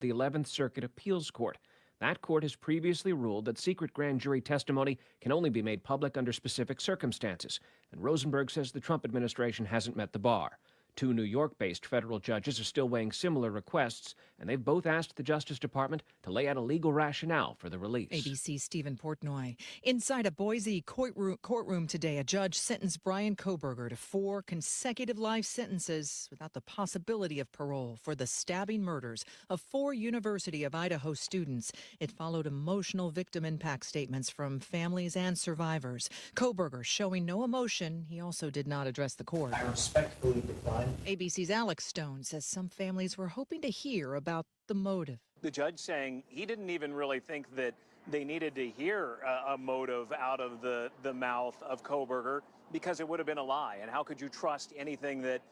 the 11th Circuit Appeals Court. That court has previously ruled that secret grand jury testimony can only be made public under specific circumstances, and Rosenberg says the Trump administration hasn't met the bar. Two New York-based federal judges are still weighing similar requests, and they've both asked the Justice Department to lay out a legal rationale for the release. ABC's Stephen Portnoy. Inside a Boise courtroom today, a judge sentenced Bryan Kohberger to 4 consecutive life sentences without the possibility of parole for the stabbing murders of 4 University of Idaho students. It followed emotional victim impact statements from families and survivors. Kohberger showing no emotion. He also did not address the court. I respectfully decline. ABC's Alex Stone says some families were hoping to hear about the motive. The judge saying he didn't even really think that they needed to hear a motive out of the mouth of Kohberger because it would have been a lie. And how could you trust anything that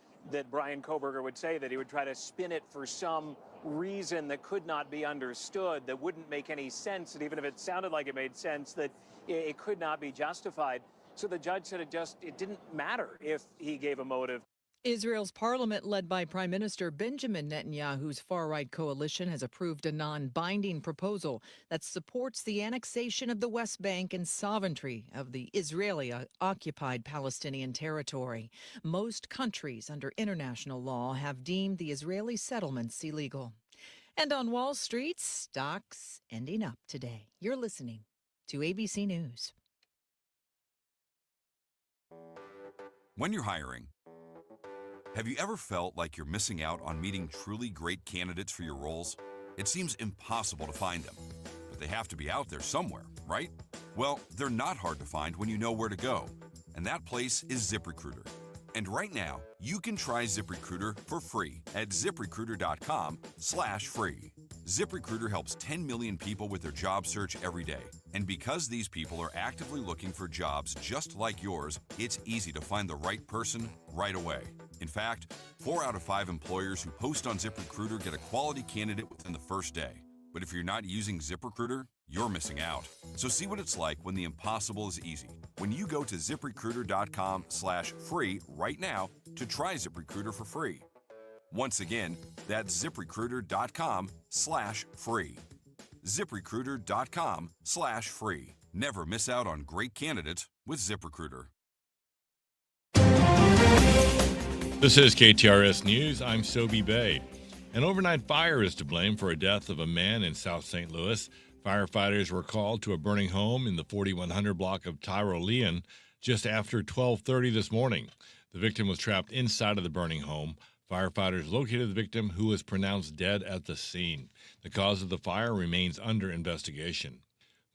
Bryan Kohberger would say, that he would try to spin it for some reason that could not be understood, that wouldn't make any sense, and even if it sounded like it made sense, that it could not be justified. So the judge said it didn't matter if he gave a motive. Israel's parliament, led by Prime Minister Benjamin Netanyahu's far-right coalition, has approved a non-binding proposal that supports the annexation of the West Bank and sovereignty of the Israeli-occupied Palestinian territory. Most countries under international law have deemed the Israeli settlements illegal. And on Wall Street, stocks ending up today. You're listening to ABC News. When you're hiring, have you ever felt like you're missing out on meeting truly great candidates for your roles? It seems impossible to find them, but they have to be out there somewhere, right? Well, they're not hard to find when you know where to go, and that place is ZipRecruiter. And right now, you can try ZipRecruiter for free at ZipRecruiter.com/free. ZipRecruiter helps 10 million people with their job search every day. And because these people are actively looking for jobs just like yours, it's easy to find the right person right away. In fact, 4 out of 5 employers who post on ZipRecruiter get a quality candidate within the first day. But if you're not using ZipRecruiter, you're missing out. So see what it's like when the impossible is easy. When you go to ZipRecruiter.com/free right now to try ZipRecruiter for free. Once again, that's ZipRecruiter.com/free. ZipRecruiter.com/free. Never miss out on great candidates with ZipRecruiter. This is KTRS News. I'm Sobe Bay. An overnight fire is to blame for a death of a man in South St. Louis. Firefighters were called to a burning home in the 4100 block of Tyrolean just after 12:30 this morning. The victim was trapped inside of the burning home. Firefighters located the victim, who was pronounced dead at the scene. The cause of the fire remains under investigation.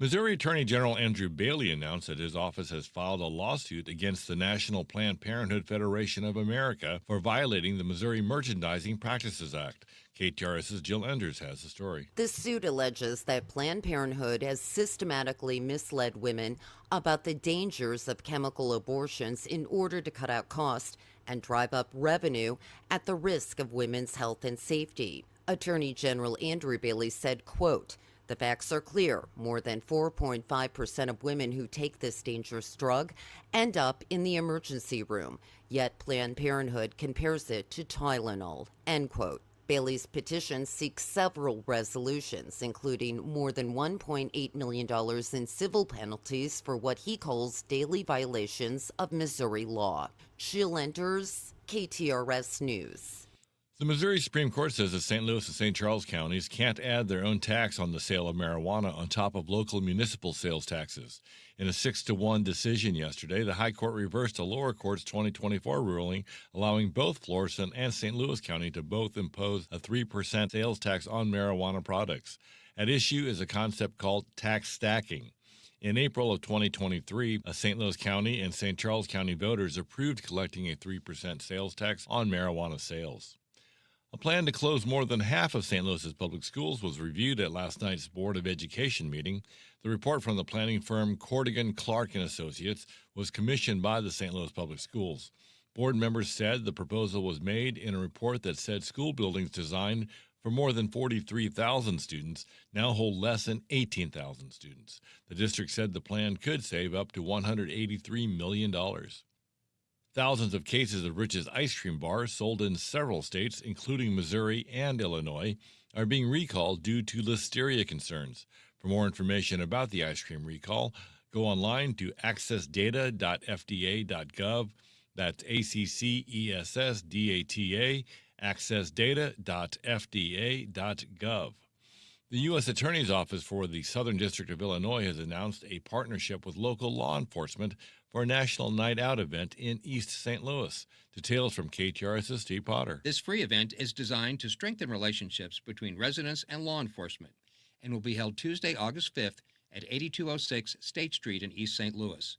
Missouri Attorney General Andrew Bailey announced that his office has filed a lawsuit against the National Planned Parenthood Federation of America for violating the Missouri Merchandising Practices Act. KTRS's Jill Enders has the story. This suit alleges that Planned Parenthood has systematically misled women about the dangers of chemical abortions in order to cut out costs and drive up revenue at the risk of women's health and safety. Attorney General Andrew Bailey said, quote, "The facts are clear. More than 4.5% of women who take this dangerous drug end up in the emergency room, yet Planned Parenthood compares it to Tylenol," end quote. Bailey's petition seeks several resolutions, including more than $1.8 million in civil penalties for what he calls daily violations of Missouri law. Jill Enders, KTRS News. The Missouri Supreme Court says that St. Louis and St. Charles counties can't add their own tax on the sale of marijuana on top of local municipal sales taxes. In a 6-1 decision yesterday, the High Court reversed a lower court's 2024 ruling, allowing both Florissant and St. Louis County to both impose a 3% sales tax on marijuana products. At issue is a concept called tax stacking. In April of 2023, St. Louis County and St. Charles County voters approved collecting a 3% sales tax on marijuana sales. A plan to close more than half of St. Louis's public schools was reviewed at last night's Board of Education meeting. The report from the planning firm Cordigan, Clark & Associates was commissioned by the St. Louis Public Schools. Board members said the proposal was made in a report that said school buildings designed for more than 43,000 students now hold less than 18,000 students. The district said the plan could save up to $183 million. Thousands of cases of Rich's ice cream bars sold in several states, including Missouri and Illinois. are being recalled due to listeria concerns. For more information about the ice cream recall, go online to accessdata.fda.gov. That's ACCESSDATA, accessdata.fda.gov. The U.S. Attorney's Office for the Southern District of Illinois has announced a partnership with local law enforcement for a National Night Out event in East St. Louis. Details from KTRS's Steve Potter. This free event is designed to strengthen relationships between residents and law enforcement and will be held Tuesday, August 5th at 8206 State Street in East St. Louis.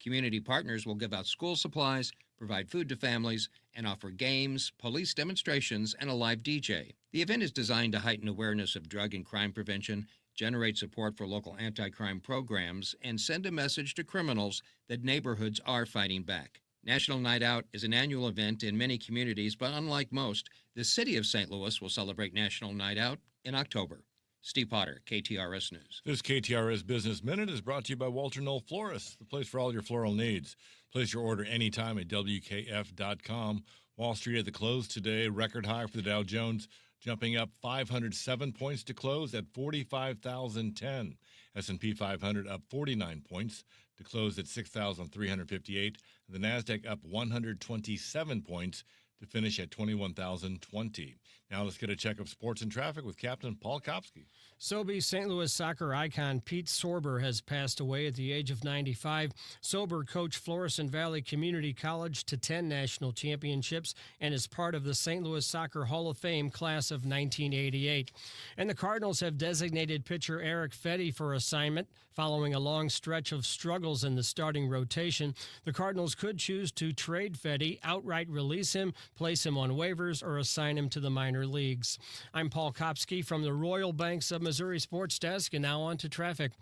Community partners will give out school supplies, provide food to families, and offer games, police demonstrations, and a live DJ. The event is designed to heighten awareness of drug and crime prevention, generate support for local anti-crime programs, and send a message to criminals that neighborhoods are fighting back. National Night Out is an annual event in many communities, but unlike most, the city of St. Louis will celebrate National Night Out in October. Steve Potter, KTRS News. This KTRS Business Minute is brought to you by Walter Knoll Florists, the place for all your floral needs. Place your order anytime at WKF.com. Wall Street at the close today, record high for the Dow Jones, jumping up 507 points to close at 45,010. S&P 500 up 49 points to close at 6,358. The NASDAQ up 127 points to finish at 21,020. Now let's get a check of sports and traffic with Captain Paul Kopsky. Sobe St. Louis soccer icon Pete Sorber has passed away at the age of 95. Sorber coached Florissant Valley Community College to 10 national championships and is part of the St. Louis Soccer Hall of Fame class of 1988. And the Cardinals have designated pitcher Eric Fetty for assignment. Following a long stretch of struggles in the starting rotation, the Cardinals could choose to trade Fetty, outright release him, place him on waivers, or assign him to the minor leagues. I'm Paul Kopsky from the Royal Banks of Missouri Sports Desk, and now on to traffic.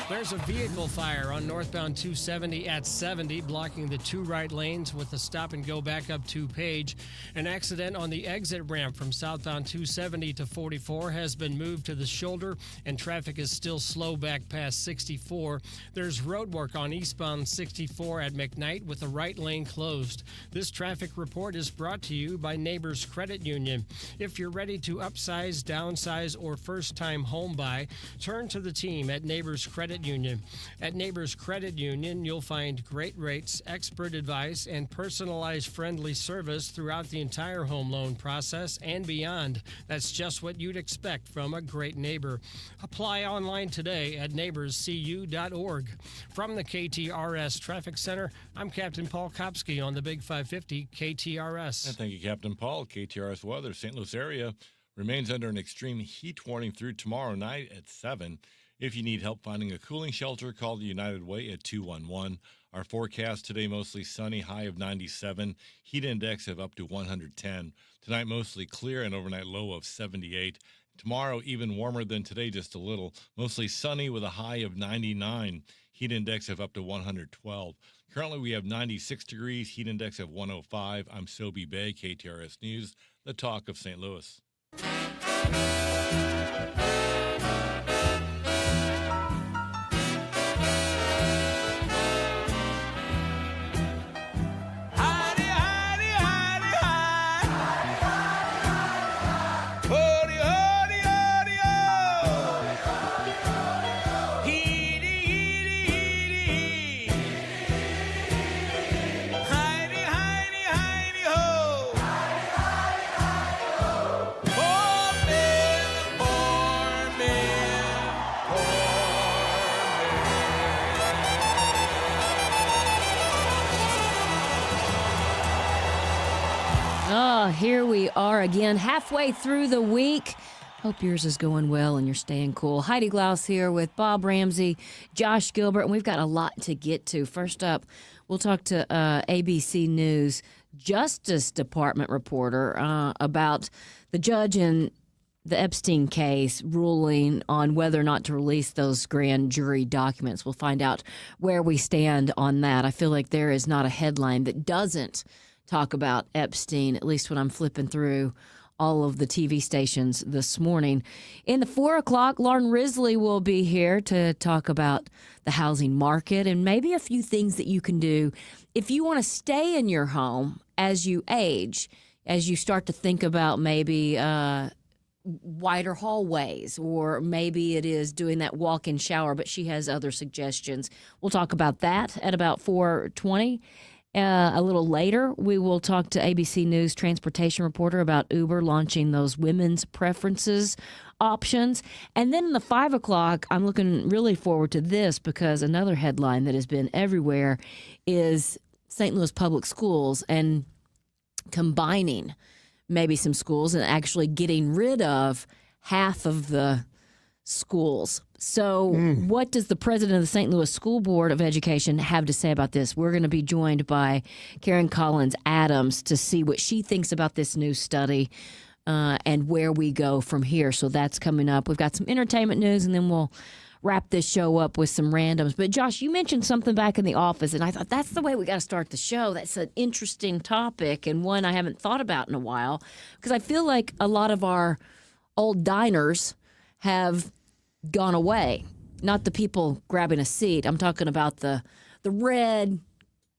There's a vehicle fire on northbound 270 at 70, blocking the two right lanes with a stop-and-go back up to Page. An accident on the exit ramp from southbound 270 to 44 has been moved to the shoulder, and traffic is still slow back past 64. There's road work on eastbound 64 at McKnight with the right lane closed. This traffic report is brought to you by Neighbors Credit Union. If you're ready to upsize, downsize, or first-time home buy, turn to the team at Neighbors Credit Union. At Neighbors Credit Union, you'll find great rates, expert advice, and personalized friendly service throughout the entire home loan process and beyond. That's just what you'd expect from a great neighbor. Apply online today at neighborscu.org. From the KTRS Traffic Center, I'm Captain Paul Kopsky on the Big 550 KTRS. And thank you, Captain Paul. KTRS weather, St. Louis area remains under an extreme heat warning through tomorrow night at 7. If you need help finding a cooling shelter, call the United Way at 211. Our forecast today, mostly sunny, high of 97. Heat index of up to 110. Tonight, mostly clear and overnight low of 78. Tomorrow, even warmer than today, just a little. Mostly sunny with a high of 99. Heat index of up to 112. Currently, we have 96 degrees, heat index of 105. I'm Sobe Bay, KTRS News, the talk of St. Louis. Here we are again, halfway through the week. Hope yours is going well and you're staying cool. Heidi Glaus here with Bob Ramsey, Josh Gilbert, and we've got a lot to get to. First up, we'll talk to ABC News Justice Department reporter about the judge in the Epstein case ruling on whether or not to release those grand jury documents. We'll find out where we stand on that. I feel like there is not a headline that doesn't talk about Epstein, at least when I'm flipping through all of the TV stations this morning. In the 4 o'clock, Lauren Risley will be here to talk about the housing market and maybe a few things that you can do if you want to stay in your home as you age, as you start to think about maybe wider hallways, or maybe it is doing that walk-in shower, but she has other suggestions. We'll talk about that at about 4:20. A little later, we will talk to ABC News transportation reporter about Uber launching those women's preferences options. And then in the 5 o'clock, I'm looking really forward to this because another headline that has been everywhere is St. Louis Public Schools and combining maybe some schools and actually getting rid of half of the schools. So what does the president of the St. Louis School Board of Education have to say about this? We're going to be joined by Karen Collins Adams to see what she thinks about this new study and where we go from here. So that's coming up. We've got some entertainment news, and then we'll wrap this show up with some randoms. But Josh, you mentioned something back in the office, and I thought that's the way we got to start the show. That's an interesting topic and one I haven't thought about in a while, because I feel like a lot of our old diners have gone away. Not the people grabbing a seat. I'm talking about the red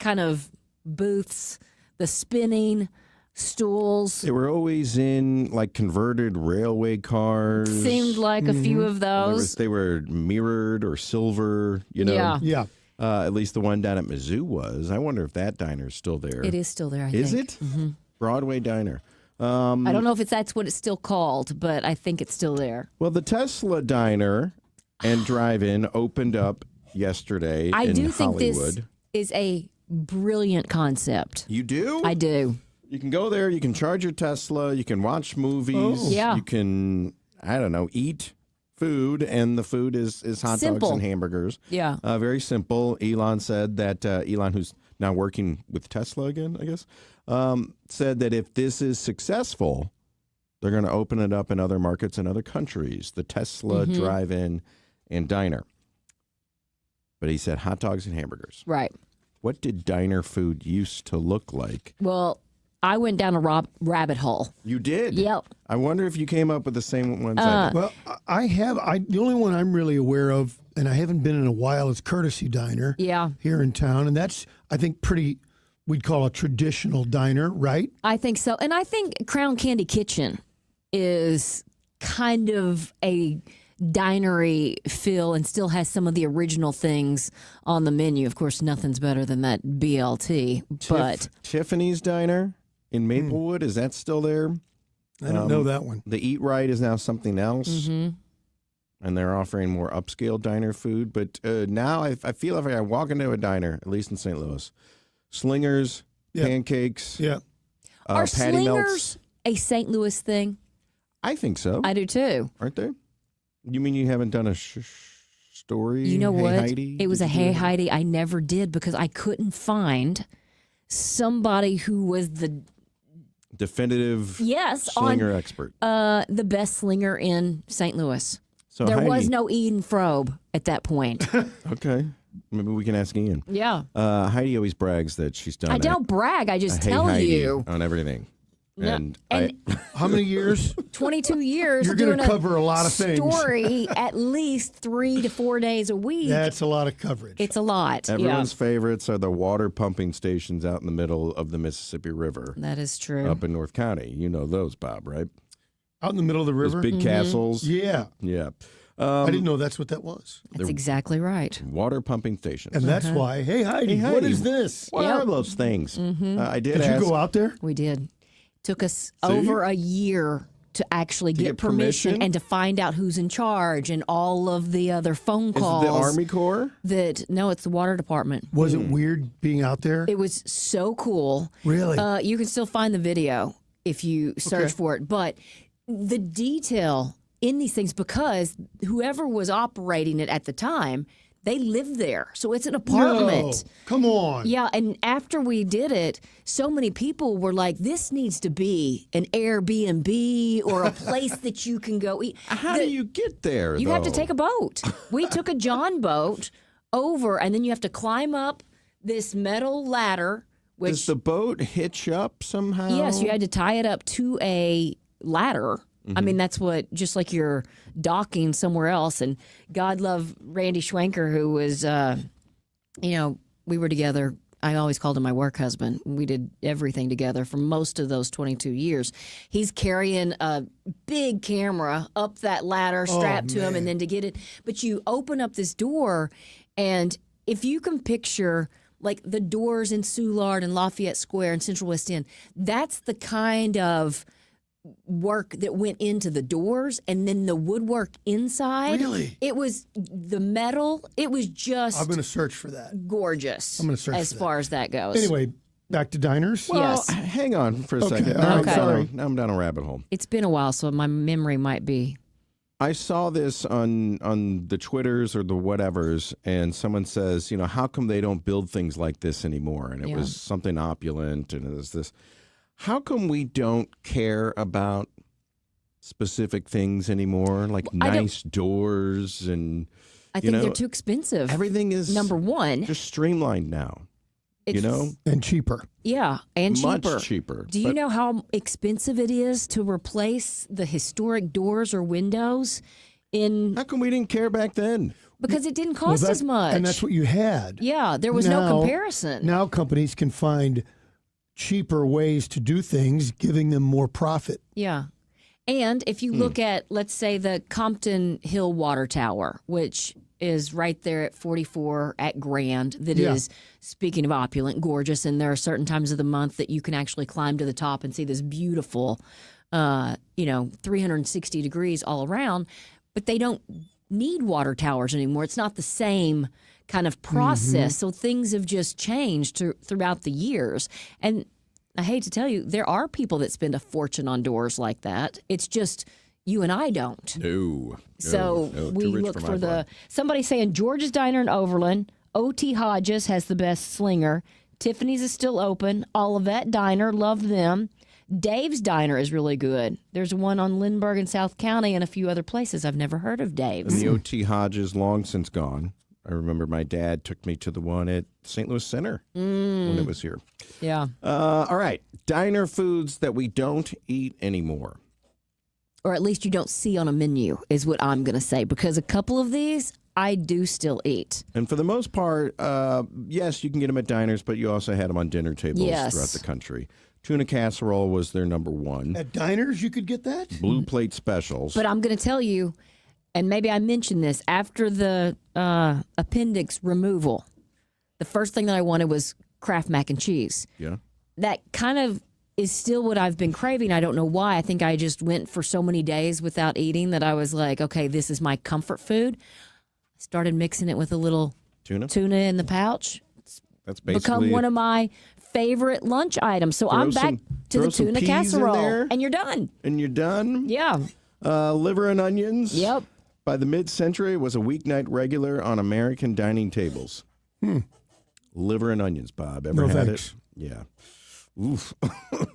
kind of booths, the spinning stools. They were always in like converted railway cars. Seemed like a few of those. They were mirrored or silver, you know. Yeah. At least the one down at Mizzou was. I wonder if that diner's still there. It is still there, I think. Is it? Broadway Diner. I don't know if that's what it's still called, but I think it's still there. Well, the Tesla Diner and Drive-In opened up yesterday I in do think Hollywood. this is a brilliant concept. You do? I do. You can go there, you can charge your Tesla, you can watch movies, Yeah. you can, I don't know, eat food, and the food is hot Simple. dogs and hamburgers. Yeah. Very simple. Elon said that, Elon, who's now working with Tesla again, I guess, said that if this is successful, they're going to open it up in other markets and other countries, the Tesla Drive-In and Diner. But he said hot dogs and hamburgers. Right. What did diner food used to look like? Well, I went down a rabbit hole. You did? Yep. I wonder if you came up with the same ones I did. Well, I have. The only one I'm really aware of, and I haven't been in a while, is Courtesy Diner. Yeah. Here in town, and that's, I think, pretty. We'd call a traditional diner, right? I think so. And I think Crown Candy Kitchen is kind of a dinery feel and still has some of the original things on the menu. Of course, nothing's better than that BLT. But Tiffany's Diner in Maplewood, is that still there? I don't know that one. The Eat Right is now something else. And they're offering more upscale diner food. But now I feel like I walk into a diner, at least in St. Louis, slingers, pancakes, are patty slingers melts. a St. Louis thing? I think so. I do too. Aren't they? You mean you haven't done a story? You know Hey what? Heidi? It was Did a you do Hey it? Heidi. I never did because I couldn't find somebody who was the Definitive slinger expert. the best slinger in St. Louis. So There Heidi, was no Eden Frobe at that point. Okay. Maybe we can ask Ian. Yeah. Heidi always brags that she's done I don't brag. I just Hey tell Heidi you. on everything. No, And, How many years? 22 years. You're going doing to cover a lot of things. Story at least 3 to 4 days a week. That's a lot of coverage. It's a lot. everyone's favorites are the water pumping stations out in the middle of the Mississippi River That is true. up in North County. You know those, Bob, right? Out in the middle of the river? Those big castles. Yeah. Yeah. I didn't know that's what that was. That's exactly right. Water pumping stations. And that's why, hey, Heidi, Hey, what Heidi, is this? What Yep. are those things? I did Did ask. you go out there? We did. Took us over a year to actually get get permission permission? and to find out who's in charge and all of the other phone Is it calls. the Army Corps? No, it's the water department. Was it weird being out there? It was so cool. Really? You can still find the video if you search for it, but the detail in these things, because whoever was operating it at the time, they lived there. So it's an apartment. No. Come on. Yeah, and after we did it, so many people were like, this needs to be an Airbnb or a place that you can go eat. How do you get there, You have to though? take a boat. We took a John boat over, and then you have to climb up this metal ladder, which, Does the boat hitch up somehow? yes, you had to tie it up to a ladder. I mean, that's what, just like you're docking somewhere else. And God love Randy Schwenker, who was, we were together I always called him my work husband. We did everything together for most of those 22 years. He's carrying a big camera up that ladder, strapped to him, and then to get it. But you open up this door, and if you can picture like the doors in Soulard and Lafayette Square and Central West End, that's the kind of work that went into the doors, and then the woodwork inside. Really? It was the metal. It was just I'm going to search for that. gorgeous. I'm going to search as for far as that goes. Anyway, back to diners. Well, Yes. hang on for a Okay, second. all right, Now sorry. now I'm down a rabbit hole. It's been a while, so my memory might be. I saw this on the Twitters or the whatevers, and someone says, how come they don't build things like this anymore? And it Yeah. was something opulent, and it was this. How come we don't care about specific things anymore, like I don't- nice doors and I think they're too expensive. everything is Number one, just streamlined now. it's, And cheaper. yeah, and Much cheaper. cheaper. Do you But know how expensive it is to replace the historic doors or windows in how come we didn't care back then? because it didn't cost as much. And that's what you had. yeah, there was Now- no comparison. Now companies can find cheaper ways to do things, giving them more profit. Yeah. And if you look at, let's say, the Compton Hill Water Tower, which is right there at 44 at Grand, that is, speaking of opulent, gorgeous. And there are certain times of the month that you can actually climb to the top and see this beautiful, 360 degrees all around. But they don't need water towers anymore. It's not the same kind of process. So things have just changed throughout the years. And I hate to tell you, there are people that spend a fortune on doors like that. It's just you and I don't. No. So we too rich look my for blood. somebody saying George's Diner in Overland, O.T. Hodges has the best slinger, Tiffany's is still open, Olivet Diner, love them. Dave's Diner is really good. There's one on Lindbergh in South County and a few other places. I've never heard of And Dave's. the O.T. Hodges, long since gone. I remember my dad took me to the one at St. Louis Center when it was here. Yeah. All right. Diner foods that we don't eat anymore. Or at least you don't see on a menu is what I'm going to say, because a couple of these I do still eat. And for the most part, yes, you can get them at diners, but you also had them on dinner tables Yes. throughout the country. Tuna casserole was their number one. At diners, you could get that? Blue plate specials. But I'm going to tell you, and maybe I mentioned this, after the appendix removal, the first thing that I wanted was Kraft mac and cheese. Yeah. That kind of is still what I've been craving. I don't know why. I think I just went for so many days without eating that I was like, okay, this is my comfort food. I started mixing it with a little Tuna? tuna in the pouch. That's basically Become one of my favorite lunch items. So I'm back to throw the some tuna peas in casserole. there. And you're done. And you're done? Yeah. Liver and onions. Yep. By the mid-century, it was a weeknight regular on American dining tables. Liver and onions, Bob. Ever No had thanks. it? Yeah. Oof.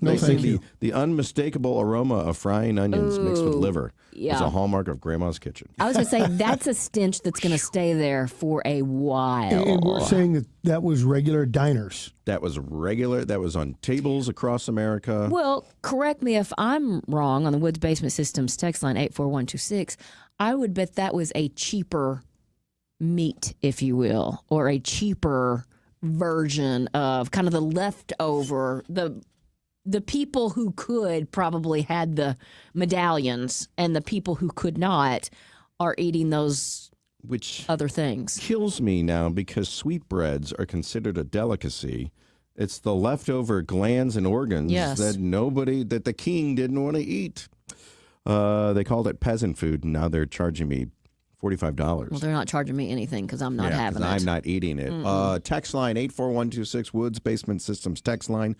No, They say thank you. the unmistakable aroma of frying onions mixed with liver is yeah. a hallmark of Grandma's kitchen. I was going to say, that's a stench that's going to stay there for a while. And we're saying that that was regular diners. That was regular. That was on tables across America. Well, correct me if I'm wrong on the Woods Basement Systems text line 84126. I would bet that was a cheaper meat, if you will, or a cheaper version of kind of the leftover. The people who could probably had the medallions, and the people who could not are eating those Which other things. kills me now because sweetbreads are considered a delicacy. It's the leftover glands and organs Yes. that the king didn't want to eat. They called it peasant food, and now they're charging me $45. Well, they're not charging me anything because I'm not Yeah, 'cause having it. I'm not eating it. Text line 84126 Woods Basement Systems text line.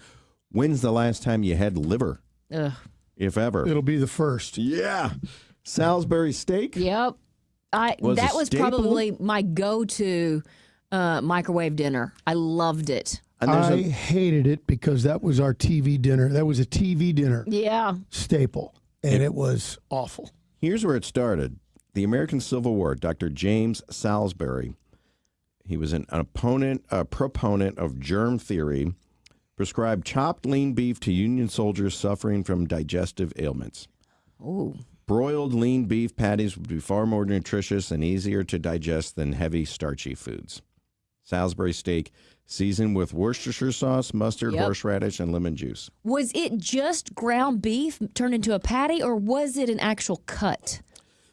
When's the last time you had liver, Ugh. if ever? It'll be the first. Yeah. Salisbury steak? Yep. Was That a was staple? probably my go-to microwave dinner. I loved it. And there's I hated it because that was our TV dinner. That was a TV dinner Yeah. staple, and it was awful. Here's where it started. The American Civil War, Dr. James Salisbury. He was a proponent of germ theory, prescribed chopped lean beef to Union soldiers suffering from digestive ailments. Ooh. Broiled lean beef patties would be far more nutritious and easier to digest than heavy, starchy foods. Salisbury steak seasoned with Worcestershire sauce, mustard, horseradish, and lemon juice. Was it just ground beef turned into a patty, or was it an actual cut?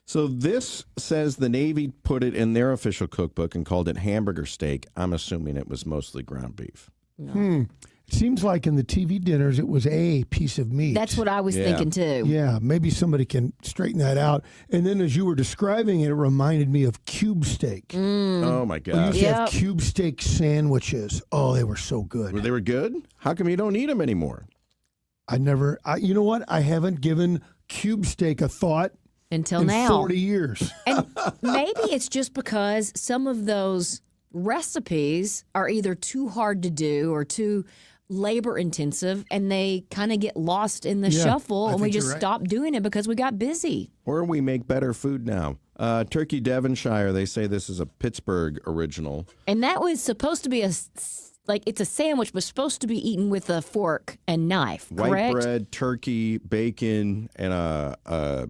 So this says the Navy put it in their official cookbook and called it hamburger steak. I'm assuming it was mostly ground beef. It seems like in the TV dinners it was a piece of meat. That's what I was thinking too. Yeah, maybe somebody can straighten that out. And then as you were describing it, it reminded me of cube steak. Oh, my We God. used to have cube steak sandwiches. Oh, they were so good. They were good? How come you don't eat them anymore? You know what? I haven't given cube steak a thought until in now. 40 years. And maybe it's just because some of those recipes are either too hard to do or too labor intensive, and they kind of get lost in the shuffle, and we just stop doing it because we got busy. Or we make better food now. Turkey Devonshire, they say this is a Pittsburgh original. And that was supposed to be it's a sandwich, but supposed to be eaten with a fork and knife, White correct? bread, turkey, bacon, and a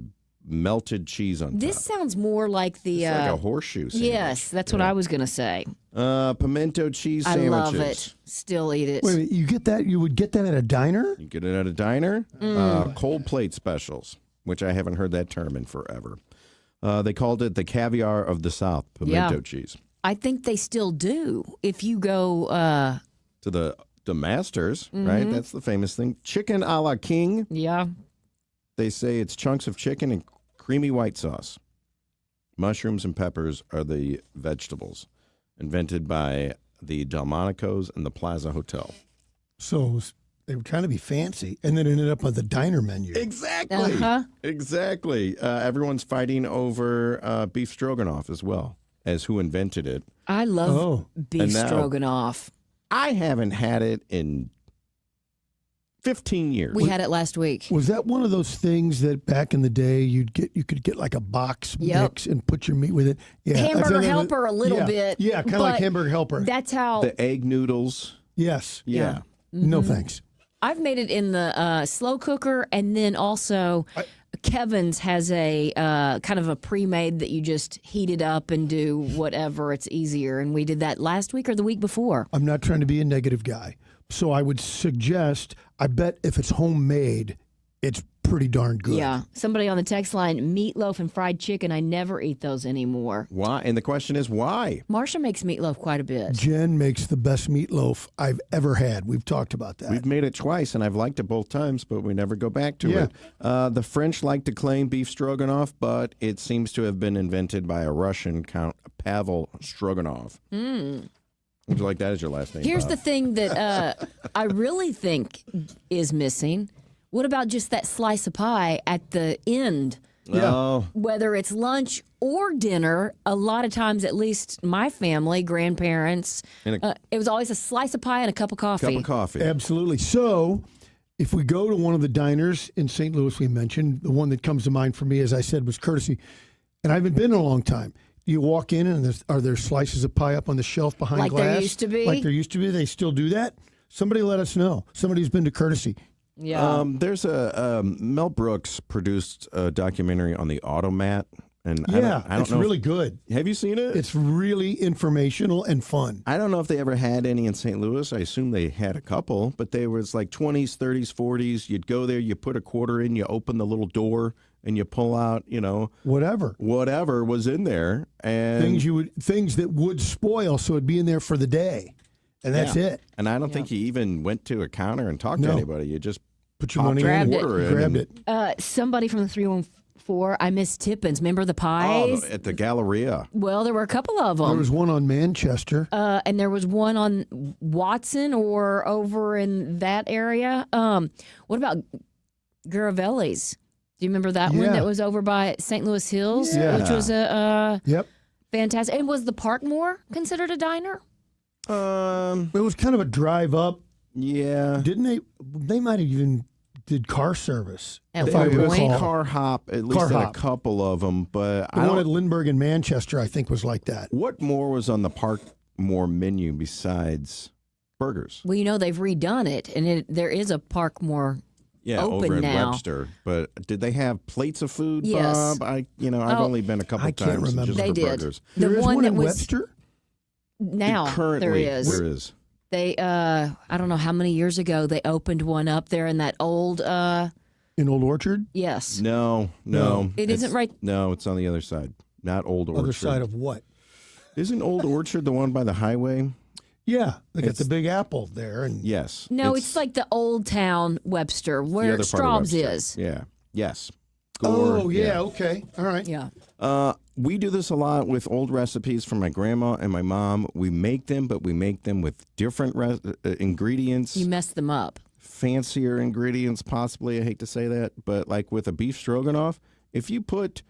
melted cheese on This top. sounds more like the... It's like a horseshoe sandwich. Yes, that's what I was going to say. Pimento cheese sandwiches. I love it. Still eat it. Wait a minute, you get that? You would get that at a diner? You get it at a diner. Cold plate specials, which I haven't heard that term in forever. They called it the caviar of the South, pimento cheese. I think they still do. If you go... to the Masters, right? That's the famous thing. Chicken a la king. Yeah. They say it's chunks of chicken and creamy white sauce. Mushrooms and peppers are the vegetables, invented by the Delmonico's and the Plaza Hotel. So they were trying to be fancy, and then ended up on the diner menu. Exactly. Exactly. Everyone's fighting over beef stroganoff as well as who invented it. I love beef stroganoff. I haven't had it in 15 years. We had it last week. Was that one of those things that back in the day you could get like a box mix and put your meat with it? Yeah, Hamburger Helper a little bit. Yeah, kind of like Hamburger Helper. That's how... The egg noodles. Yes. Yeah. No thanks. I've made it in the slow cooker, and then also Kevin's has a kind of a pre-made that you just heat it up and do whatever. It's easier, and we did that last week or the week before. I'm not trying to be a negative guy. So I would suggest, I bet if it's homemade, it's pretty darn good. Yeah. Somebody on the text line, meatloaf and fried chicken. I never eat those anymore. Why? And the question is why? Marsha makes meatloaf quite a bit. Jen makes the best meatloaf I've ever had. We've talked about that. We've made it twice, and I've liked it both times, but we never go back to it. The French like to claim beef stroganoff, but it seems to have been invented by a Russian, Count Pavel Stroganov. Would you like that as your last name? Here's Bob? the thing that I really think is missing. What about just that slice of pie at the end? Oh. Whether it's lunch or dinner, a lot of times, at least my family, grandparents, it was always a slice of pie and a cup of coffee. Cup of coffee. Absolutely. So if we go to one of the diners in St. Louis we mentioned, the one that comes to mind for me, as I said, was Courtesy. And I haven't been in a long time. You walk in and are there slices of pie up on the shelf behind like glass? There used to be? Like there used to be? They still do that? Somebody let us know. Somebody who's been to Courtesy. Yeah. There's a Mel Brooks produced a documentary on the Automat. And I don't it's really good. Have you seen it? It's really informational and fun. I don't know if they ever had any in St. Louis. I assume they had a couple, but they was like 20s, 30s, 40s. You'd go there, you put a quarter in, you open the little door, and you pull out, whatever was in there, and things that would spoil, so it'd be in there for the day, and that's it. And I don't think you even went to a counter and talked to anybody. You just put your money in, grabbed it. Somebody from the 314. I miss Tippins. Remember the pies? At the Galleria. Well, there were a couple of them. There was one on Manchester. And there was one on Watson or over in that area. What about Garavelli's? Do you remember that one that was over by St. Louis Hills? Yeah. Which was a fantastic. And was the Parkmore considered a diner? It was kind of a drive up. Yeah. Didn't they? They might have even did car service. At There one was point. car hop, at least at a couple of them, but The one at Lindbergh in Manchester, I think, was like that. What more was on the Parkmore menu besides burgers? Well, they've redone it, and there is a Parkmore open over in now. Webster. But did they have plates of food, Yes. Bob? I've only been a couple I can't times remember. just They for did. burgers. The There is one in that was Webster? now Currently, there is. there is. They, I don't know how many years ago they opened one up there in that old. In Old Orchard? Yes. No. It isn't right. No, it's on the other side. Not Old Orchard. Other side of what? Isn't Old Orchard the one by the highway? Yeah, they got It's- the Big Apple there, and Yes. No, it's like the Old Town Webster, the where other part of Straub's Webster. is. Yeah. Yes. oh yeah, okay, all right. Yeah. We do this a lot with old recipes from my grandma and my mom. We make them, but we make them with different ingredients. You mess them up. Fancier ingredients, possibly. I hate to say that, but like with a beef stroganoff, if you put,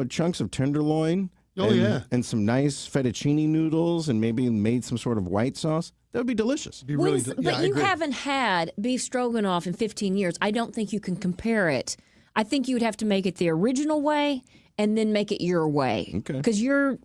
chunks of tenderloin and some nice fettuccine noodles and maybe made some sort of white sauce, that would be delicious. Be really, But you haven't had beef stroganoff in 15 years. I don't think you can compare it. I think you would have to make it the original way and then make it your way. Okay. Because you're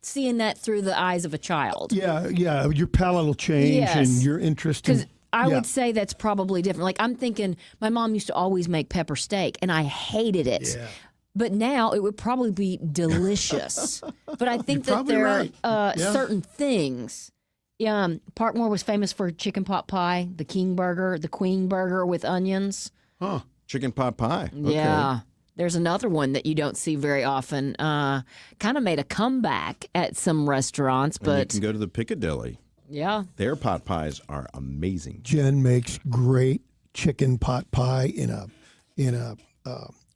seeing that through the eyes of a child. Yeah. Your palate will change Yes. and your interest. Because I yeah. would say that's probably different. Like I'm thinking, my mom used to always make pepper steak, and I hated it. Yeah. But now it would probably be delicious. But I think You're that probably there right. are Yeah. certain things. Yeah, Parkmore was famous for chicken pot pie, the king burger, the queen burger with onions. Huh. Chicken pot pie. Okay. Yeah. There's another one that you don't see very often. Kind of made a comeback at some restaurants, And you but can go to the Piccadilly. yeah. Their pot pies are amazing. Jen makes great chicken pot pie in a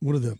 what are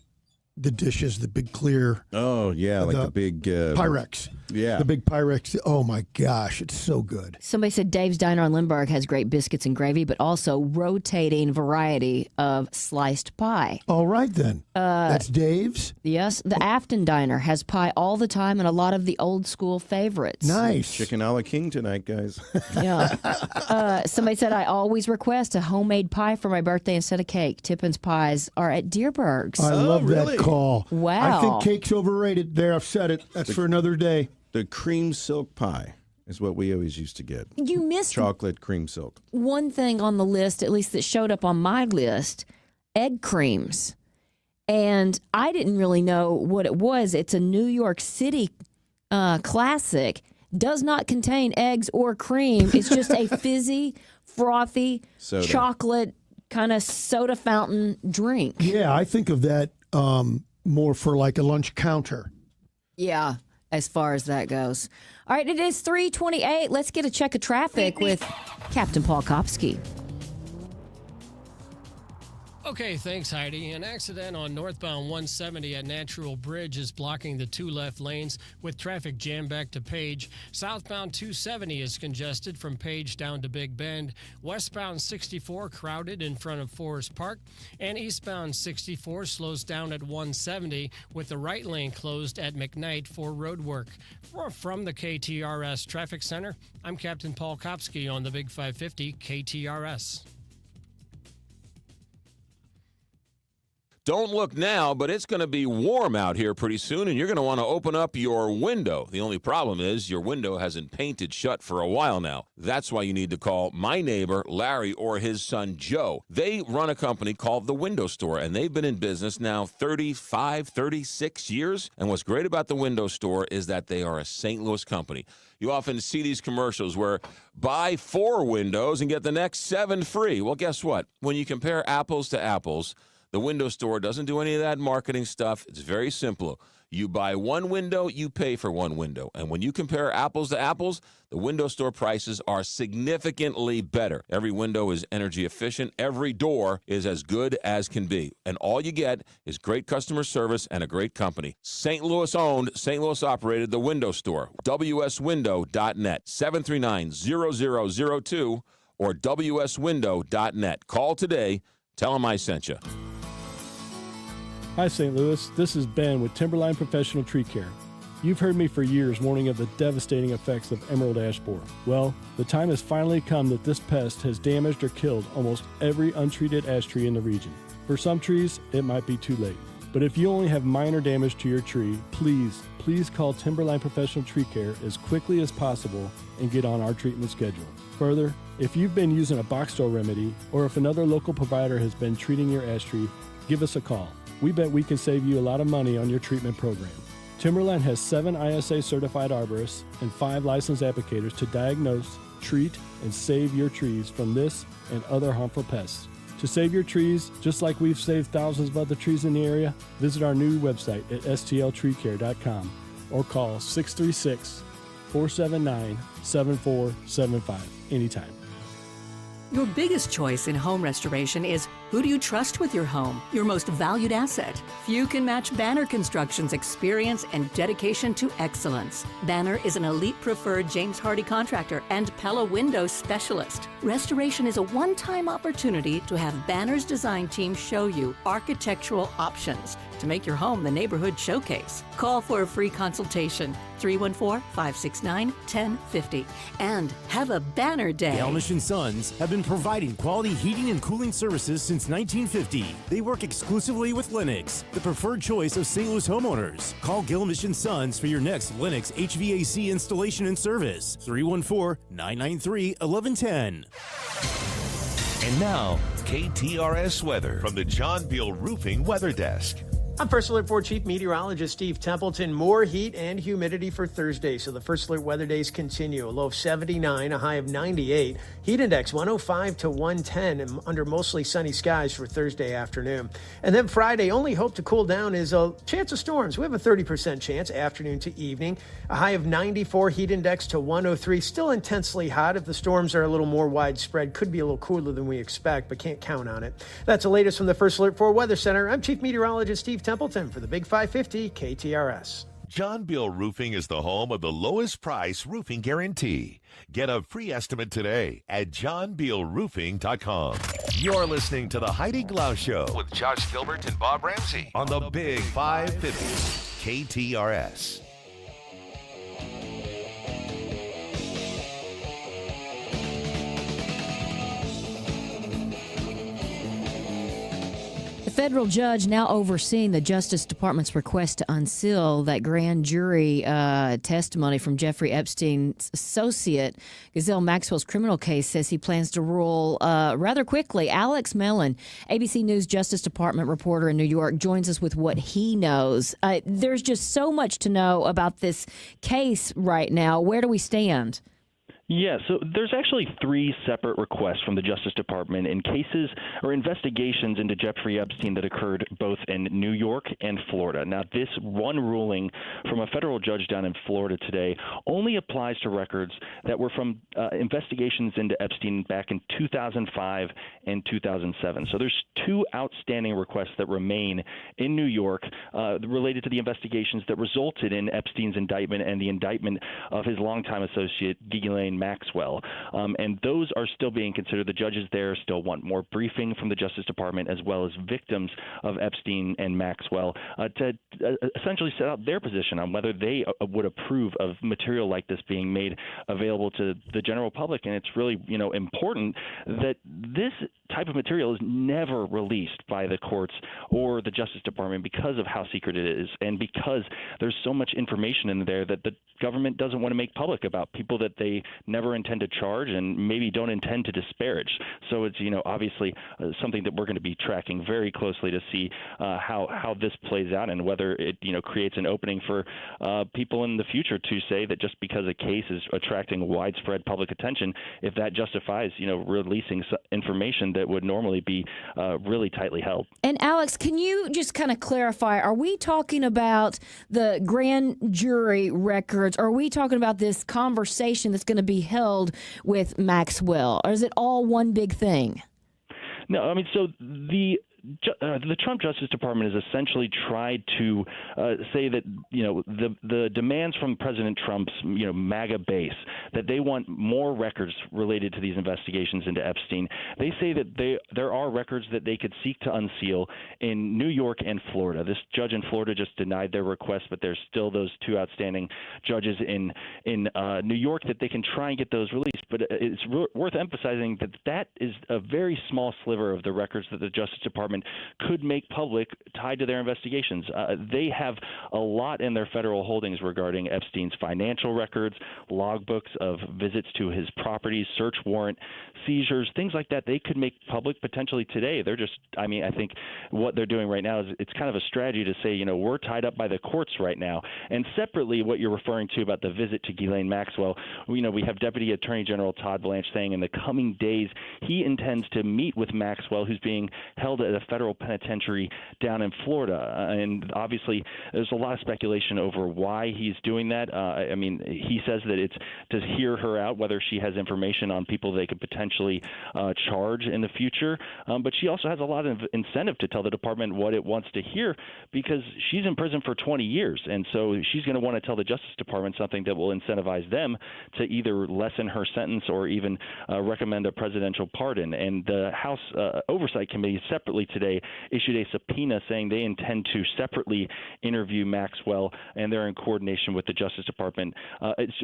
the dishes, the big clear Oh, yeah, like the big... Pyrex. Yeah. The big Pyrex. Oh my gosh, it's so good. Somebody said Dave's Diner on Lindbergh has great biscuits and gravy, but also rotating variety of sliced pie. All right then. That's Dave's. Yes, the Afton Diner has pie all the time and a lot of the old school favorites. Nice. Chicken a la king tonight, guys. Yeah. Somebody said I always request a homemade pie for my birthday instead of cake. Tippin's pies are at Deerberg's. I love really? that call. Wow. I think cake's overrated. There, I've said it. That's for another day. The cream silk pie is what we always used to get. You missed Chocolate cream silk. one thing on the list, at least that showed up on my list, egg creams. And I didn't really know what it was. It's a New York City classic. Does not contain eggs or cream. It's just a fizzy, frothy, Soda. chocolate kind of soda fountain drink. Yeah, I think of that more for like a lunch counter. Yeah, as far as that goes. All right, it is 3:28. Let's get a check of traffic with Captain Paul Kopsky. Okay, thanks, Heidi. An accident on northbound 170 at Natural Bridge is blocking the two left lanes with traffic jammed back to Page. Southbound 270 is congested from Page down to Big Bend. Westbound 64 crowded in front of Forest Park. And eastbound 64 slows down at 170 with the right lane closed at McKnight for road work. From the KTRS Traffic Center, I'm Captain Paul Kopsky on the Big 550 KTRS. Don't look now, but it's going to be warm out here pretty soon, and you're going to want to open up your window. The only problem is your window hasn't painted shut for a while now. That's why you need to call my neighbor, Larry, or his son, Joe. They run a company called The Window Store, and they've been in business now 35, 36 years. And what's great about The Window Store is that they are a St. Louis company. You often see these commercials where buy 4 windows and get the next 7 free. Well, guess what? When you compare apples to apples, The Window Store doesn't do any of that marketing stuff. It's very simple. You buy 1 window, you pay for 1 window. And when you compare apples to apples, The Window Store prices are significantly better. Every window is energy efficient. Every door is as good as can be. And all you get is great customer service and a great company. St. Louis owned, St. Louis operated The Window Store. WSWindow.net, 739-0002 or WSWindow.net. Call today. Tell them I sent you. Hi, St. Louis. This is Ben with Timberline Professional Tree Care. You've heard me for years warning of the devastating effects of emerald ash borer. Well, the time has finally come that this pest has damaged or killed almost every untreated ash tree in the region. For some trees, it might be too late. But if you only have minor damage to your tree, please call Timberline Professional Tree Care as quickly as possible and get on our treatment schedule. Further, if you've been using a box store remedy or if another local provider has been treating your ash tree, give us a call. We bet we can save you a lot of money on your treatment program. Timberline has 7 ISA certified arborists and 5 licensed applicators to diagnose, treat and save your trees from this and other harmful pests. To save your trees, just like we've saved thousands of other trees in the area, visit our new website at stltreecare.com or call 636-479-7475 anytime. Your biggest choice in home restoration is who do you trust with your home, your most valued asset? Few can match Banner Construction's experience and dedication to excellence. Banner is an elite preferred James Hardie contractor and Pella window specialist. Restoration is a one-time opportunity to have Banner's design team show you architectural options to make your home the neighborhood showcase. Call for a free consultation, 314-569-1050. And have a Banner Day. Gilbert & Sons have been providing quality heating and cooling services since 1950. They work exclusively with Lennox, the preferred choice of St. Louis homeowners. Call Gilbert & Sons for your next Lennox HVAC installation and service. 314-993-1110. And now, KTRS weather from the John Beal Roofing Weather Desk. I'm First Alert 4 Chief Meteorologist Steve Templeton. More heat and humidity for Thursday, so the First Alert weather days continue. A low of 79, a high of 98. Heat index 105 to 110 and under mostly sunny skies for Thursday afternoon. And then Friday, only hope to cool down is a chance of storms. We have a 30% chance afternoon to evening. A high of 94, heat index to 103. Still intensely hot. If the storms are a little more widespread, could be a little cooler than we expect, but can't count on it. That's the latest from the First Alert 4 Weather Center. I'm Chief Meteorologist Steve Templeton for the Big 550 KTRS. John Beal Roofing is the home of the lowest price roofing guarantee. Get a free estimate today at johnbealroofing.com. You're listening to the Heidi Glaus Show with Josh Gilbert and Bob Ramsey on the Big 550 KTRS. The federal judge now overseeing the Justice Department's request to unseal that grand jury testimony from Jeffrey Epstein's associate, Ghislaine Maxwell's criminal case, says he plans to rule rather quickly. Alex Mellon, ABC News Justice Department reporter in New York, joins us with what he knows. There's just so much to know about this case right now. Where do we stand? Yeah, so there's actually three separate requests from the Justice Department in cases or investigations into Jeffrey Epstein that occurred both in New York and Florida. Now, this one ruling from a federal judge down in Florida today only applies to records that were from investigations into Epstein back in 2005 and 2007. So there's two outstanding requests that remain in New York related to the investigations that resulted in Epstein's indictment and the indictment of his longtime associate, Ghislaine Maxwell. And those are still being considered. The judges there still want more briefing from the Justice Department as well as victims of Epstein and Maxwell to essentially set out their position on whether they would approve of material like this being made available to the general public. And it's really, important that this type of material is never released by the courts or the Justice Department because of how secret it is and because there's so much information in there that the government doesn't want to make public about people that they never intend to charge and maybe don't intend to disparage. So it's, obviously something that we're going to be tracking very closely to see how this plays out and whether it, creates an opening for people in the future to say that just because a case is attracting widespread public attention, if that justifies, releasing information that would normally be really tightly held. And Alex, can you just kind of clarify, are we talking about the grand jury records? Or are we talking about this conversation that's going to be held with Maxwell? Or is it all one big thing? No, so the Trump Justice Department has essentially tried to say that the demands from President Trump's MAGA base that they want more records related to these investigations into Epstein. They say that there are records that they could seek to unseal in New York and Florida. This judge in Florida just denied their request, but there's still those two outstanding judges in New York that they can try and get those released. But it's worth emphasizing that is a very small sliver of the records that the Justice Department Department could make public tied to their investigations. They have a lot in their federal holdings regarding Epstein's financial records, logbooks of visits to his properties, search warrant, seizures, things like that. They could make public potentially today. They're just, I think what they're doing right now is it's kind of a strategy to say, we're tied up by the courts right now. And separately, what you're referring to about the visit to Ghislaine Maxwell, we have Deputy Attorney General Todd Blanche saying in the coming days he intends to meet with Maxwell, who's being held at a federal penitentiary down in Florida. And obviously, there's a lot of speculation over why he's doing that. He says that it's to hear her out, whether she has information on people they could potentially charge in the future. But she also has a lot of incentive to tell the department what it wants to hear because she's in prison for 20 years. And so she's going to want to tell the Justice Department something that will incentivize them to either lessen her sentence or even recommend a presidential pardon. And the House Oversight Committee separately today issued a subpoena saying they intend to separately interview Maxwell, and they're in coordination with the Justice Department.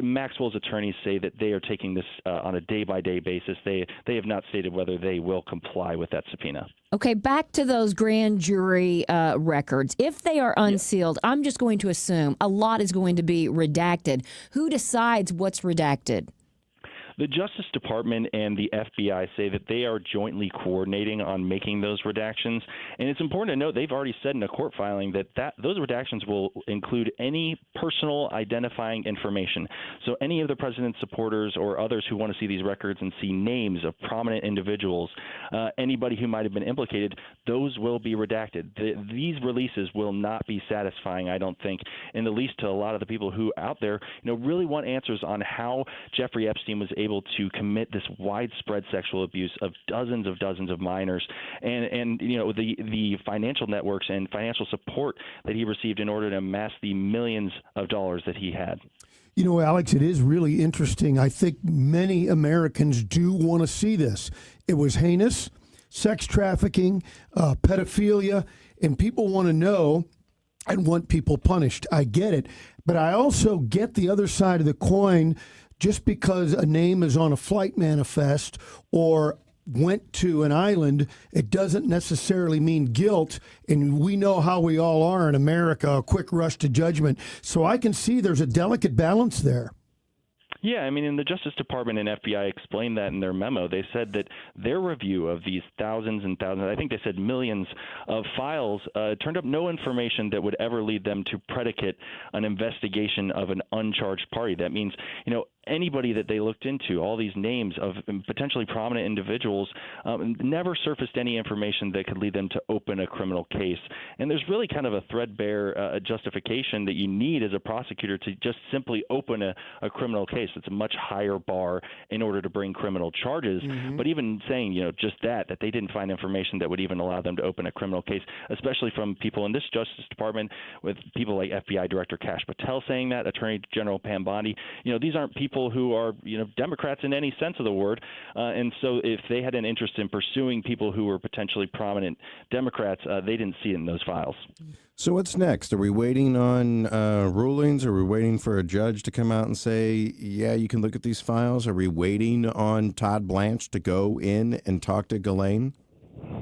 Maxwell's attorneys say that they are taking this on a day-by-day basis. They have not stated whether they will comply with that subpoena. Okay, back to those grand jury records. If they are unsealed, I'm just going to assume a lot is going to be redacted. Who decides what's redacted? The Justice Department and the FBI say that they are jointly coordinating on making those redactions. And it's important to note they've already said in a court filing that those redactions will include any personal identifying information. So any of the president's supporters or others who want to see these records and see names of prominent individuals, anybody who might have been implicated, those will be redacted. These releases will not be satisfying, I don't think, in the least to a lot of the people who out there really want answers on how Jeffrey Epstein was able to commit this widespread sexual abuse of dozens of minors, and the financial networks and financial support that he received in order to amass the millions of dollars that he had. Alex, it is really interesting. I think many Americans do want to see this. It was heinous, sex trafficking, pedophilia, and people want to know and want people punished. I get it. But I also get the other side of the coin. Just because a name is on a flight manifest or went to an island, it doesn't necessarily mean guilt. And we know how we all are in America, a quick rush to judgment. So I can see there's a delicate balance there. Yeah, and the Justice Department and FBI explained that in their memo. They said that their review of these thousands and thousands, I think they said millions of files, turned up no information that would ever lead them to predicate an investigation of an uncharged party. That means, anybody that they looked into, all these names of potentially prominent individuals, never surfaced any information that could lead them to open a criminal case. And there's really kind of a threadbare justification that you need as a prosecutor to just simply open a criminal case. It's a much higher bar in order to bring criminal charges. Mm-hmm. But even saying, just that they didn't find information that would even allow them to open a criminal case, especially from people in this Justice Department, with people like FBI Director Kash Patel saying that, Attorney General Pam Bondi, these aren't people who are, Democrats in any sense of the word. And so if they had an interest in pursuing people who were potentially prominent Democrats, they didn't see it in those files. So what's next? Are we waiting on rulings? Are we waiting for a judge to come out and say, yeah, you can look at these files? Are we waiting on Todd Blanche to go in and talk to Ghislaine?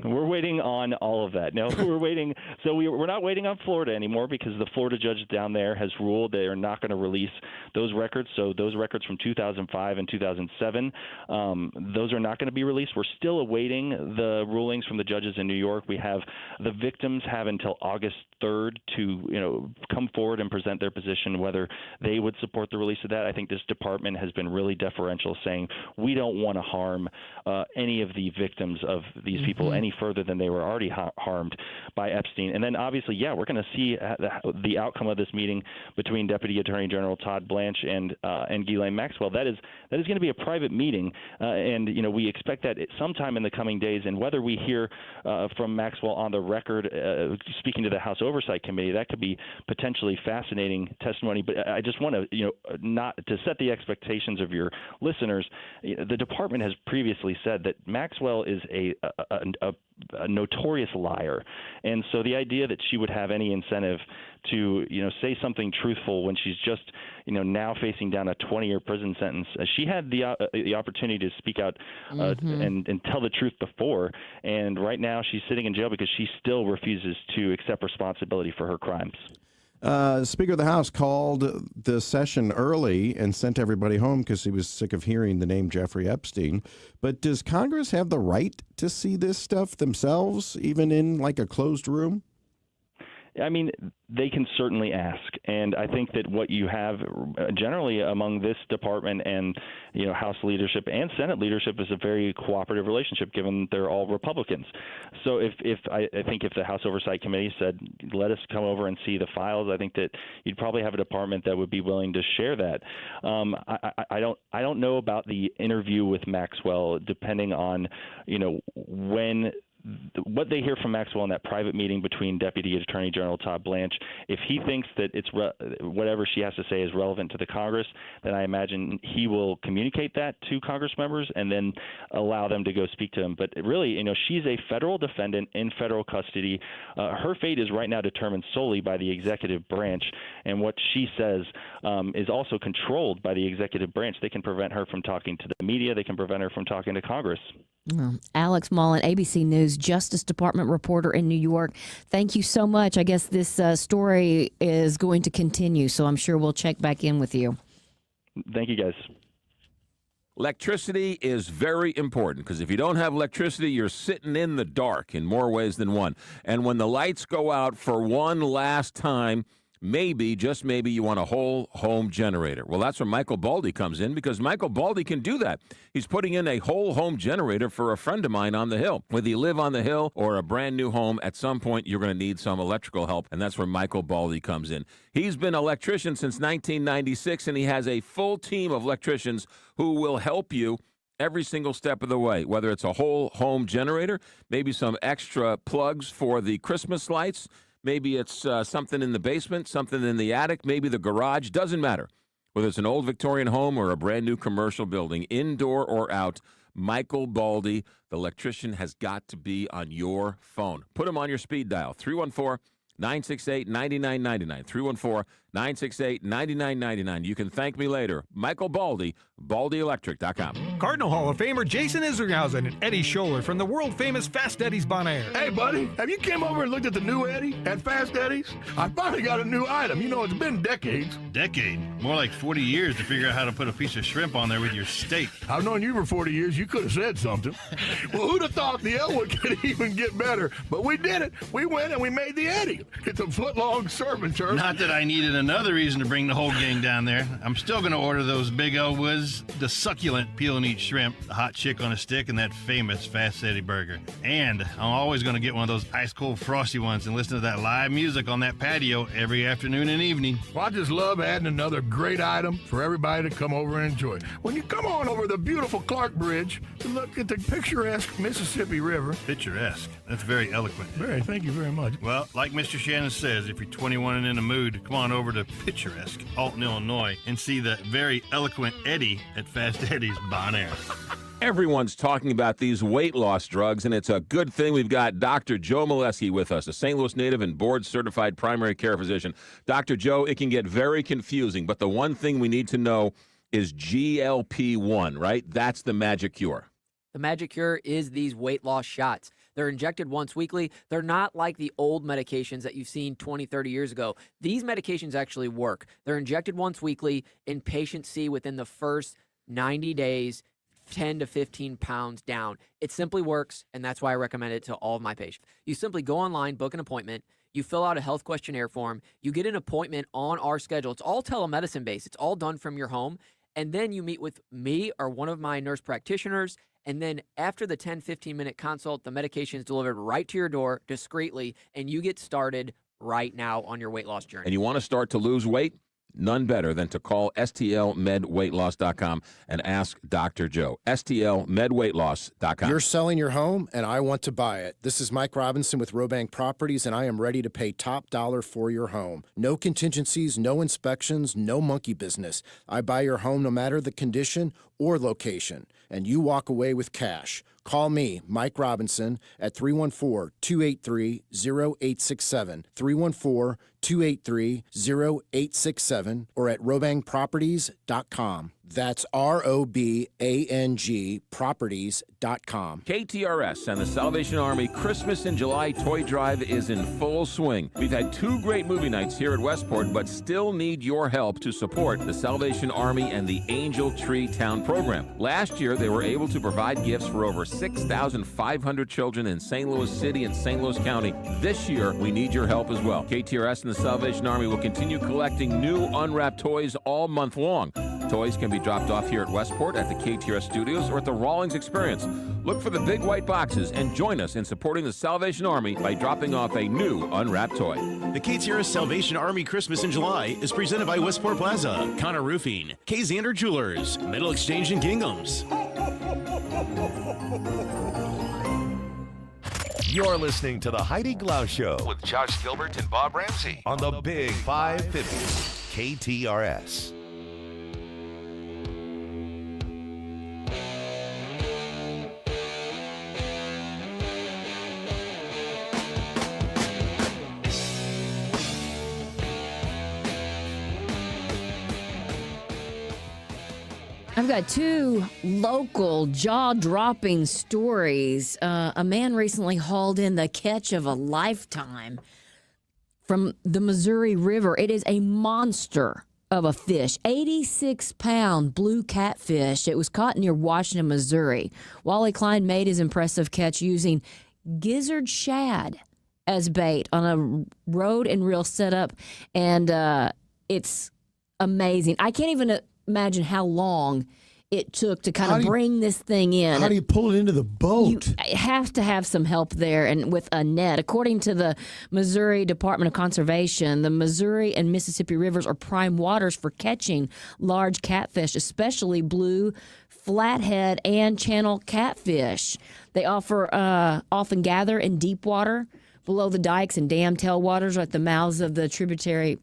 We're waiting on all of that. No, we're waiting. So we're not waiting on Florida anymore because the Florida judge down there has ruled they are not going to release those records. So those records from 2005 and 2007, those are not going to be released. We're still awaiting the rulings from the judges in New York. The victims have until August 3rd to come forward and present their position whether they would support the release of that. I think this department has been really deferential, saying we don't want to harm any of the victims of these people any further than they were already harmed by Epstein. And then obviously, we're going to see the outcome of this meeting between Deputy Attorney General Todd Blanche and Ghislaine Maxwell. That is going to be a private meeting, and we expect that sometime in the coming days. And whether we hear from Maxwell on the record speaking to the House Oversight Committee, that could be potentially fascinating testimony. But I just want to not to set the expectations of your listeners. The department has previously said that Maxwell is a a notorious liar. And so the idea that she would have any incentive to, say something truthful when she's just, now facing down a 20-year prison sentence. She had the opportunity to speak out and tell the truth before. And right now she's sitting in jail because she still refuses to accept responsibility for her crimes. Speaker of the House called the session early and sent everybody home because he was sick of hearing the name Jeffrey Epstein. But does Congress have the right to see this stuff themselves, even in like a closed room? I mean, they can certainly ask. And I think that what you have generally among this department and, House leadership and Senate leadership is a very cooperative relationship, given they're all Republicans. So I think if the House Oversight Committee said, let us come over and see the files, I think that you'd probably have a department that would be willing to share that. I don't know about the interview with Maxwell, depending on, what they hear from Maxwell in that private meeting between Deputy Attorney General Todd Blanche. If he thinks that it's whatever she has to say is relevant to the Congress, then I imagine he will communicate that to Congress members and then allow them to go speak to him. But really, she's a federal defendant in federal custody. Her fate is right now determined solely by the executive branch, and what she says is also controlled by the executive branch. They can prevent her from talking to the media. They can prevent her from talking to Congress. Alex Mullen, ABC News Justice Department reporter in New York. Thank you so much. I guess this story is going to continue, so I'm sure we'll check back in with you. Thank you, guys. Electricity is very important because if you don't have electricity, you're sitting in the dark in more ways than one. And when the lights go out for one last time, maybe, just maybe, you want a whole home generator. Well, that's where Michael Baldy comes in, because Michael Baldy can do that. He's putting in a whole home generator for a friend of mine on the Hill. Whether you live on the Hill or a brand new home, at some point you're going to need some electrical help, and that's where Michael Baldy comes in. He's been an electrician since 1996, and he has a full team of electricians who will help you every single step of the way, whether it's a whole home generator, maybe some extra plugs for the Christmas lights, maybe it's something in the basement, something in the attic, maybe the garage. Doesn't matter. Whether it's an old Victorian home or a brand new commercial building, indoor or out, Michael Baldy, the electrician, has got to be on your phone. Put him on your speed dial, 314-968-9999, 314-968-9999. You can thank me later. Michael Baldy, BaldyElectric.com. Cardinal Hall of Famer Jason Isringhausen and Eddie Scholler from the world-famous Fast Eddie's Bon Air. Hey, buddy, have you came over and looked at the new Eddie at Fast Eddie's? I finally got a new item. It's been decades. Decade? More like 40 years to figure out how to put a piece of shrimp on there with your steak. I've known you for 40 years. You could have said something. Well, who'd have thought the Elwood could even get better? But we did it. We went and we made the Eddie. It's a foot-long serving turn. Not that I needed another reason to bring the whole gang down there. I'm still going to order those big Elwoods, the succulent peel-and-eat shrimp, the hot chick on a stick, and that famous Fast Eddie burger. And I'm always going to get one of those ice-cold frosty ones and listen to that live music on that patio every afternoon and evening. Well, I just love adding another great item for everybody to come over and enjoy. When you come on over the beautiful Clark Bridge to look at the picturesque Mississippi River. Picturesque. That's very eloquent. Thank you very much. Well, like Mr. Shannon says, if you're 21 and in the mood, come on over to picturesque Alton, Illinois, and see the very eloquent Eddie at Fast Eddie's Bon Air. Everyone's talking about these weight loss drugs, and it's a good thing we've got Dr. Joe Molesky with us, a St. Louis native and board-certified primary care physician. Dr. Joe, it can get very confusing, but the one thing we need to know is GLP-1, right? That's the magic cure. The magic cure is these weight loss shots. They're injected once weekly. They're not like the old medications that you've seen 20, 30 years ago. These medications actually work. They're injected once weekly, and patients see within the first 90 days 10 to 15 pounds down. It simply works, and that's why I recommend it to all of my patients. You simply go online, book an appointment. You fill out a health questionnaire form. You get an appointment on our schedule. It's all telemedicine based. It's all done from your home. And then you meet with me or one of my nurse practitioners. And then after the 10, 15-minute consult, the medication is delivered right to your door discreetly, and you get started right now on your weight loss journey. And you want to start to lose weight? None better than to call STLMedWeightLoss.com and ask Dr. Joe. STLMedWeightLoss.com. You're selling your home, and I want to buy it. This is Mike Robinson with Robank Properties, and I am ready to pay top dollar for your home. No contingencies, no inspections, no monkey business. I buy your home no matter the condition or location, and you walk away with cash. Call me, Mike Robinson, at 314-283-0867, 314-283-0867, or at robangproperties.com. That's ROBANG properties.com. KTRS and the Salvation Army Christmas in July toy drive is in full swing. We've had 2 great movie nights here at Westport, but still need your help to support the Salvation Army and the Angel Tree Town program. Last year, they were able to provide gifts for over 6,500 children in St. Louis City and St. Louis County. This year, we need your help as well. KTRS and the Salvation Army will continue collecting new unwrapped toys all month long. Toys can be dropped off here at Westport at the KTRS Studios or at the Rawlings Experience. Look for the big white boxes and join us in supporting the Salvation Army by dropping off a new unwrapped toy. The KTRS Salvation Army Christmas in July is presented by Westport Plaza, Connor Roofing, K. Zander Jewelers, Metal Exchange and Gingham's. You're listening to the Heidi Glaus Show with Josh Gilbert and Bob Ramsey on the Big 550 KTRS. I've got 2 local jaw-dropping stories. A man recently hauled in the catch of a lifetime from the Missouri River. It is a monster of a fish, 86-pound blue catfish. It was caught near Washington, Missouri. Wally Klein made his impressive catch using gizzard shad as bait on a rod and reel setup, and it's amazing. I can't even imagine how long it took to kind of bring this thing in. How do you pull it into the boat? You have to have some help there and with a net. According to the Missouri Department of Conservation, the Missouri and Mississippi rivers are prime waters for catching large catfish, especially blue, flathead, and channel catfish. They often gather in deep water below the dikes and dam tailwaters or at the mouths of the tributary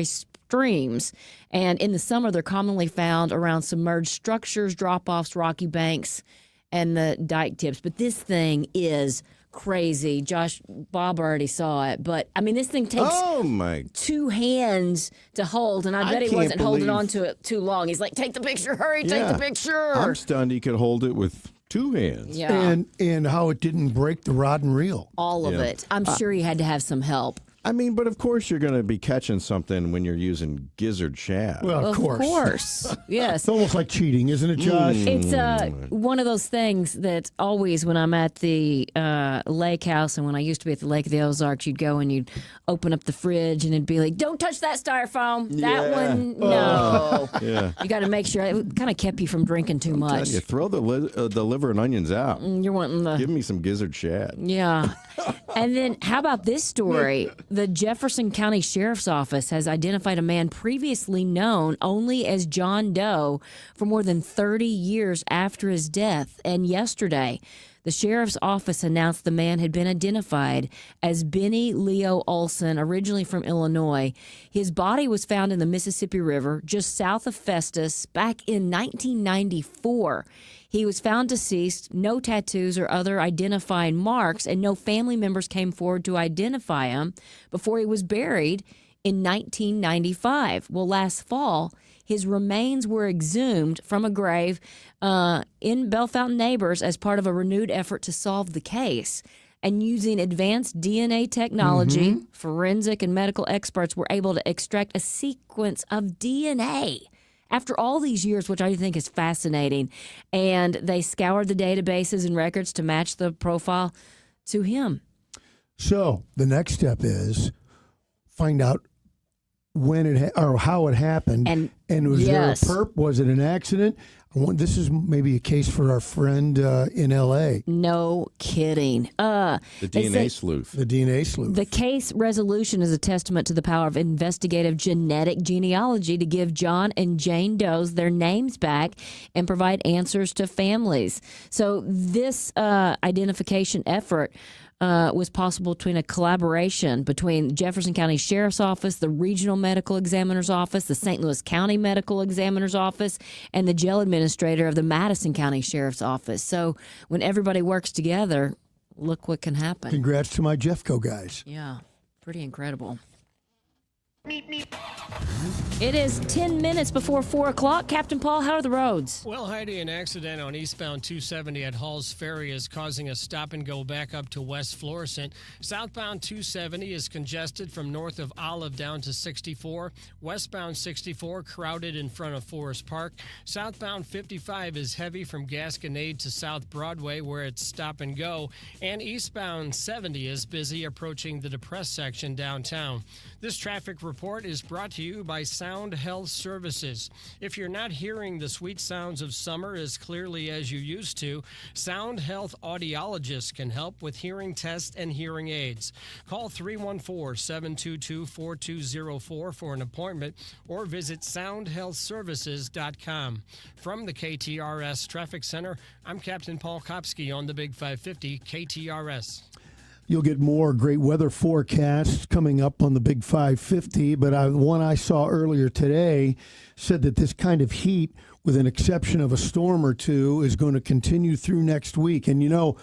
streams. And in the summer, they're commonly found around submerged structures, drop-offs, rocky banks, and the dike tips. But this thing is crazy. Bob already saw it. But, I mean, this thing takes 2 hands to hold, and I bet he wasn't holding on to it too long. He's like, take the picture, hurry, take the picture. I'm stunned he could hold it with 2 hands. Yeah. And how it didn't break the rod and reel. All of it. I'm sure he had to have some help. I mean, but of course you're going to be catching something when you're using gizzard shad. Well, of course. Yes. It's almost like cheating, isn't it, Josh? It's one of those things that always when I'm at the lake house and when I used to be at the Lake of the Ozarks, you'd go and you'd open up the fridge and it'd be like, don't touch that styrofoam. That one, no. Yeah. You got to make sure. It kind of kept you from drinking too much. You throw the liver and onions out. You're wanting the... Give me some gizzard shad. Yeah. And then how about this story? The Jefferson County Sheriff's Office has identified a man previously known only as John Doe for more than 30 years after his death. And yesterday, the Sheriff's Office announced the man had been identified as Benny Leo Olson, originally from Illinois. His body was found in the Mississippi River just south of Festus back in 1994. He was found deceased, no tattoos or other identifying marks, and no family members came forward to identify him before he was buried in 1995. Well, last fall, his remains were exhumed from a grave in Bellefontaine Neighbors as part of a renewed effort to solve the case. And using advanced DNA technology, forensic and medical experts were able to extract a sequence of DNA after all these years, which I think is fascinating. And they scoured the databases and records to match the profile to him. So the next step is find out when or how it happened. And was there a perp? Was it an accident? This is maybe a case for our friend in L.A. No kidding. The DNA sleuth. The DNA sleuth. The case resolution is a testament to the power of investigative genetic genealogy to give John and Jane Does their names back and provide answers to families. So this identification effort was possible between a collaboration between Jefferson County Sheriff's Office, the Regional Medical Examiner's Office, the St. Louis County Medical Examiner's Office, and the jail administrator of the Madison County Sheriff's Office. So when everybody works together, look what can happen. Congrats to my Jeffco guys. Yeah, pretty incredible. It is 10 minutes before 4 o'clock. Captain Paul, how are the roads? Well, Heidi, an accident on eastbound 270 at Halls Ferry is causing a stop and go back up to West Florissant. Southbound 270 is congested from north of Olive down to 64. Westbound 64 crowded in front of Forest Park. Southbound 55 is heavy from Gasconade to South Broadway where it's stop and go. And eastbound 70 is busy approaching the depressed section downtown. This traffic report is brought to you by Sound Health Services. If you're not hearing the sweet sounds of summer as clearly as you used to, Sound Health audiologists can help with hearing tests and hearing aids. Call 314-722-4204 for an appointment or visit soundhealthservices.com. From the KTRS Traffic Center, I'm Captain Paul Kopsky on the Big 550 KTRS. You'll get more great weather forecasts coming up on the Big 550, but one I saw earlier today said that this kind of heat, with an exception of a storm or two, is going to continue through next week. And, you know,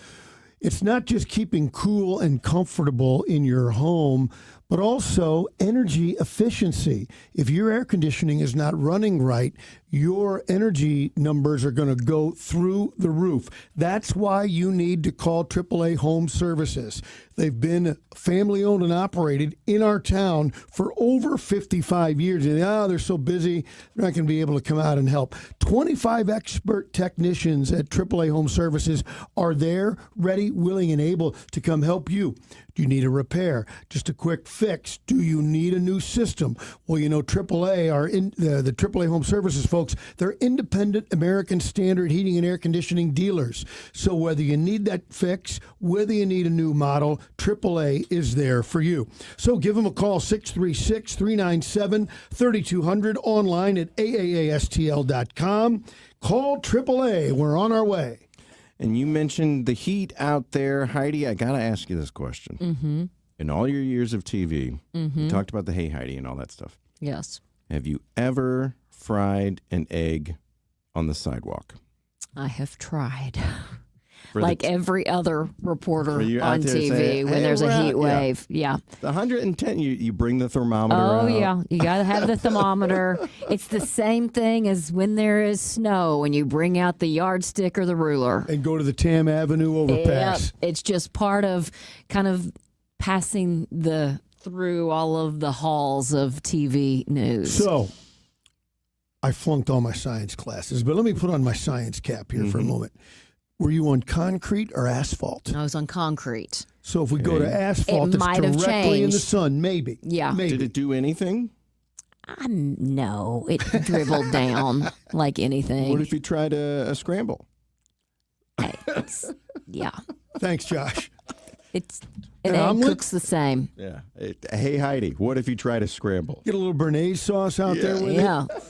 it's not just keeping cool and comfortable in your home, but also energy efficiency. If your air conditioning is not running right, your energy numbers are going to go through the roof. That's why you need to call AAA Home Services. They've been family-owned and operated in our town for over 55 years. And they're so busy, they're not going to be able to come out and help. 25 expert technicians at AAA Home Services are there, ready, willing, and able to come help you. Do you need a repair? Just a quick fix? Do you need a new system? Well, you know, AAA are in the AAA Home Services folks. They're independent American Standard heating and air conditioning dealers. So whether you need that fix, whether you need a new model, AAA is there for you. So give them a call, 636-397-3200, online at AAASTL.com. Call AAA. We're on our way. And you mentioned the heat out there. Heidi, I got to ask you this question. Mm-hmm. In all your years of TV, Mm-hmm. you talked about the Hey Heidi and all that stuff. Yes. Have you ever fried an egg on the sidewalk? I have tried. For like every other reporter on TV saying, when hey, there's a heat yeah. wave. Yeah. The 110, you bring the thermometer Oh, out. yeah. You got to have the thermometer. It's the same thing as when there is snow and you bring out the yardstick or the ruler. And go to the Tam Avenue overpass. Yep. It's just part of kind of passing through all of the halls of TV news. So, I flunked all my science classes, but let me put on my science cap here for a moment. Were you on concrete or asphalt? I was on concrete. So if we go to asphalt, It it's might have directly in the changed. sun, maybe. Yeah. Maybe. Did it do anything? No, it dribbled down like anything. What if you tried a scramble? Yeah. Thanks, Josh. An An egg omelet? cooks the same. Yeah. Hey, Heidi, what if you tried a scramble? Get a little Bernaise sauce out there with Yeah. it.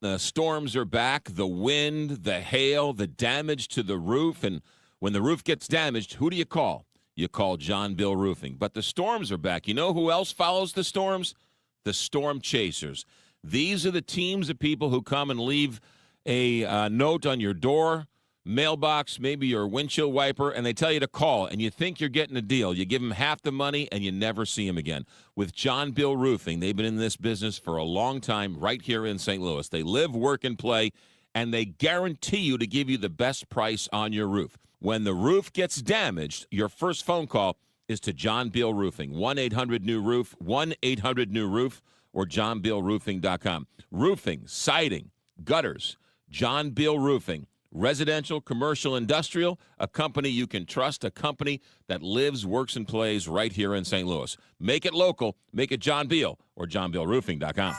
The storms are back, the wind, the hail, the damage to the roof. And when the roof gets damaged, who do you call? You call John Bill Roofing. But the storms are back. You know who else follows the storms? The storm chasers. These are the teams of people who come and leave a note on your door, mailbox, maybe your windshield wiper, and they tell you to call, and you think you're getting a deal. You give them half the money, and you never see them again. With John Bill Roofing, they've been in this business for a long time right here in St. Louis. They live, work, and play, and they guarantee you to give you the best price on your roof. When the roof gets damaged, your first phone call is to John Bill Roofing, 1-800-NEW-ROOF, 1-800-NEW-ROOF, or johnbillroofing.com. Roofing, siding, gutters, John Bill Roofing. Residential, commercial, industrial, a company you can trust, a company that lives, works, and plays right here in St. Louis. Make it local. Make it John Beal or johnbillroofing.com.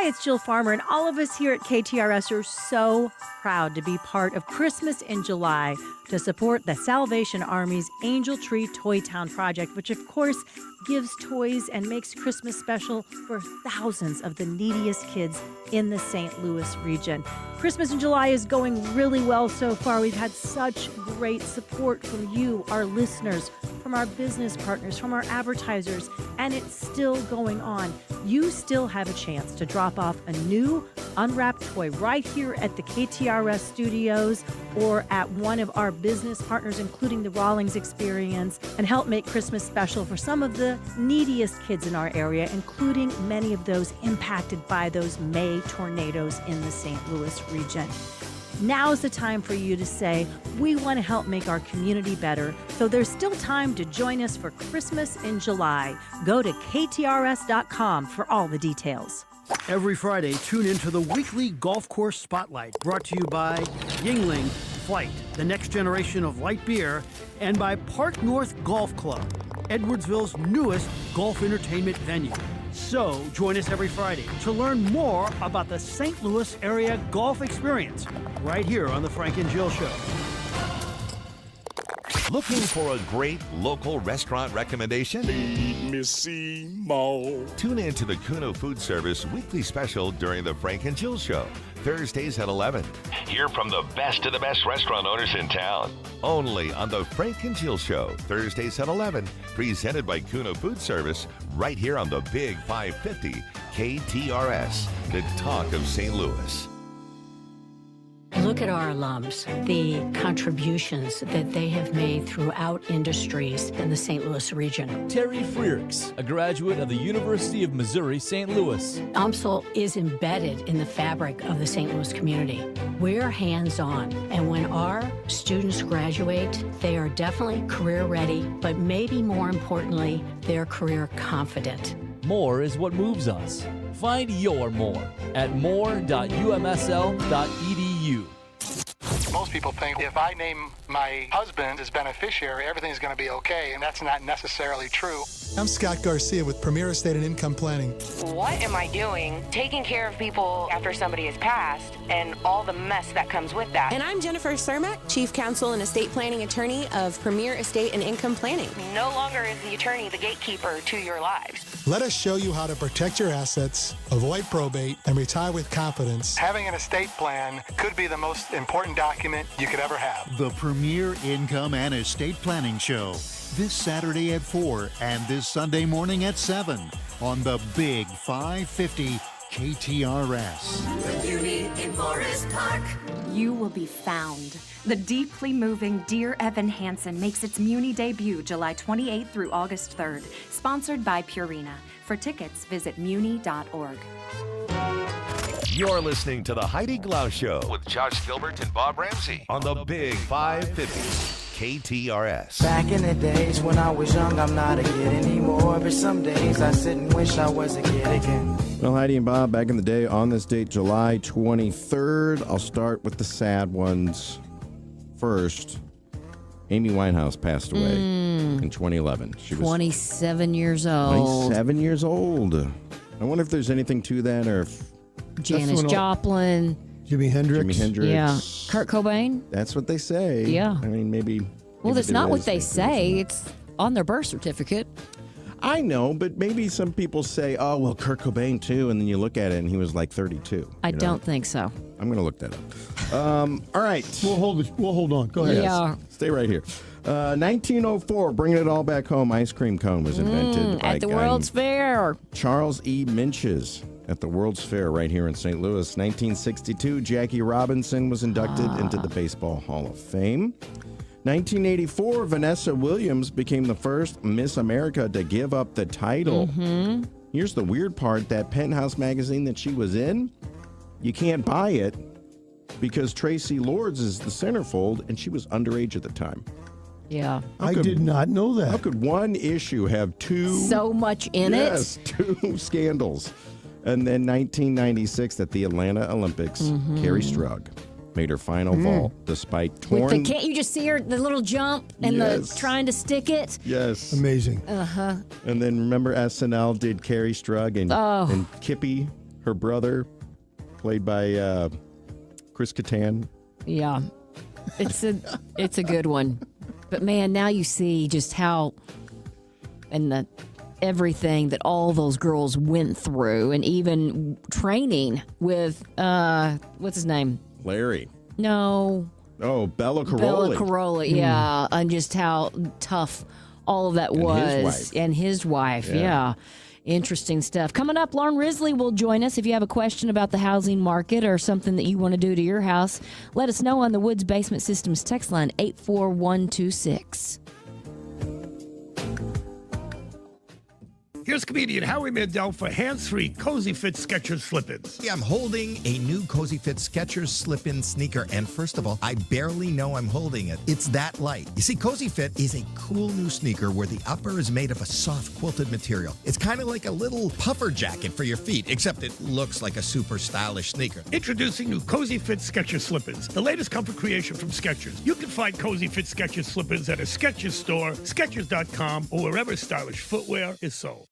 Hi, it's Jill Farmer, and all of us here at KTRS are so proud to be part of Christmas in July to support the Salvation Army's Angel Tree Toy Town project, which of course gives toys and makes Christmas special for thousands of the neediest kids in the St. Louis region. Christmas in July is going really well so far. We've had such great support from you, our listeners, from our business partners, from our advertisers, and it's still going on. You still have a chance to drop off a new unwrapped toy right here at the KTRS studios or at one of our business partners, including the Rawlings Experience, and help make Christmas special for some of the neediest kids in our area, including many of those impacted by those May tornadoes in the St. Louis region. Now's the time for you to say, we want to help make our community better, so there's still time to join us for Christmas in July. Go to ktrs.com for all the details. Every Friday, tune into the weekly Golf Course Spotlight, brought to you by Yingling Flight, the next generation of light beer, and by Park North Golf Club, Edwardsville's newest golf entertainment venue. So, join us every Friday to learn more about the St. Louis area golf experience, right here on The Frank and Jill Show. Looking for a great local restaurant recommendation? Missy Mo. Tune in to the Kuno Food Service weekly special during the Frank and Jill Show, Thursdays at 11. Hear from the best of the best restaurant owners in town. Only on the Frank and Jill Show, Thursdays at 11. Presented by Kuno Food Service, right here on the Big 550 KTRS, the talk of St. Louis. Look at our alums, the contributions that they have made throughout industries in the St. Louis region. Terry Freerks, a graduate of the University of Missouri, St. Louis. UMSL is embedded in the fabric of the St. Louis community. We're hands-on, and when our students graduate, they are definitely career ready, but maybe more importantly, they're career confident. More is what moves us. Find your more at more.umsl.edu. Most people think if I name my husband as beneficiary, everything's going to be okay, and that's not necessarily true. I'm Scott Garcia with Premier Estate and Income Planning. What am I doing taking care of people after somebody has passed and all the mess that comes with that? And I'm Jennifer Cermak, Chief Counsel and Estate Planning Attorney of Premier Estate and Income Planning. No longer is the attorney the gatekeeper to your lives. Let us show you how to protect your assets, avoid probate, and retire with confidence. Having an estate plan could be the most important document you could ever have. The Premier Income and Estate Planning Show, this Saturday at 4 and this Sunday morning at 7 on the Big 550 KTRS. Beauty in Forest Park. You will be found. The deeply moving Dear Evan Hansen makes its Muni debut July 28th through August 3rd. Sponsored by Purina. For tickets, visit muni.org. You're listening to the Heidi Glaus Show with Josh Gilbert and Bob Ramsey on the Big 550 KTRS. Back in the days when I was young, I'm not a kid anymore. But some days I sit and wish I was a kid again. Well, Heidi and Bob, back in the day on this date, July 23rd. I'll start with the sad ones first. Amy Winehouse passed away in 2011. She was 27 years old. 27 years old. I wonder if there's anything to that, or if Janis Joplin. Jimi Hendrix. Yeah. Kurt Cobain. That's what they say. Yeah. I mean, maybe. Well, that's not what they is. say. It's on their birth certificate. I know, but maybe some people say, oh, well, Kurt Cobain too, and then you look at it and he was like 32. I don't think so. I'm going to look that up. All right. We'll hold on. Go ahead. Yeah. Stay right here. 1904, bringing it all back home, ice cream cone was invented by at the World's Fair. Charles E. Minches at the World's Fair right here in St. Louis. 1962, Jackie Robinson was inducted into the Baseball Hall of Fame. 1984, Vanessa Williams became the first Miss America to give up the title. Here's the weird part, that Penthouse magazine that she was in, you can't buy it because Tracy Lords is the centerfold, and she was underage at the time. Yeah. I did not know that. How could one issue have so much in it? Yes, two scandals. And then 1996 at the Atlanta Olympics, Carrie Strug made her final vault despite torn. Can't you just see her, the little jump and the trying to stick it? Yes. Amazing. And then remember SNL did Carrie Strug and Kippy her brother, played by Chris Kattan. Yeah, it's a good one. But man, now you see just how and everything that all those girls went through, and even training with what's his name? Larry. No. Oh, Bella Caroli. Bella Caroli, yeah, and just how tough all of that was, and his wife, yeah. Interesting stuff. Coming up, Lauren Risley will join us. If you have a question about the housing market or something that you want to do to your house, let us know on the Woods Basement Systems text line 84126. Here's comedian Howie Mandel for hands-free Cozy Fit Skechers slip-ins. Yeah, I'm holding a new Cozy Fit Skechers slip-in sneaker, and first of all, I barely know I'm holding it. It's that light. You see, Cozy Fit is a cool new sneaker where the upper is made of a soft quilted material. It's kind of like a little puffer jacket for your feet, except it looks like a super stylish sneaker. Introducing new Cozy Fit Skechers slip-ins, the latest comfort creation from Skechers. You can find Cozy Fit Skechers slip-ins at a Skechers store, Skechers.com, or wherever stylish footwear is sold.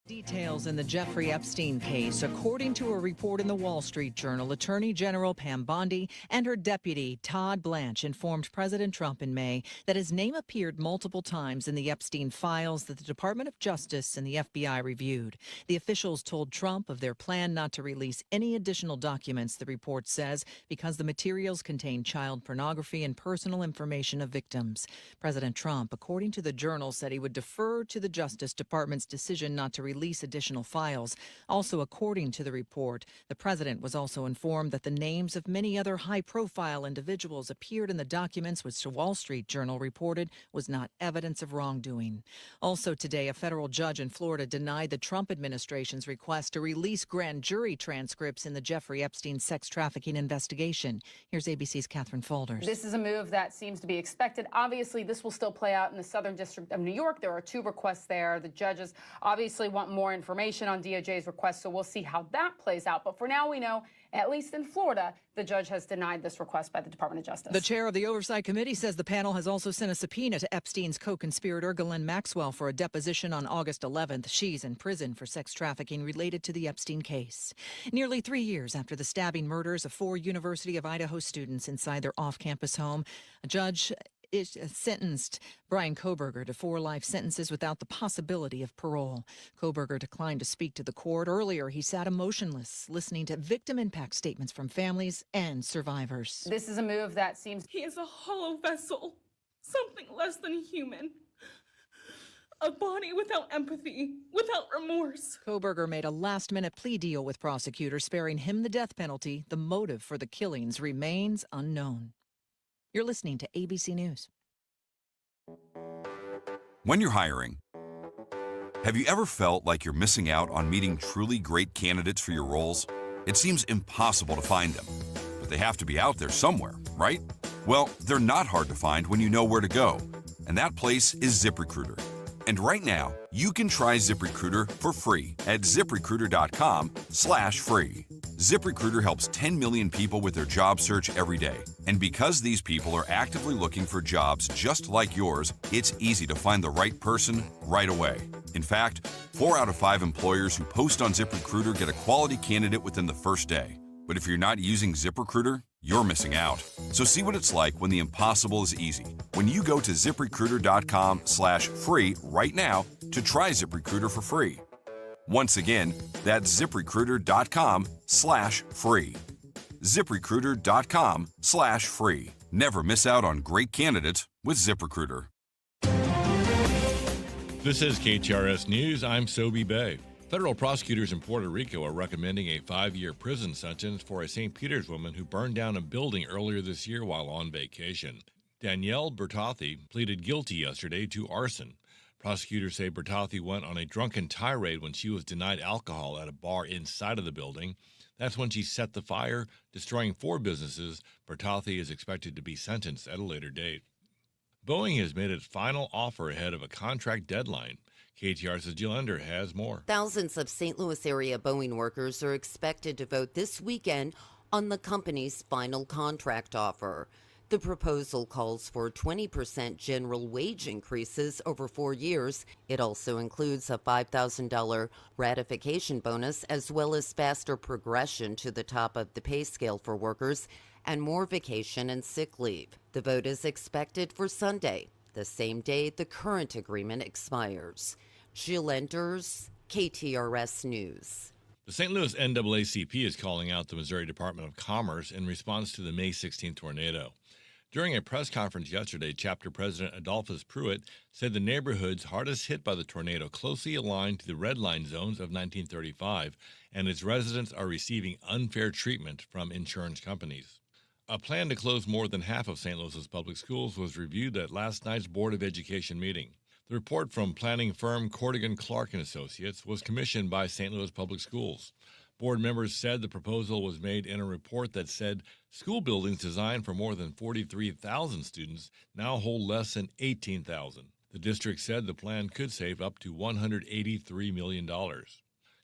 Details in the Jeffrey Epstein case. According to a report in the Wall Street Journal, Attorney General Pam Bondi and her deputy, Todd Blanche, informed President Trump in May that his name appeared multiple times in the Epstein files that the Department of Justice and the FBI reviewed. The officials told Trump of their plan not to release any additional documents, the report says, because the materials contain child pornography and personal information of victims. President Trump, according to the Journal, said he would defer to the Justice Department's decision not to release additional files. Also, according to the report, the president was also informed that the names of many other high-profile individuals appeared in the documents, which the Wall Street Journal reported was not evidence of wrongdoing. Also today, a federal judge in Florida denied the Trump administration's request to release grand jury transcripts in the Jeffrey Epstein sex trafficking investigation. Here's ABC's Catherine Falders. This is a move that seems to be expected. Obviously, this will still play out in the Southern District of New York. There are 2 requests there. The judges obviously want more information on DOJ's request, so we'll see how that plays out. But for now, we know, at least in Florida, the judge has denied this request by the Department of Justice. The chair of the Oversight Committee says the panel has also sent a subpoena to Epstein's co-conspirator Ghislaine Maxwell for a deposition on August 11th. She's in prison for sex trafficking related to the Epstein case. Nearly 3 years after the stabbing murders of 4 University of Idaho students inside their off-campus home, a judge sentenced Brian Kohberger to 4 life sentences without the possibility of parole. Kohberger declined to speak to the court. Earlier, he sat emotionless, listening to victim impact statements from families and survivors. This is a move that seems... He is a hollow vessel, something less than human. A body without empathy, without remorse. Kohberger made a last-minute plea deal with prosecutors, sparing him the death penalty. The motive for the killings remains unknown. You're listening to ABC News. When you're hiring, have you ever felt like you're missing out on meeting truly great candidates for your roles? It seems impossible to find them, but they have to be out there somewhere, right? Well, they're not hard to find when you know where to go, and that place is ZipRecruiter. And right now, you can try ZipRecruiter for free at ZipRecruiter.com/free. ZipRecruiter helps 10 million people with their job search every day. And because these people are actively looking for jobs just like yours, it's easy to find the right person right away. In fact, 4 out of 5 employers who post on ZipRecruiter get a quality candidate within the first day. But if you're not using ZipRecruiter, you're missing out. So see what it's like when the impossible is easy. When you go to ZipRecruiter.com/free right now to try ZipRecruiter for free. Once again, that's ZipRecruiter.com/free. ZipRecruiter.com/free. Never miss out on great candidates with ZipRecruiter. This is KTRS News. I'm Sobe Bay. Federal prosecutors in Puerto Rico are recommending a 5-year prison sentence for a St. Peter's woman who burned down a building earlier this year while on vacation. Danielle Bertozzi pleaded guilty yesterday to arson. Prosecutors say Bertozzi went on a drunken tirade when she was denied alcohol at a bar inside of the building. That's when she set the fire, destroying 4 businesses. Bertozzi is expected to be sentenced at a later date. Boeing has made its final offer ahead of a contract deadline. KTR's Jill Ender has more. Thousands of St. Louis area Boeing workers are expected to vote this weekend on the company's final contract offer. The proposal calls for 20% general wage increases over 4 years. It also includes a $5,000 ratification bonus, as well as faster progression to the top of the pay scale for workers and more vacation and sick leave. The vote is expected for Sunday, the same day the current agreement expires. Jill Enders, KTRS News. The St. Louis NAACP is calling out the Missouri Department of Commerce in response to the May 16th tornado. During a press conference yesterday, chapter president Adolphus Pruitt said the neighborhoods hardest hit by the tornado closely aligned to the red line zones of 1935, and its residents are receiving unfair treatment from insurance companies. A plan to close more than half of St. Louis's public schools was reviewed at last night's Board of Education meeting. The report from planning firm Cordigan Clark & Associates was commissioned by St. Louis Public Schools. Board members said the proposal was made in a report that said school buildings designed for more than 43,000 students now hold less than 18,000. The district said the plan could save up to $183 million.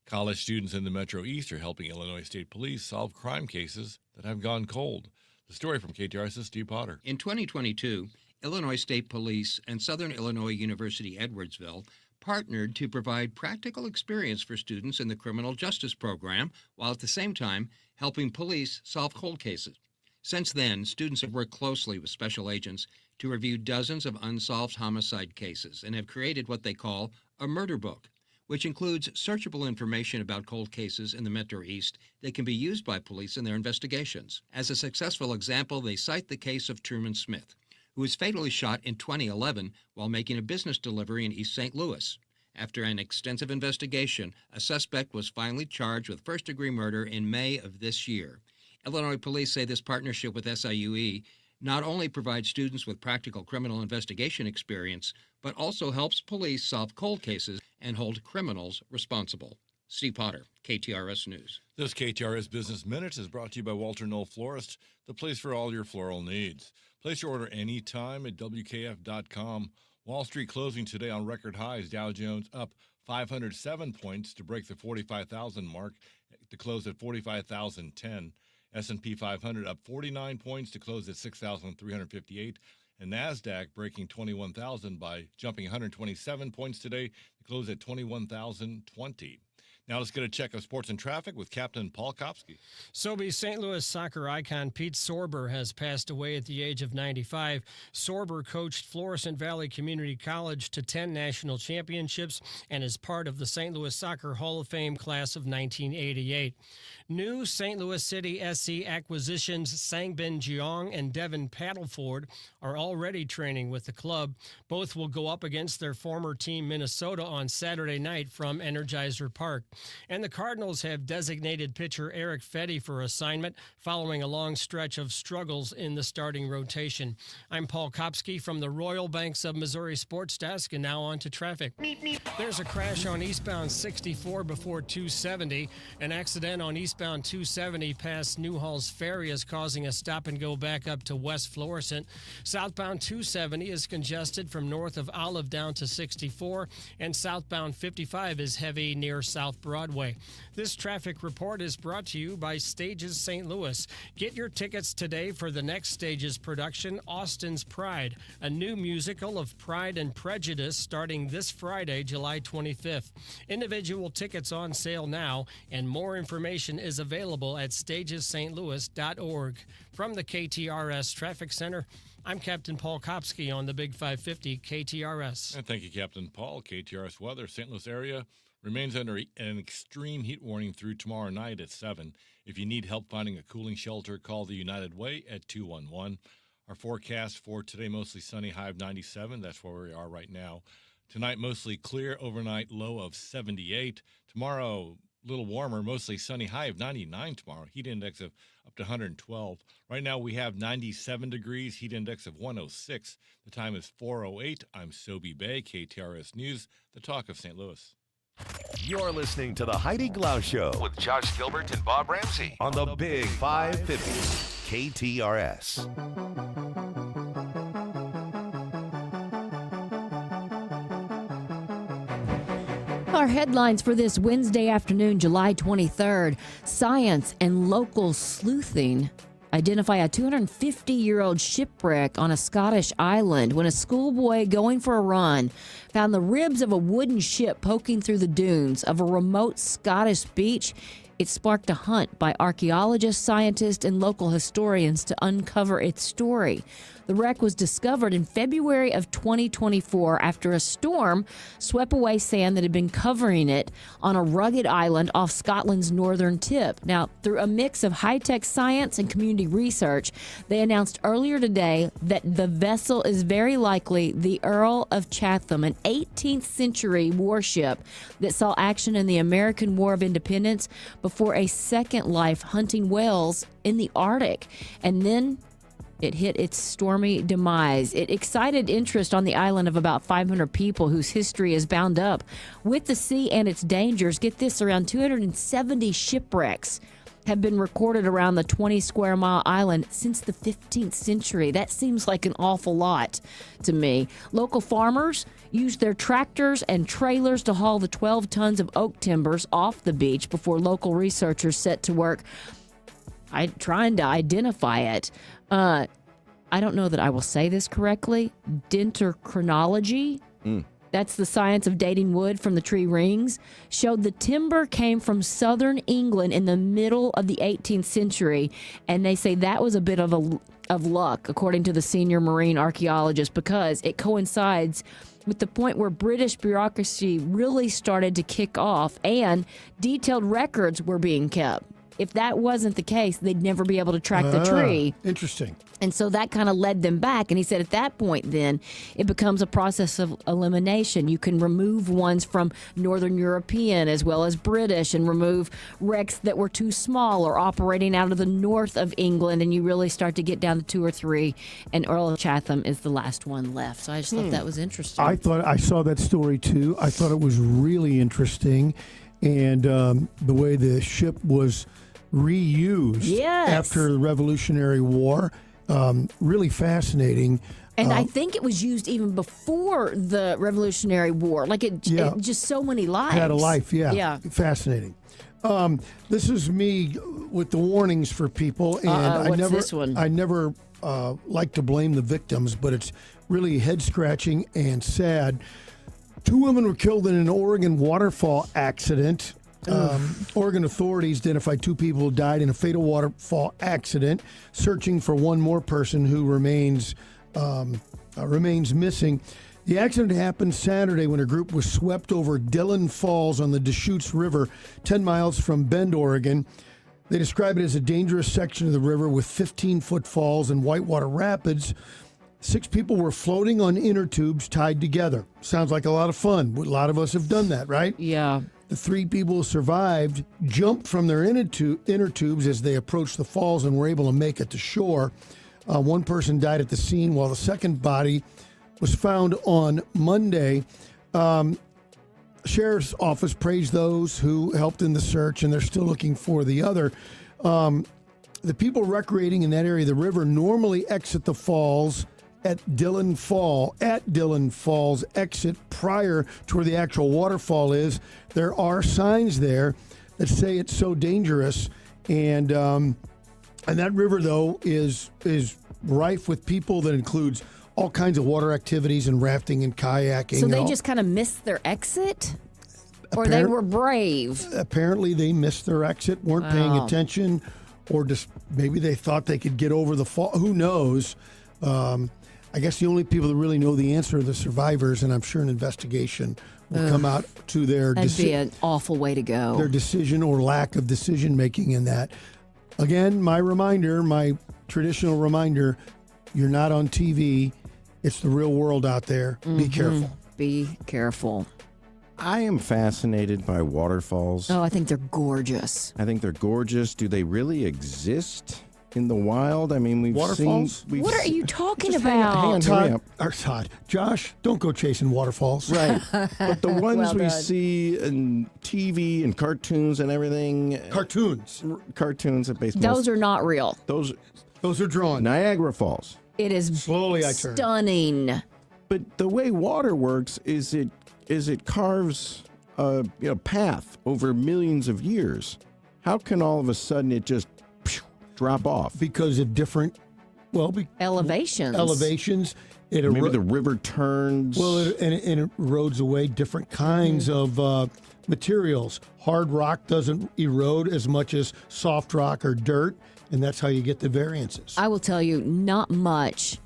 College students in the Metro East are helping Illinois State Police solve crime cases that have gone cold. The story from KTRS's Steve Potter. In 2022, Illinois State Police and Southern Illinois University Edwardsville partnered to provide practical experience for students in the criminal justice program, while at the same time helping police solve cold cases. Since then, students have worked closely with special agents to review dozens of unsolved homicide cases and have created what they call a murder book, which includes searchable information about cold cases in the Metro East that can be used by police in their investigations. As a successful example, they cite the case of Truman Smith, who was fatally shot in 2011 while making a business delivery in East St. Louis. After an extensive investigation, a suspect was finally charged with first-degree murder in May of this year. Illinois police say this partnership with SIUE not only provides students with practical criminal investigation experience, but also helps police solve cold cases and hold criminals responsible. Steve Potter, KTRS News. This KTRS Business Minute is brought to you by Walter Knoll Florist, the place for all your floral needs. Place your order anytime at WKF.com. Wall Street closing today on record highs. Dow Jones up 507 points to break the 45,000 mark to close at 45,010. S&P 500 up 49 points to close at 6,358. And NASDAQ breaking 21,000 by jumping 127 points today to close at 21,020. Now let's get a check of sports and traffic with Captain Paul Kopsky. Sobe St. Louis soccer icon Pete Sorber has passed away at the age of 95. Sorber coached Florissant Valley Community College to 10 national championships and is part of the St. Louis Soccer Hall of Fame class of 1988. New St. Louis City SC acquisitions Sangbin Jeong and Devin Paddleford are already training with the club. Both will go up against their former team Minnesota on Saturday night from Energizer Park. And the Cardinals have designated pitcher Eric Fetty for assignment following a long stretch of struggles in the starting rotation. I'm Paul Kopsky from the Royal Banks of Missouri Sports Desk, and now on to traffic. There's a crash on eastbound 64 before 270. An accident on eastbound 270 past Newhall's Ferry is causing a stop-and-go back up to West Florissant. Southbound 270 is congested from north of Olive down to 64, and southbound 55 is heavy near South Broadway. This traffic report is brought to you by Stages St. Louis. Get your tickets today for the next Stages production, Austin's Pride, a new musical of Pride and Prejudice starting this Friday, July 25th. Individual tickets on sale now, and more information is available at stagesstlouis.org. From the KTRS Traffic Center, I'm Captain Paul Kopsky on the Big 550 KTRS. And thank you, Captain Paul. KTRS weather, St. Louis area remains under an extreme heat warning through tomorrow night at 7. If you need help finding a cooling shelter, call the United Way at 211. Our forecast for today, mostly sunny, high of 97. That's where we are right now. Tonight, mostly clear, overnight low of 78. Tomorrow, a little warmer, mostly sunny, high of 99 tomorrow. Heat index of up to 112. Right now, we have 97 degrees, heat index of 106. The time is 4:08. I'm Sobe Bay, KTRS News, the talk of St. Louis. You're listening to the Heidi Glaus Show with Josh Gilbert and Bob Ramsey on the Big 550 KTRS. Our headlines for this Wednesday afternoon, July 23rd. Science and local sleuthing identify a 250-year-old shipwreck on a Scottish island when a schoolboy going for a run found the ribs of a wooden ship poking through the dunes of a remote Scottish beach. It sparked a hunt by archaeologists, scientists, and local historians to uncover its story. The wreck was discovered in February of 2024 after a storm swept away sand that had been covering it on a rugged island off Scotland's northern tip. Now, through a mix of high-tech science and community research, they announced earlier today that the vessel is very likely the Earl of Chatham, an 18th century warship that saw action in the American War of Independence before a second life hunting whales in the Arctic. And then it hit its stormy demise. It excited interest on the island of about 500 people whose history is bound up with the sea and its dangers. Get this, around 270 shipwrecks have been recorded around the 20-square-mile island since the 15th century. That seems like an awful lot to me. Local farmers used their tractors and trailers to haul the 12 tons of oak timbers off the beach before local researchers set to work trying to identify it. I don't know that I will say this correctly. Dendrochronology, that's the science of dating wood from the tree rings, showed the timber came from southern England in the middle of the 18th century, and they say that was a bit of luck, according to the senior marine archaeologist, because it coincides with the point where British bureaucracy really started to kick off and detailed records were being kept. If that wasn't the case, they'd never be able to track the tree. Interesting. And so that kind of led them back. And he said at that point, then, it becomes a process of elimination. You can remove ones from Northern European as well as British and remove wrecks that were too small or operating out of the north of England. And you really start to get down to 2 or 3. And Earl of Chatham is the last one left. So I just thought that was interesting. I saw that story too. I thought it was really interesting. And the way the ship was reused after the Revolutionary War, really fascinating. And I think it was used even before the Revolutionary War. Like it just so many lives. Had a life, yeah. Fascinating. This is me with the warnings for people, and this one? I never like to blame the victims, but it's really head scratching and sad. 2 women were killed in an Oregon waterfall accident. Oregon authorities identified 2 people who died in a fatal waterfall accident, searching for one more person who remains missing. The accident happened Saturday when a group was swept over Dillon Falls on the Deschutes River, 10 miles from Bend, Oregon. They describe it as a dangerous section of the river with 15-foot falls and whitewater rapids. 6 people were floating on inner tubes tied together. Sounds like a lot of fun. A lot of us have done that, right? Yeah. The 3 people who survived jumped from their inner tubes as they approached the falls and were able to make it to shore. One person died at the scene, while the second body was found on Monday. Sheriff's office praised those who helped in the search, and they're still looking for the other. The people recreating in that area of the river normally exit the falls at Dillon Falls exit prior to where the actual waterfall is. There are signs there that say it's so dangerous, and that river though is rife with people that includes all kinds of water activities and rafting and kayaking. So they just kind of missed their exit, or they were brave. Apparently, they missed their exit, weren't paying attention, or just maybe they thought they could get over the fall. Who knows? I guess the only people that really know the answer are the survivors, and I'm sure an investigation will come out to their That'd be an awful way to go. Their decision or lack of decision making in that. Again, my traditional reminder, you're not on TV. It's the real world out there. Be careful. Be careful. I am fascinated by waterfalls. Oh, I think they're gorgeous. I think they're gorgeous. Do they really exist in the wild? I mean, we've waterfalls? seen... What are you talking about? Todd, Josh, don't go chasing waterfalls. Right. But the ones we see in TV and cartoons and everything... Cartoons at baseball. Those are not real. Those are drawn. Niagara Falls. It is slowly I turn. Stunning. But the way water works is it carves a path over millions of years. How can all of a sudden it just drop off? Because of different, elevations. Maybe the river turns. Well, it erodes away different kinds of materials. Hard rock doesn't erode as much as soft rock or dirt, and that's how you get the variances. I will tell you, not much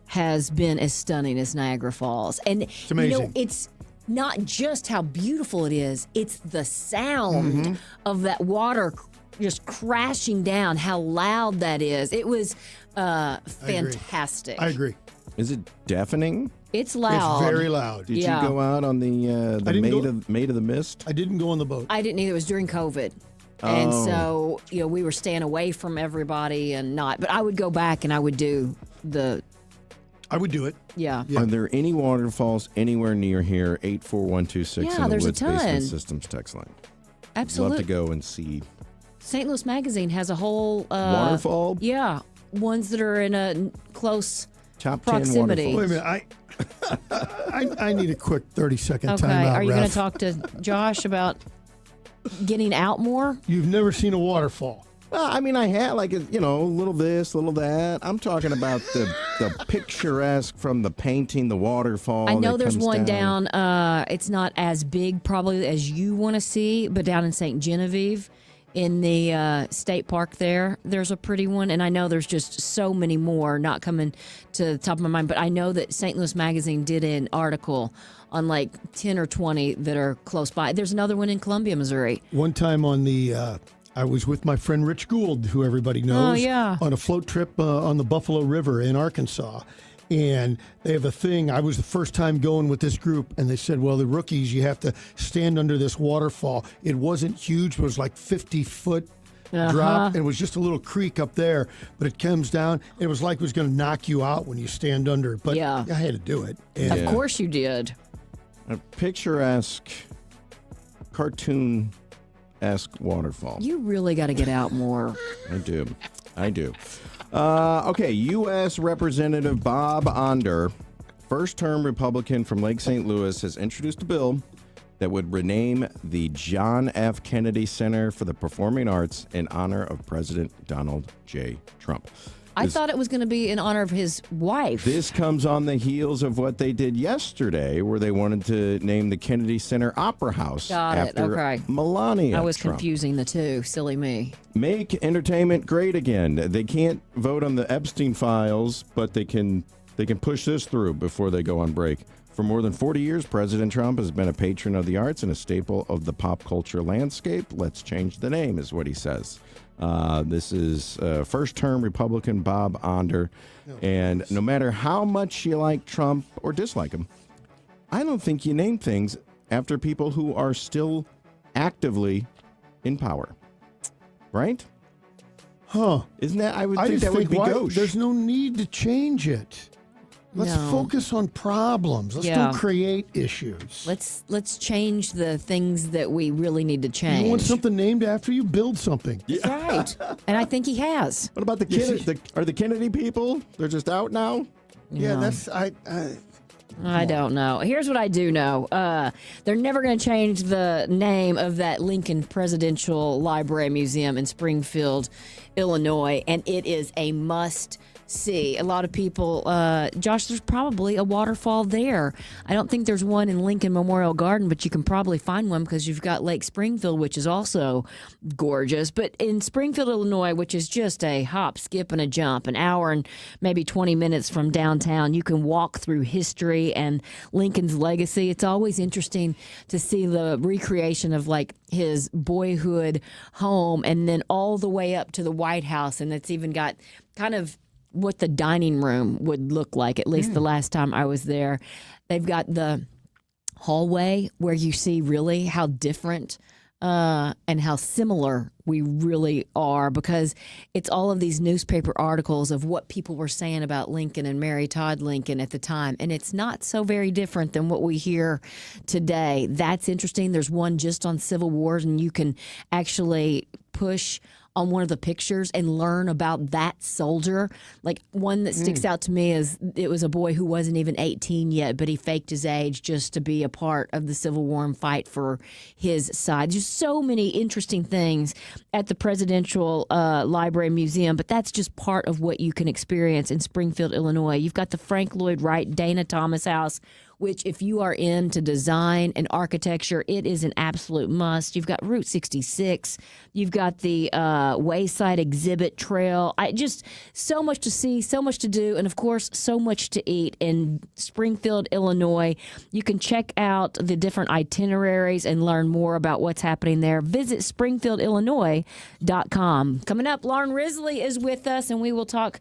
has been as stunning as Niagara Falls. And it's amazing. It's not just how beautiful it is, it's the sound of that water just crashing down, how loud that is. It was fantastic. I agree. Is it deafening? It's loud. It's very loud. Did you go out on the Maid of the Mist? I didn't go on the boat. I didn't either. It was during COVID. And so, we were staying away from everybody and not. But I would go back and I would do I would do it. Yeah. Are there any waterfalls anywhere near here? 84126 Yeah, in the there's a Woods Basement ton. Systems text line. Absolutely. Love to go and see. St. Louis Magazine has a whole waterfall. Yeah, ones that are in a close top proximity. 10 Wait a minute. I need a quick 30-second Okay, timeout. are you going Ref. to talk to Josh about getting out more? You've never seen a waterfall. Well, I mean, I had a little this, little that. I'm talking about the picturesque from the painting, the waterfall. I know that there's comes one down. It's not as big probably as you want to see, but down in St. Genevieve in the state park there's a pretty one. And I know there's just so many more not coming to the top of my mind. But I know that St. Louis Magazine did an article on 10 or 20 that are close by. There's another one in Columbia, Missouri. One time on the... I was with my friend Rich Gould, who everybody knows, on a float trip on the Buffalo River in Arkansas. And they have a thing. I was the first time going with this group, and they said, well, the rookies, you have to stand under this waterfall. It wasn't huge, but it was 50-foot drop. And it was just a little creek up there, but it comes down. It was like it was going to knock you out when you stand under it. But I had to do it. And Of course you did. A picturesque cartoon waterfall. You really got to get out more. I do. Okay, U.S. Representative Bob Onder, first-term Republican from Lake St. Louis, has introduced a bill that would rename the John F. Kennedy Center for the Performing Arts in honor of President Donald J. Trump. I thought it was going to be in honor of his wife. This comes on the heels of what they did yesterday, where they wanted to name the Kennedy Center Opera House after Melania I was Trump. confusing the two. Silly me. Make entertainment great again. They can't vote on the Epstein files, but they can push this through before they go on break. For more than 40 years, President Trump has been a patron of the arts and a staple of the pop culture landscape. Let's change the name, is what he says. This is first-term Republican Bob Onder. And no matter how much you like Trump or dislike him, I don't think you name things after people who are still actively in power. Right? Huh. Isn't that? I would think that would be gauche. There's no need to change it. Let's focus on problems. Let's don't create issues. Let's change the things that we really need to change. You want something named after you? Build something. That's right. And I think he has. What about the Kennedy? Are the Kennedy people? They're just out now? Yeah, that's I don't know. Here's what I do know. They're never going to change the name of that Lincoln Presidential Library Museum in Springfield, Illinois, and it is a must see. A lot of people, Josh, there's probably a waterfall there. I don't think there's one in Lincoln Memorial Garden, but you can probably find one because you've got Lake Springfield, which is also gorgeous. But in Springfield, Illinois, which is just a hop, skip, and a jump, an hour and maybe 20 minutes from downtown, you can walk through history and Lincoln's legacy. It's always interesting to see the recreation of his boyhood home and then all the way up to the White House. And it's even got kind of what the dining room would look like, at least the last time I was there. They've got the hallway where you see really how different and how similar we really are, because it's all of these newspaper articles of what people were saying about Lincoln and Mary Todd Lincoln at the time. And it's not so very different than what we hear today. That's interesting. There's one just on Civil War, and you can actually push on one of the pictures and learn about that soldier. Like one that sticks out to me is it was a boy who wasn't even 18 yet, but he faked his age just to be a part of the Civil War and fight for his side. There's so many interesting things at the Presidential Library Museum, but that's just part of what you can experience in Springfield, Illinois. You've got the Frank Lloyd Wright Dana Thomas House, which if you are into design and architecture, it is an absolute must. You've got Route 66. You've got the Wayside Exhibit Trail. Just so much to see, so much to do, and of course, so much to eat in Springfield, Illinois. You can check out the different itineraries and learn more about what's happening there. Visit springfieldillinois.com. Coming up, Lauren Risley is with us, and we will talk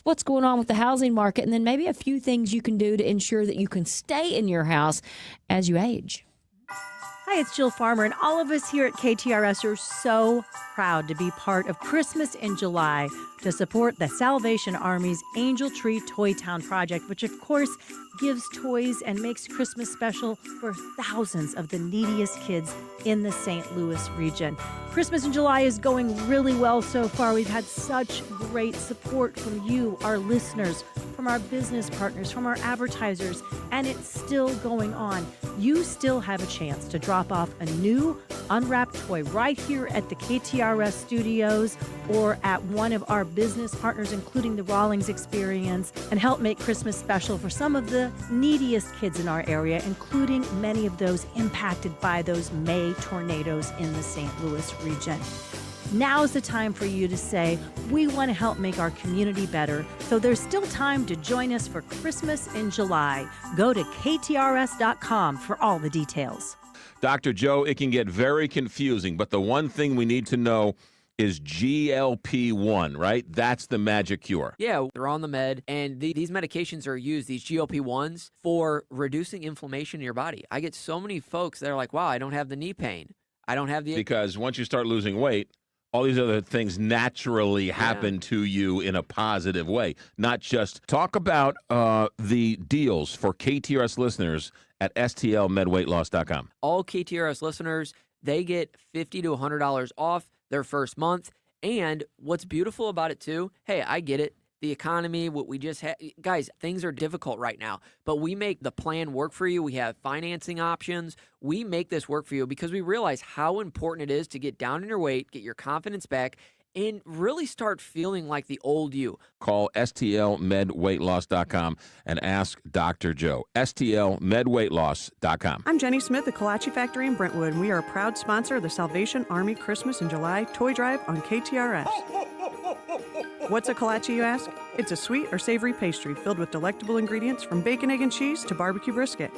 what's going on with the housing market and then maybe a few things you can do to ensure that you can stay in your house as you age. Hi, it's Jill Farmer, and all of us here at KTRS are so proud to be part of Christmas in July to support the Salvation Army's Angel Tree Toy Town project, which of course gives toys and makes Christmas special for thousands of the neediest kids in the St. Louis region. Christmas in July is going really well so far. We've had such great support from you, our listeners, from our business partners, from our advertisers, and it's still going on. You still have a chance to drop off a new unwrapped toy right here at the KTRS studios or at one of our business partners, including the Rawlings Experience, and help make Christmas special for some of the neediest kids in our area, including many of those impacted by those May tornadoes in the St. Louis region. Now's the time for you to say, we want to help make our community better, so there's still time to join us for Christmas in July. Go to ktrs.com for all the details. Dr. Joe, it can get very confusing, but the one thing we need to know is GLP-1, right? That's the magic cure. Yeah, they're on the med, and these medications are used, these GLP-1s, for reducing inflammation in your body. I get so many folks that are like, wow, I don't have the knee pain. I don't have the... Because once you start losing weight, all these other things naturally happen to you in a positive way. Not just talk about the deals for KTRS listeners at STLMedWeightLoss.com. All KTRS listeners, they get $50 to $100 off their first month. And what's beautiful about it, too, hey, I get it. The economy, what we just had, guys, things are difficult right now, but we make the plan work for you. We have financing options. We make this work for you because we realize how important it is to get down in your weight, get your confidence back, and really start feeling like the old you. Call STLMedWeightLoss.com and ask Dr. Joe. STLMedWeightLoss.com. I'm Jenny Smith, the Kolache Factory in Brentwood, and we are a proud sponsor of the Salvation Army Christmas in July Toy Drive on KTRS. What's a kolache, you ask? It's a sweet or savory pastry filled with delectable ingredients from bacon, egg, and cheese to barbecue brisket.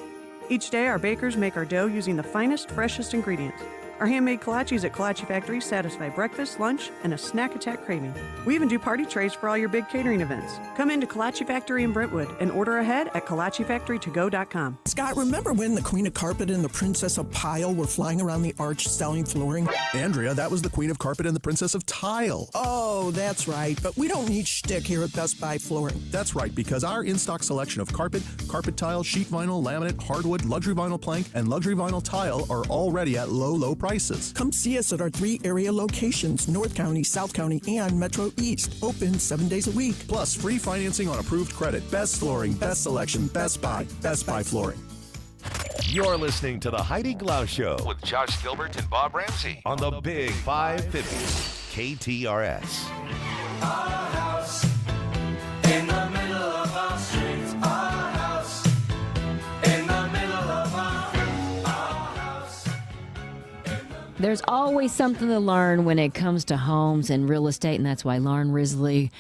Each day, our bakers make our dough using the finest, freshest ingredients. Our handmade kolaches at Kolache Factory satisfy breakfast, lunch, and a snack attack craving. We even do party trays for all your big catering events. Come into Kolache Factory in Brentwood and order ahead at KolacheFactoryToGo.com. Scott, remember when the Queen of Carpet and the Princess of Pile were flying around the arch selling flooring? Andrea, that was the Queen of Carpet and the Princess of Tile. Oh, that's right. But we don't need shtick here at Best Buy Flooring. That's right, because our in-stock selection of carpet, carpet tile, sheet vinyl, laminate, hardwood, luxury vinyl plank, and luxury vinyl tile are already at low prices. Come see us at our 3 area locations, North County, South County, and Metro East. Open 7 days a week. Plus free financing on approved credit. Best flooring, best selection, Best Buy Flooring. You're listening to the Heidi Glaus Show with Josh Gilbert and Bob Ramsey on the Big 550 KTRS. Our house in the middle of our streets. Our house in the middle of our house. There's always something to learn when it comes to homes and real estate, and that's why Lauren Risley,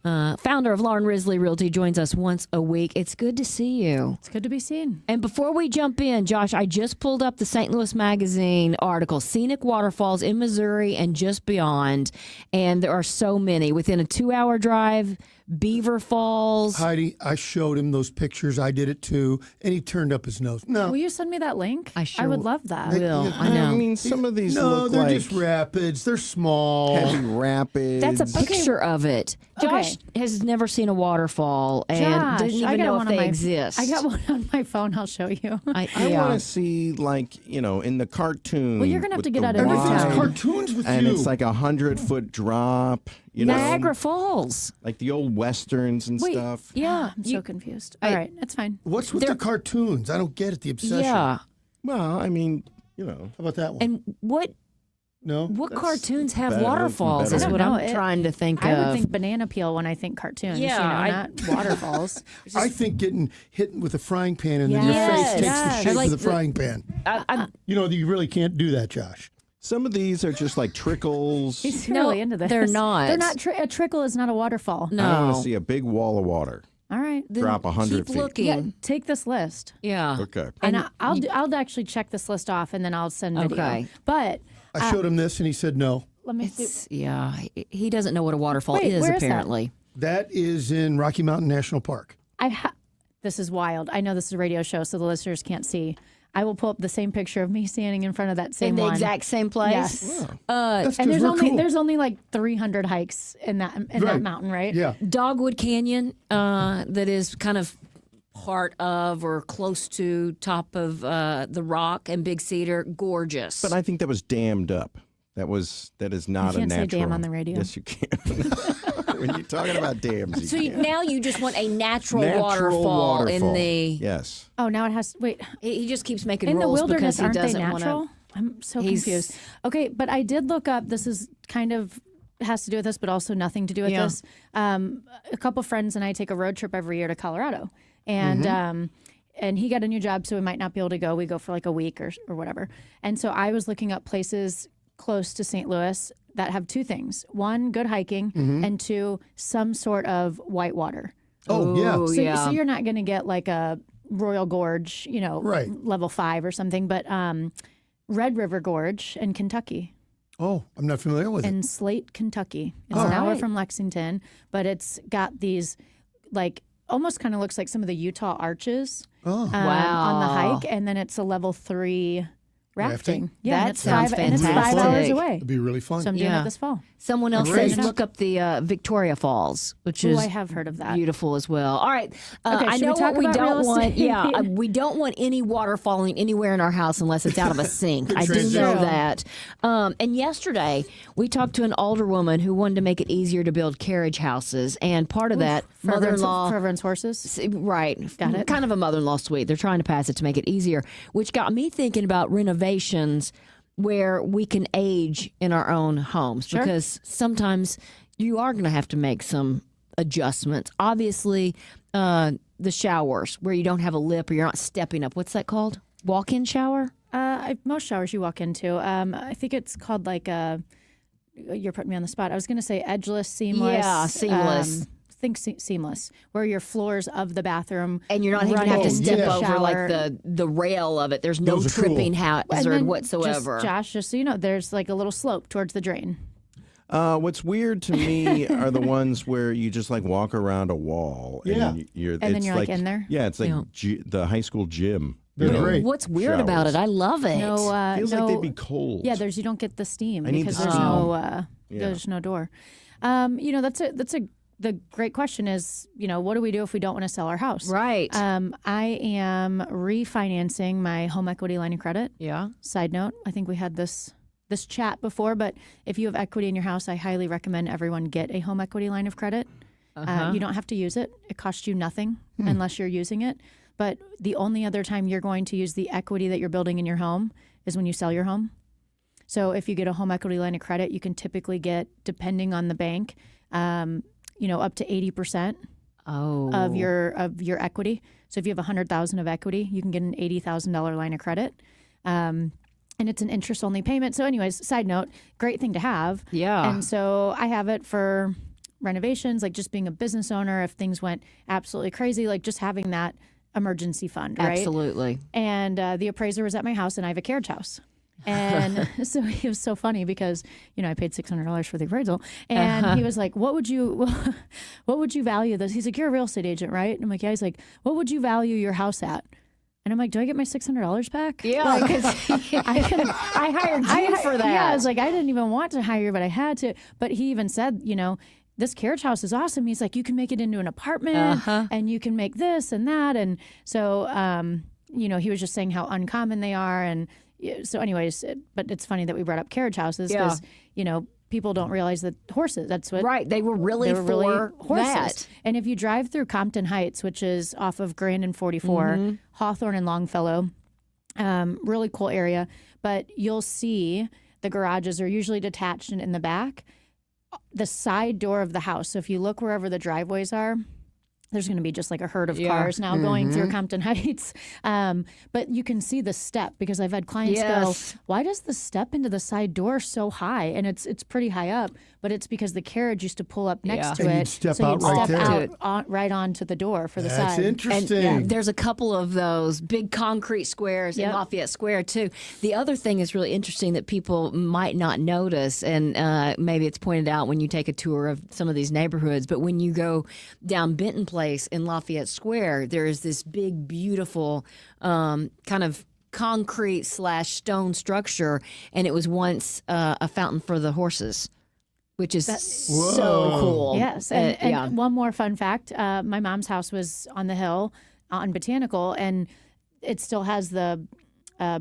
founder of Lauren Risley Realty, joins us once a week. It's good to see you. It's good to be seen. And before we jump in, Josh, I just pulled up the St. Louis Magazine article, Scenic Waterfalls in Missouri and just beyond, and there are so many. Within a 2-hour drive, Beaver Falls. Heidi, I showed him those pictures. I did it too, and he turned up his nose. No, Will you send me that link? I would love that. will. I know. I mean, some of these no, look they're like just rapids. They're small. heavy rapids. That's a picture of it. Josh has never seen a waterfall and Josh, doesn't I even got know one if on they my- exist. I got one on my phone. I'll show you. I want to see, like, in the cartoon. Well, you're gonna have with to get the out of your wide- town. Cartoons with and you. it's like 100-foot drop. Niagara Falls. Like the old westerns and Wait, stuff. Yeah. I'm so confused. All right, that's fine. What's with the cartoons? I don't get it. The obsession. Yeah. Well, I mean, How about that one? And what What cartoons have better and waterfalls? better. Is I don't what know. I'm trying to think I of. would think banana peel when I think cartoons. Yeah, not waterfalls. I think getting hit with a frying pan and then your Yes, face takes yes. the shape Like of the the- frying pan. You really can't do that, Josh. Some of these are just like trickles. He's No, really into this. they're not. They're not. A trickle is not a waterfall. No. I want to see a big wall of water. All right. Drop 100 keep feet. looking. Yeah, take this list. Yeah. Okay. And I'll actually check this list off, and then I'll send video. Okay. But I showed him this, and he said no. let me see. Yeah. He doesn't know what a waterfall Wait, is, where is that? apparently. That is in Rocky Mountain National Park. This is wild. I know this is a radio show, so the listeners can't see. I will pull up the same picture of me standing in front of that same In the one. exact same place? Yes. That's And 'cause we're cool. there's only like 300 hikes in that mountain, right? Yeah. Dogwood Canyon, that is kind of part of or close to top of the Rock and Big Cedar. Gorgeous. But I think that was dammed up. That is not You can't a say natural. dam on the radio. Yes, you can. When you're talking about dams, So you can. now you just want a natural Natural waterfall in waterfall. the. Yes. Oh, now it has. Wait. He just keeps making In the rules wilderness, because he aren't they doesn't natural? want to. I'm so He's- confused. Okay, but I did look up. This is kind of has to do with this, but also nothing to do with Yeah. this. A couple friends and I take a road trip every year to Colorado, and he got a new job, so we might not be able to go. We go for like a week or whatever. And so I was looking up places close to St. Louis that have two things: one, good hiking, and two, some sort of whitewater. Oh, yeah. Ooh, So, yeah. so you're not going to get like a Royal Gorge, Right. level 5 or something, but Red River Gorge in Kentucky, Oh, I'm not familiar with it. in Slate, Kentucky. It's Oh. an hour Right. from Lexington, but it's got these like almost kind of looks like some of the Utah arches Oh. on the Wow. hike, and then it's a level 3 rafting. Rafting? Yeah, That and it's sounds and it's 5 hours fantastic. away. It'd be really fun. So I'm doing Yeah. it this fall. Someone else Great. says look up the Victoria Falls, which Ooh, is I have heard of that. beautiful as well. All right, Okay, I should we know talk what we about don't real want. estate? Yeah, we don't want any water falling anywhere in our house unless it's out of a sink. I do transition. know that. And yesterday we talked to an older woman who wanted to make it easier to build carriage houses, and part of that mother-in-law. For everyone's horses. Right. Got it. Kind of a mother-in-law suite. They're trying to pass it to make it easier, which got me thinking about renovations where we can age in our own homes, Sure. because sometimes you are going to have to make some adjustments. Obviously, the showers where you don't have a lip or you're not stepping up. What's that called? Walk-in shower? Most showers you walk into. I think it's called like you're putting me on the spot. I was going to say edgeless, seamless. Yeah, seamless. Think seamless, where your floors of the bathroom And you're not even run have to into step the over like shower. the rail of it. There's no Those are cool. tripping And hazard then whatsoever. Just so you know, there's like a little slope towards the drain. What's weird to me are the ones where you just like walk around a wall. Yeah. And you're, then it's you're, like, in there? Yeah, it's like Yeah. The high school gym. They're great. What's weird about it? I love it. No, Feels no, like they'd be cold. Yeah, you don't get the steam I need because the there's steam. no Yeah. there's no door. The great question is, what do we do if we don't want to sell our house? Right. I am refinancing my home equity line of credit. Yeah. Side note, I think we had this chat before, but if you have equity in your house, I highly recommend everyone get a home equity line of credit. You don't have to use it. It costs you nothing unless you're using it. But the only other time you're going to use the equity that you're building in your home is when you sell your home. So if you get a home equity line of credit, you can typically get, depending on the bank, up to 80% of your equity. So if you have $100,000 of equity, you can get an $80,000 line of credit. And it's an interest-only payment. So anyways, side note, great thing to have. Yeah. And so I have it for renovations, like just being a business owner, if things went absolutely crazy, like just having that emergency fund, right? Absolutely. And the appraiser was at my house, and I have a carriage house. And so it was so funny because, I paid $600 for the appraisal. And he was like, what would you value this? He's like, you're a real estate agent, right? And I'm like, yeah. He's like, what would you value your house at? And I'm like, do I get my $600 back? Yeah. I hired you for that. Yeah, I was like, I didn't even want to hire you, but I had to. But he even said, this carriage house is awesome. He's like, you can make it into an apartment and you can make this and that. And so, he was just saying how uncommon they are. And so anyways, but it's funny that we brought up carriage houses because, people don't realize that horses, that's what. Right. They were really for horses. that. And if you drive through Compton Heights, which is off of Grand and 44, Hawthorne and Longfellow, really cool area, but you'll see the garages are usually detached and in the back. The side door of the house. So if you look wherever the driveways are, there's going to be just like a herd of cars now going through Compton Heights. But you can see the step because I've had clients go, why does the step into the side door so high? And it's pretty high up, but it's because the carriage used to pull up next to and it. You'd step so out you'd right step there. out right onto the door for the That's side. interesting. And there's a couple of those big concrete squares in Lafayette Square, too. The other thing is really interesting that people might not notice, and maybe it's pointed out when you take a tour of some of these neighborhoods, but when you go down Benton Place in Lafayette Square, there is this big, beautiful kind of concrete/stone structure, and it was once a fountain for the horses. Which is so cool. Yes. And one more fun fact. My mom's house was on the hill on Botanical, and it still has the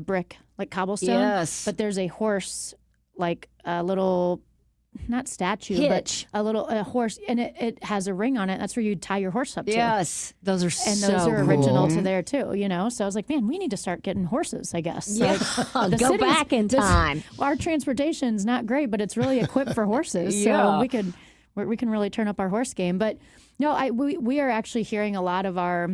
brick, like cobblestone. Yes. But there's a horse, like a little, not statue, hitch. but a horse, and it has a ring on it. That's where you tie your horse up to. Yes. Those are and so those are cool. original to there, too, So I was like, man, we need to start getting horses, I guess. Yeah. Like, Go back in time. Our transportation's not great, but it's really equipped for horses. Yeah. So we can really turn up our horse game. But no, we are actually hearing a lot of our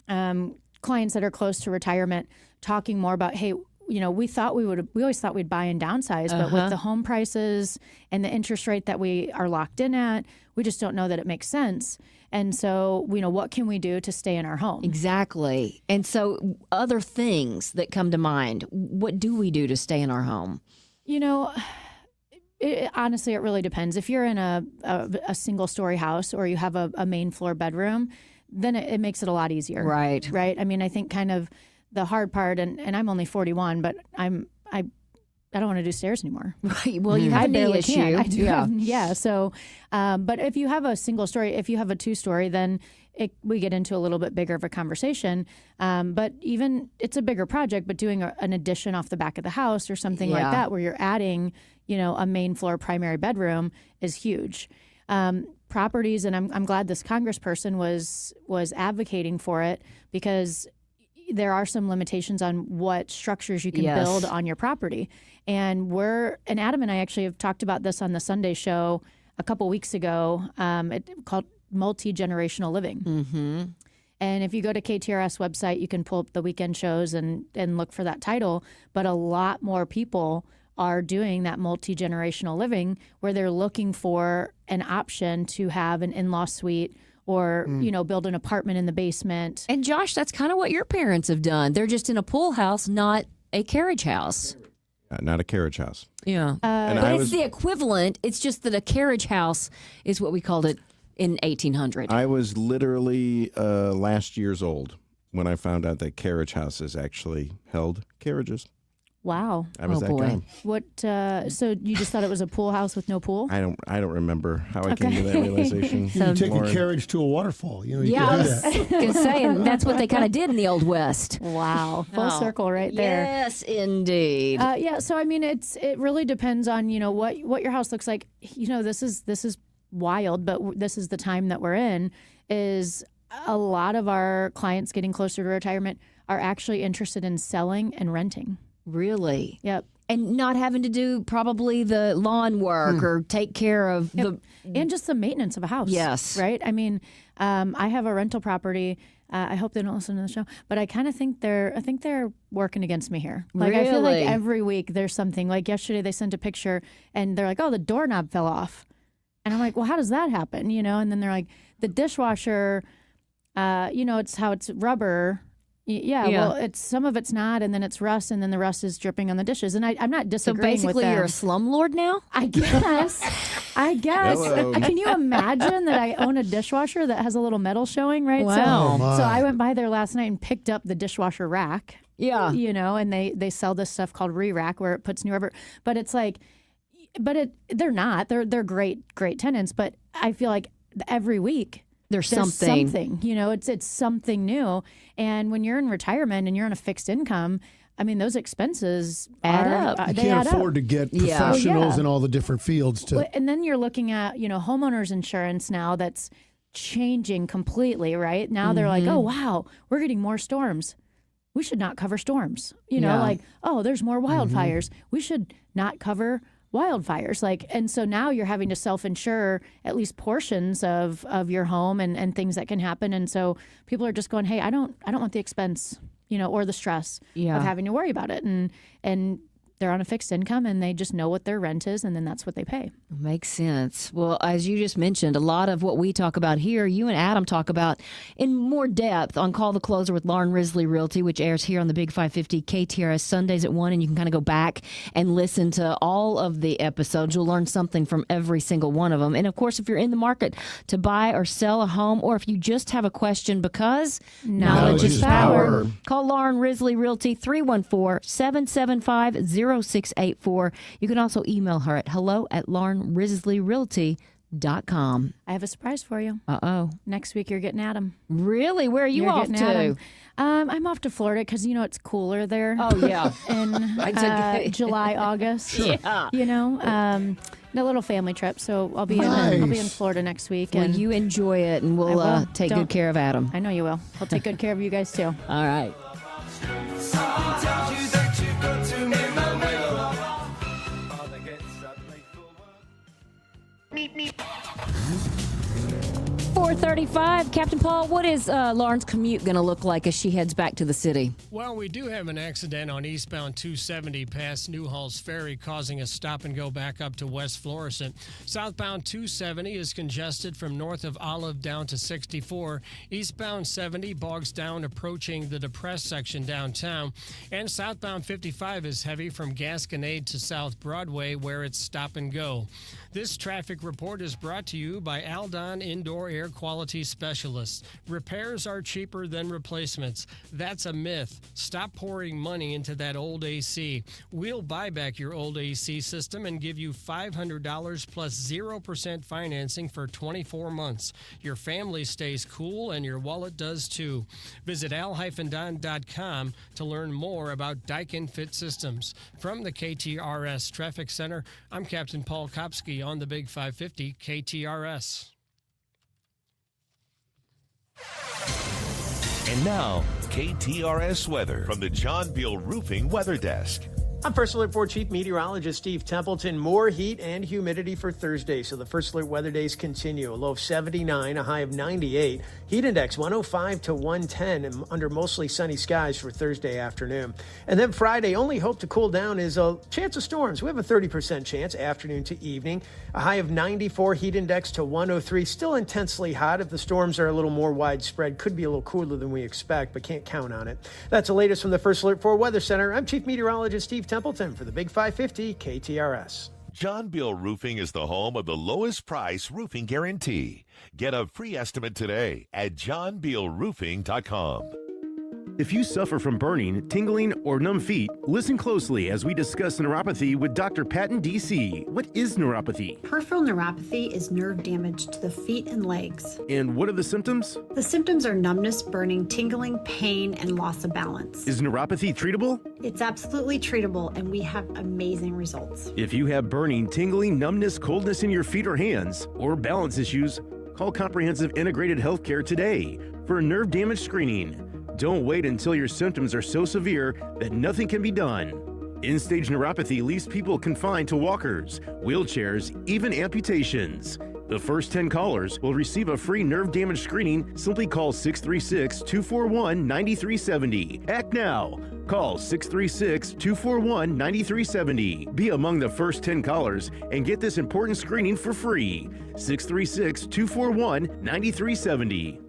clients that are close to retirement talking more about, hey, we always thought we'd buy and downsize, but with the home prices and the interest rate that we are locked in at, we just don't know that it makes sense. And so, what can we do to stay in our home? Exactly. And so other things that come to mind, what do we do to stay in our home? Honestly, it really depends. If you're in a single story house or you have a main floor bedroom, then it makes it a lot easier. Right. Right. I mean, I think kind of the hard part, and I'm only 41, but I don't want to do stairs anymore. Right. Well, you have a knee issue. I do. So, but if you have a single story, if you have a 2-story, then we get into a little bit bigger of a conversation. But even it's a bigger project, but doing an addition off the back of the house or something like that, where you're adding, a main floor primary bedroom is huge. Properties, and I'm glad this congressperson was advocating for it because there are some limitations on what structures you can build on your property. And Adam and I actually have talked about this on the Sunday show a couple weeks ago. Called multi-generational living. Mm-hmm. And if you go to KTRS website, you can pull up the weekend shows and look for that title. But a lot more people are doing that multi-generational living where they're looking for an option to have an in-law suite or, build an apartment in the basement. And Josh, that's kind of what your parents have done. They're just in a pool house, not a carriage house. Not a carriage house. Yeah. But it's the equivalent. It's just that a carriage house is what we called it in 1800. I was literally last year's old when I found out that carriage houses actually held carriages. Wow. I was that guy. What? So you just thought it was a pool house with no pool? I don't remember how I came to that realization. You take a carriage to a waterfall. You can do I that. was going to say, and that's what they kind of did in the Old West. Wow. Full circle right there. Yes, indeed. So I mean, it really depends on what your house looks like. This is wild, but this is the time that we're in. Is a lot of our clients getting closer to retirement are actually interested in selling and renting. Really? Yep. And not having to do probably the lawn work or take care of and just the maintenance of a house. Yes. Right? I mean, I have a rental property. I hope they don't listen to the show, but I kind of think they're working against me here. Like I feel like every week there's something. Like yesterday they sent a picture and they're like, "Oh, the doorknob fell off." And I'm like, "Well, how does that happen?" And then they're like, "The dishwasher, it's rubber." Yeah, well, it's some of it's not, and then it's rust, and then the rust is dripping on the dishes. And I'm not So disagreeing with basically, them. you're a slumlord now? I guess. Hello. Can you imagine that I own a dishwasher that has a little metal showing, right? Wow. So I went by there last night and picked up the dishwasher rack. Yeah. You know, and they sell this stuff called re-rack where it puts new rubber. But it's like, they're not. They're great tenants. But I feel like every week there's something. something. You know, it's something new. And when you're in retirement and you're on a fixed income, I mean, those expenses Add up. You they can't add afford up. to get Yeah. professionals Yeah. in all the different fields to. Well, and then you're looking at, you know, homeowners insurance now that's changing completely, right? Now they're like, oh, wow, we're getting more storms. We should not cover storms. You know, Yeah. like, oh, there's more wildfires. We should not cover wildfires. Like, and so now you're having to self-insure at least portions of your home and things that can happen. And so people are just going, hey, I don't want the expense, you know, or the stress Yeah. of having to worry about it. And they're on a fixed income and they just know what their rent is, and then that's what they pay. Makes sense. Well, as you just mentioned, a lot of what we talk about here, you and Adam talk about in more depth on Call the Closer with Lauren Risley Realty, which airs here on the Big 550 KTRS Sundays at 1, and you can kind of go back and listen to all of the episodes. You'll learn something from every single one of them. And, of course, if you're in the market to buy or sell a home, or if you just have a question, because knowledge is power. Call Lauren Risley Realty, 314-775-0684. You can also email her at hello@laurenrisleyrealty.com. I have a surprise for you. Uh-oh. Next week you're getting Adam. Really? Where are you You're off getting to? Adam. I'm off to Florida because, you know, it's cooler there. Oh, yeah. In July, August. Sure. Yeah. You know, a little family trip. So I'll be in Florida next week. Well, and you enjoy it, and I we'll will. take Don't- good care of Adam. I know you will. I'll take good care of you guys too. All right. Meep, meep. 4:35. Captain Paul, what is Lauren's commute going to look like as she heads back to the city? Well, we do have an accident on eastbound 270 past Newhall's Ferry, causing a stop and go back up to West Florissant. Southbound 270 is congested from north of Olive down to 64. Eastbound 70 bogs down approaching the depressed section downtown. And southbound 55 is heavy from Gasconade to South Broadway, where it's stop and go. This traffic report is brought to you by Aldon Indoor Air Quality Specialists. Repairs are cheaper than replacements. That's a myth. Stop pouring money into that old AC. We'll buy back your old AC system and give you $500 plus 0% financing for 24 months. Your family stays cool and your wallet does too. Visit al-don.com to learn more about Daikin Fit Systems. From the KTRS Traffic Center, I'm Captain Paul Kopsky on the Big 550 KTRS. And now, KTRS weather from the John Beal Roofing Weather Desk. I'm First Alert 4 Chief Meteorologist Steve Templeton. More heat and humidity for Thursday, so the First Alert weather days continue. A low of 79, a high of 98. Heat index 105 to 110 and under mostly sunny skies for Thursday afternoon. And then Friday, only hope to cool down is a chance of storms. We have a 30% chance afternoon to evening. A high of 94, heat index to 103. Still intensely hot. If the storms are a little more widespread, could be a little cooler than we expect, but can't count on it. That's the latest from the First Alert 4 Weather Center. I'm Chief Meteorologist Steve Templeton for the Big 550 KTRS. John Beal Roofing is the home of the lowest price roofing guarantee. Get a free estimate today at johnbealroofing.com. If you suffer from burning, tingling, or numb feet, listen closely as we discuss neuropathy with Dr. Patton, D.C. What is neuropathy? Peripheral neuropathy is nerve damage to the feet and legs. And what are the symptoms? The symptoms are numbness, burning, tingling, pain, and loss of balance. Is neuropathy treatable? It's absolutely treatable, and we have amazing results. If you have burning, tingling, numbness, coldness in your feet or hands, or balance issues, call Comprehensive Integrated Healthcare today for a nerve damage screening. Don't wait until your symptoms are so severe that nothing can be done. End-stage neuropathy leaves people confined to walkers, wheelchairs, even amputations. The first 10 callers will receive a free nerve damage screening. Simply call 636-241-9370. Act now. Call 636-241-9370. Be among the first 10 callers and get this important screening for free. 636-241-9370.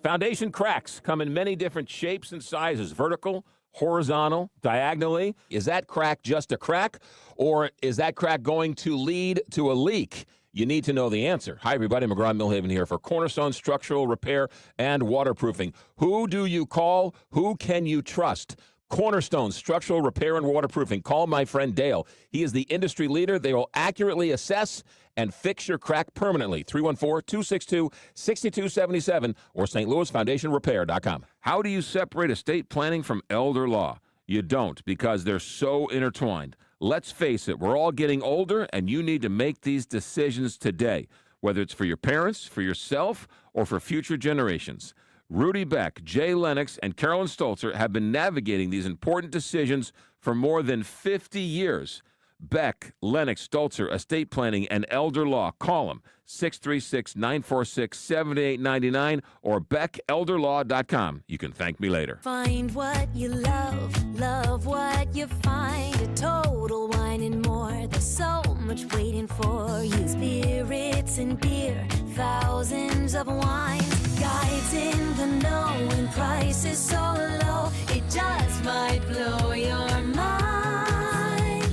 Foundation cracks come in many different shapes and sizes, vertical, horizontal, diagonally. Is that crack just a crack, or is that crack going to lead to a leak? You need to know the answer. Hi, everybody. McGraw-Millhaven here for Cornerstone Structural Repair and Waterproofing. Who do you call? Who can you trust? Cornerstone Structural Repair and Waterproofing. Call my friend Dale. He is the industry leader. They will accurately assess and fix your crack permanently. 314-262-6277 or stlouisfoundationrepair.com. How do you separate estate planning from elder law? You don't, because they're so intertwined. Let's face it, we're all getting older, and you need to make these decisions today, whether it's for your parents, for yourself, or for future generations. Rudy Beck, Jay Lennox, and Carolyn Stolzer have been navigating these important decisions for more than 50 years. Beck, Lennox, Stolzer, Estate Planning, and Elder Law. Call them, 636-946-7899 or beckelderlaw.com. You can thank me later. Find what you love, love what you find. A Total Wine and More. There's so much waiting for you. Spirits and beer, thousands of wines. Guides in the know and prices so low, it just might blow your mind.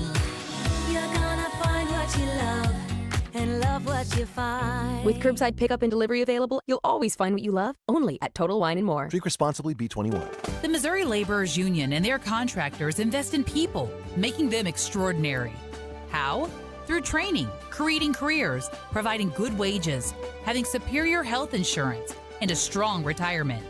You're gonna find what you love and love what you find. With curbside pickup and delivery available, you'll always find what you love, only at Total Wine & More. Drink responsibly, B21. The Missouri Laborers Union and their contractors invest in people, making them extraordinary. How? Through training, creating careers, providing good wages, having superior health insurance, and a strong retirement.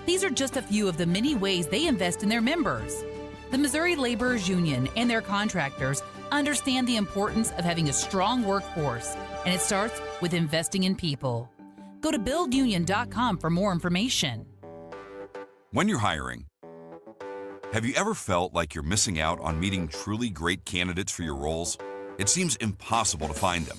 These are just a few of the many ways they invest in their members. The Missouri Laborers Union and their contractors understand the importance of having a strong workforce, and it starts with investing in people. Go to buildunion.com for more information. When you're hiring, have you ever felt like you're missing out on meeting truly great candidates for your roles? It seems impossible to find them,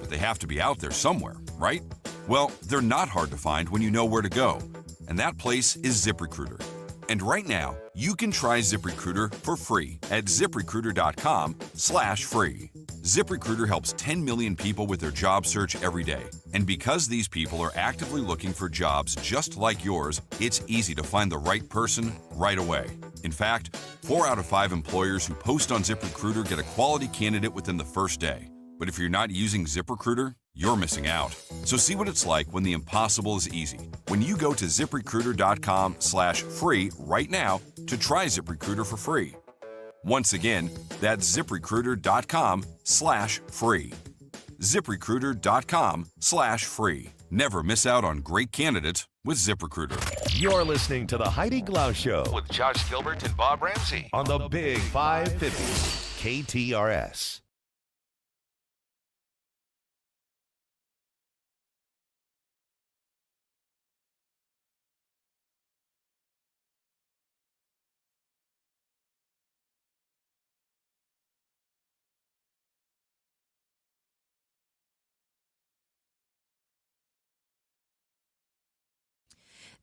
but they have to be out there somewhere, right? Well, they're not hard to find when you know where to go, and that place is ZipRecruiter. And right now, you can try ZipRecruiter for free at ZipRecruiter.com/free. ZipRecruiter helps 10 million people with their job search every day. And because these people are actively looking for jobs just like yours, it's easy to find the right person right away. In fact, 4 out of 5 employers who post on ZipRecruiter get a quality candidate within the first day. But if you're not using ZipRecruiter, you're missing out. So see what it's like when the impossible is easy. When you go to ZipRecruiter.com/free right now to try ZipRecruiter for free. Once again, that's ZipRecruiter.com/free. ZipRecruiter.com/free. Never miss out on great candidates with ZipRecruiter. You're listening to the Heidi Glaus Show with Josh Gilbert and Bob Ramsey on the Big 550 KTRS.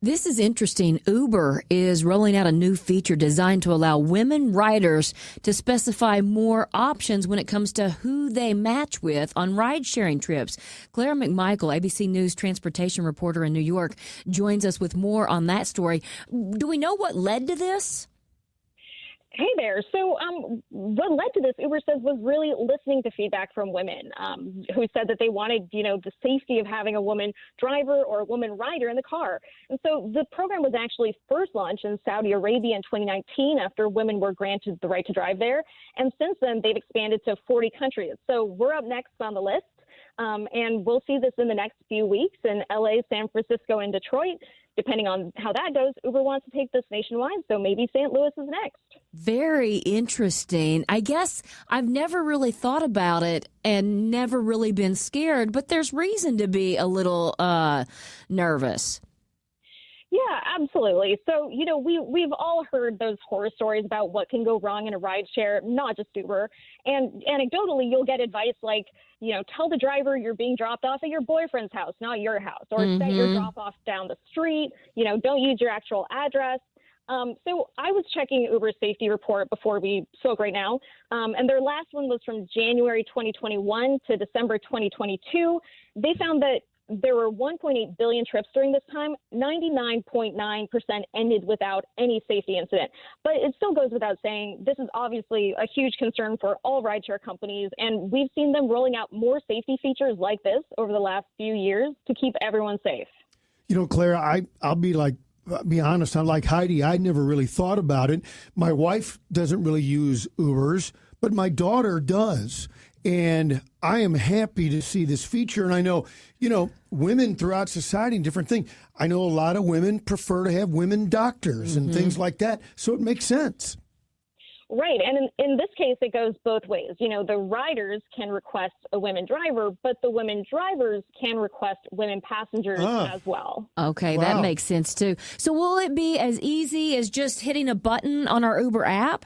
This is interesting. Uber is rolling out a new feature designed to allow women riders to specify more options when it comes to who they match with on ride-sharing trips. Claire McMichael, ABC News transportation reporter in New York, joins us with more on that story. Do we know what led to this? Hey there. So what led to this, Uber says, was really listening to feedback from women who said that they wanted, the safety of having a woman driver or a woman rider in the car. And so the program was actually first launched in Saudi Arabia in 2019 after women were granted the right to drive there. And since then, they've expanded to 40 countries. So we're up next on the list. And we'll see this in the next few weeks in LA, San Francisco, and Detroit. Depending on how that goes, Uber wants to take this nationwide, so maybe St. Louis is next. Very interesting. I guess I've never really thought about it and never really been scared, but there's reason to be a little nervous. Yeah, absolutely. So, we've all heard those horror stories about what can go wrong in a rideshare, not just Uber. And anecdotally, you'll get advice like, tell the driver you're being dropped off at your boyfriend's house, not your house, or set your drop off down the street. Don't use your actual address. So I was checking Uber's safety report before we spoke right now, and their last one was from January 2021 to December 2022. They found that there were 1.8 billion trips during this time. 99.9% ended without any safety incident. But it still goes without saying, this is obviously a huge concern for all rideshare companies, and we've seen them rolling out more safety features like this over the last few years to keep everyone safe. You know, Claire, I'll be honest, I'm like Heidi. I never really thought about it. My wife doesn't really use Ubers, but my daughter does. And I am happy to see this feature. And I know, women throughout society, different things. I know a lot of women prefer to have women doctors and things like that. So it makes sense. Right. And in this case, it goes both ways. The riders can request a women driver, but the women drivers can request women passengers as well. Okay, that makes sense too. So will it be as easy as just hitting a button on our Uber app?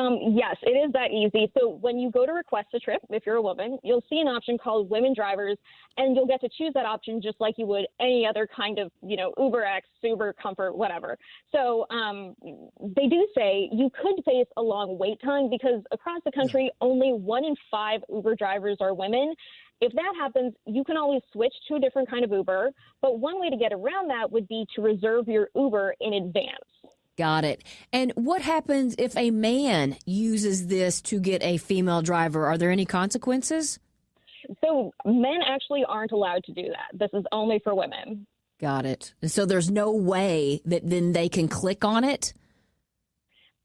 Yes, it is that easy. So when you go to request a trip, if you're a woman, you'll see an option called Women Drivers, and you'll get to choose that option just like you would any other kind of, UberX, Uber, Comfort, whatever. So they do say you could face a long wait time because across the country, only 1 in 5 Uber drivers are women. If that happens, you can always switch to a different kind of Uber. But one way to get around that would be to reserve your Uber in advance. Got it. And what happens if a man uses this to get a female driver? Are there any consequences? So men actually aren't allowed to do that. This is only for women. Got it. So there's no way that then they can click on it?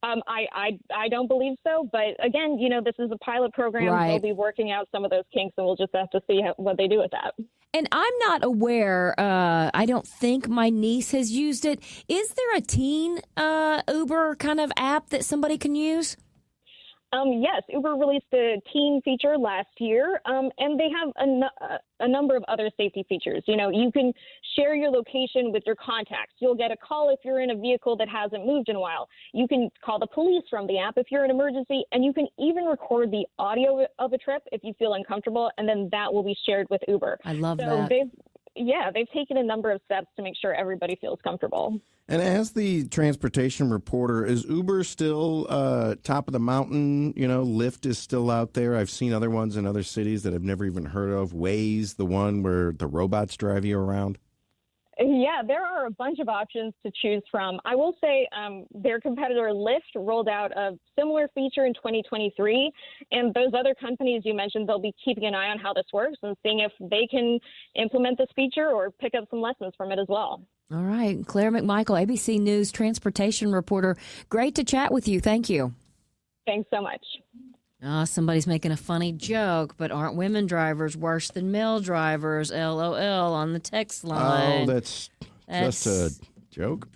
I don't believe so. But again, this is a pilot program. Right. They'll be working out some of those kinks, and we'll just have to see what they do with that. And I'm not aware, I don't think my niece has used it. Is there a teen Uber kind of app that somebody can use? Yes, Uber released a teen feature last year, and they have a number of other safety features. You can share your location with your contacts. You'll get a call if you're in a vehicle that hasn't moved in a while. You can call the police from the app if you're in an emergency, and you can even record the audio of a trip if you feel uncomfortable, and then that will be shared with Uber. I love that. They've taken a number of steps to make sure everybody feels comfortable. And as the transportation reporter, is Uber still top of the mountain? Lyft is still out there. I've seen other ones in other cities that I've never even heard of. Waze, the one where the robots drive you around. Yeah, there are a bunch of options to choose from. I will say their competitor Lyft rolled out a similar feature in 2023. And those other companies you mentioned, they'll be keeping an eye on how this works and seeing if they can implement this feature or pick up some lessons from it as well. All right. Claire McMichael, ABC News transportation reporter. Great to chat with you. Thank you. Thanks so much. Somebody's making a funny joke, but aren't women drivers worse than male drivers? LOL on the text line. Oh, that's just a joke.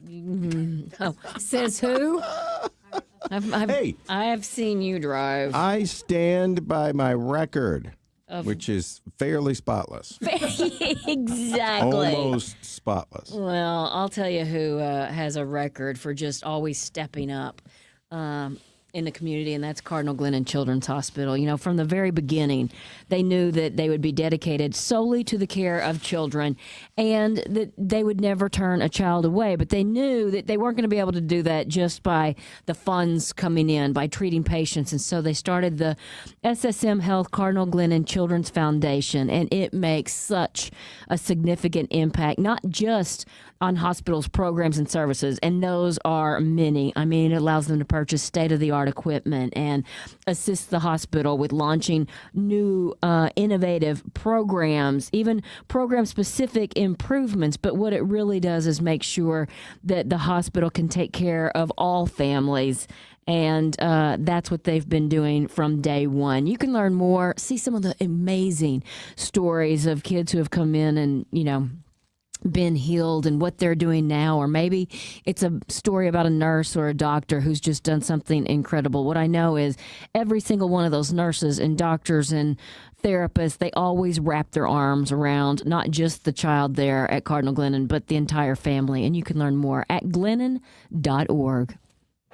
Oh, says who? Hey. I have seen you drive. I stand by my record, which is fairly spotless. Exactly. Almost spotless. Well, I'll tell you who has a record for just always stepping up in the community, and that's Cardinal Glennon Children's Hospital. From the very beginning, they knew that they would be dedicated solely to the care of children and that they would never turn a child away. But they knew that they weren't going to be able to do that just by the funds coming in, by treating patients. And so they started the SSM Health Cardinal Glennon Children's Foundation, and it makes such a significant impact, not just on hospitals' programs and services, and those are many. I mean, it allows them to purchase state-of-the-art equipment and assist the hospital with launching new innovative programs, even program-specific improvements. But what it really does is make sure that the hospital can take care of all families. And that's what they've been doing from day one. You can learn more, see some of the amazing stories of kids who have come in and, been healed and what they're doing now, or maybe it's a story about a nurse or a doctor who's just done something incredible. What I know is every single one of those nurses and doctors and therapists, they always wrap their arms around not just the child there at Cardinal Glennon, but the entire family. And you can learn more at glennon.org.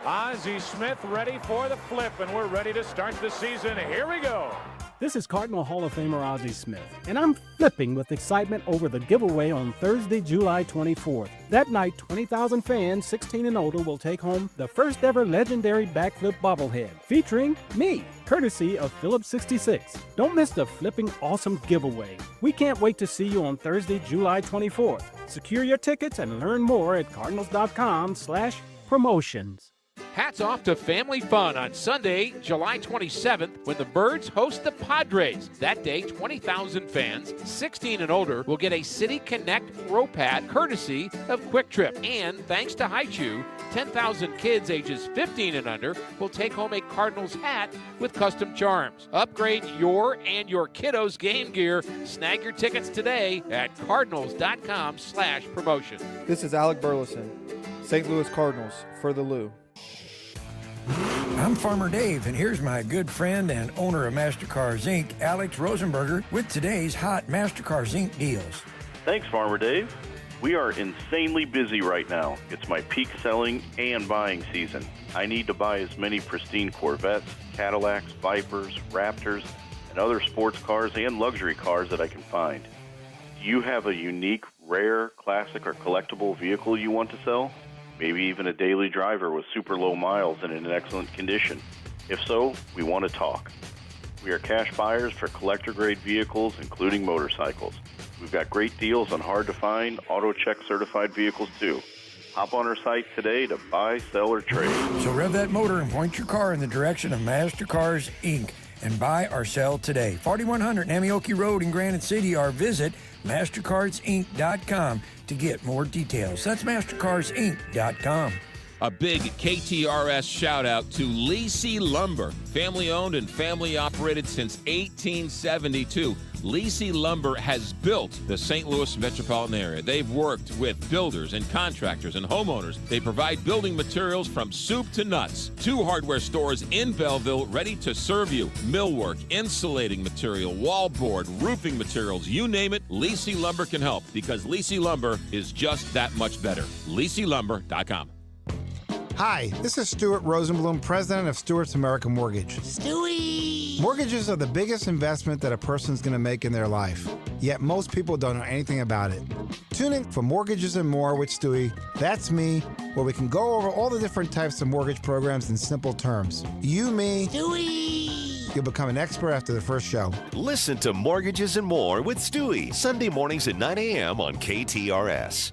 Ozzie Smith ready for the flip, and we're ready to start the season. Here we go. This is Cardinal Hall of Famer Ozzie Smith, and I'm flipping with excitement over the giveaway on Thursday, July 24th. That night, 20,000 fans 16 and older will take home the first ever legendary backflip bobblehead, featuring me, courtesy of Phillips 66. Don't miss the flipping awesome giveaway. We can't wait to see you on Thursday, July 24th. Secure your tickets and learn more at cardinals.com/promotions. Hats off to family fun on Sunday, July 27th, when the Birds host the Padres. That day, 20,000 fans, 16 and older, will get a City Connect rope hat courtesy of Quick Trip. And thanks to Haichu, 10,000 kids ages 15 and under will take home a Cardinals hat with custom charms. Upgrade your and your kiddos' game gear. Snag your tickets today at cardinals.com/promotion. This is Alec Burleson, St. Louis Cardinals, for the Lou. I'm Farmer Dave, and here's my good friend and owner of MasterCars Inc., Alex Rosenberger, with today's hot MasterCars Inc. deals. Thanks, Farmer Dave. We are insanely busy right now. It's my peak selling and buying season. I need to buy as many pristine Corvettes, Cadillacs, Vipers, Raptors, and other sports cars and luxury cars that I can find. Do you have a unique, rare, classic, or collectible vehicle you want to sell? Maybe even a daily driver with super low miles and in excellent condition. If so, we want to talk. We are cash buyers for collector-grade vehicles, including motorcycles. We've got great deals on hard-to-find, auto-check certified vehicles, too. Hop on our site today to buy, sell, or trade. So rev that motor and point your car in the direction of MasterCars Inc. and buy or sell today. 4100 Namioki Road in Granite City, or visit MasterCarsInc.com to get more details. That's MasterCarsInc.com. A big KTRS shout out to Lacey Lumber, family owned and family operated since 1872. Lacey Lumber has built the St. Louis metropolitan area. They've worked with builders and contractors and homeowners. They provide building materials from soup to nuts. 2 hardware stores in Belleville ready to serve you. Millwork, insulating material, wallboard, roofing materials, you name it, Lacey Lumber can help, because Lacey Lumber is just that much better. LaceyLumber.com. Hi, this is Stuart Rosenblum, president of Stewart's American Mortgage. Stewie! Mortgages are the biggest investment that a person's going to make in their life, yet most people don't know anything about it. Tune in for Mortgages and More with Stewie. That's me, where we can go over all the different types of mortgage programs in simple terms. You, me, Stewie! You'll become an expert after the first show. Listen to Mortgages and More with Stewie, Sunday mornings at 9 a.m. on KTRS.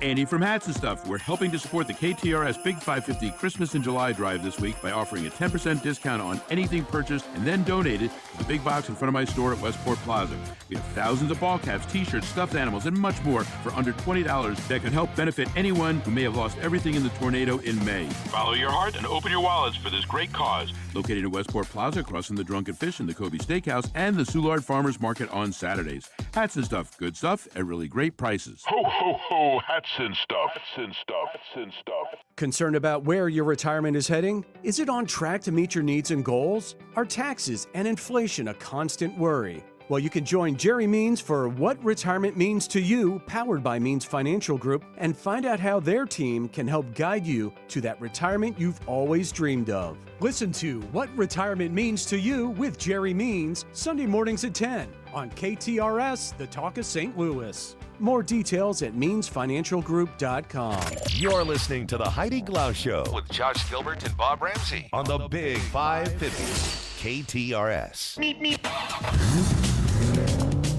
Andy from Hats and Stuff. We're helping to support the KTRS Big 550 Christmas in July drive this week by offering a 10% discount on anything purchased and then donated to the big box in front of my store at Westport Plaza. We have thousands of ball caps, t-shirts, stuffed animals, and much more for under $20 that can help benefit anyone who may have lost everything in the tornado in May. Follow your heart and open your wallets for this great cause. Located at Westport Plaza, across from the Drunken Fish and the Kobe Steakhouse and the Soulard Farmers Market on Saturdays. Hats and Stuff. Good stuff at really great prices. Ho, ho, ho, hats and stuff, hats and stuff, hats and stuff. Concerned about where your retirement is heading? Is it on track to meet your needs and goals? Are taxes and inflation a constant worry? Well, you can join Jerry Means for What Retirement Means to You, powered by Means Financial Group, and find out how their team can help guide you to that retirement you've always dreamed of. Listen to What Retirement Means to You with Jerry Means, Sunday mornings at 10 on KTRS, The Talk of St. Louis. More details at meansfinancialgroup.com. You're listening to the Heidi Glaus Show with Josh Gilbert and Bob Ramsey on the Big 550 KTRS. Meep, meep.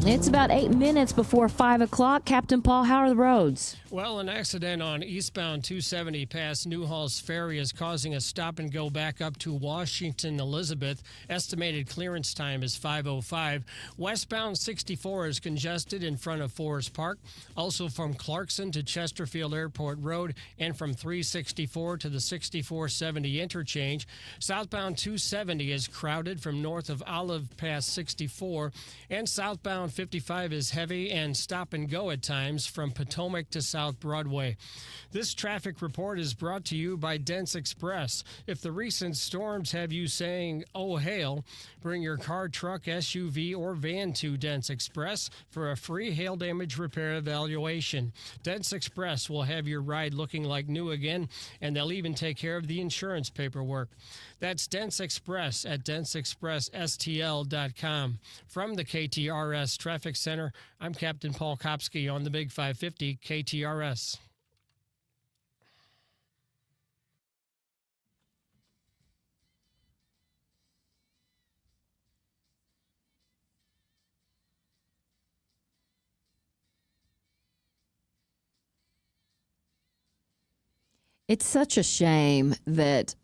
It's about 8 minutes before 5 o'clock. Captain Paul, how are the roads? Well, an accident on eastbound 270 past Newhall's Ferry is causing a stop-and-go back up to Washington Elizabeth. Estimated clearance time is 5:05. Westbound 64 is congested in front of Forest Park. Also from Clarkson to Chesterfield Airport Road and from 364 to the 6470 interchange. Southbound 270 is crowded from north of Olive past 64. And southbound 55 is heavy and stop and go at times from Potomac to South Broadway. This traffic report is brought to you by Dents Express. If the recent storms have you saying, oh, hail, bring your car, truck, SUV, or van to Dents Express for a free hail damage repair evaluation. Dents Express will have your ride looking like new again, and they'll even take care of the insurance paperwork. That's Dents Express at dentsexpressstl.com. From the KTRS Traffic Center, I'm Captain Paul Kopsky on the Big 550 KTRS. It's such a shame that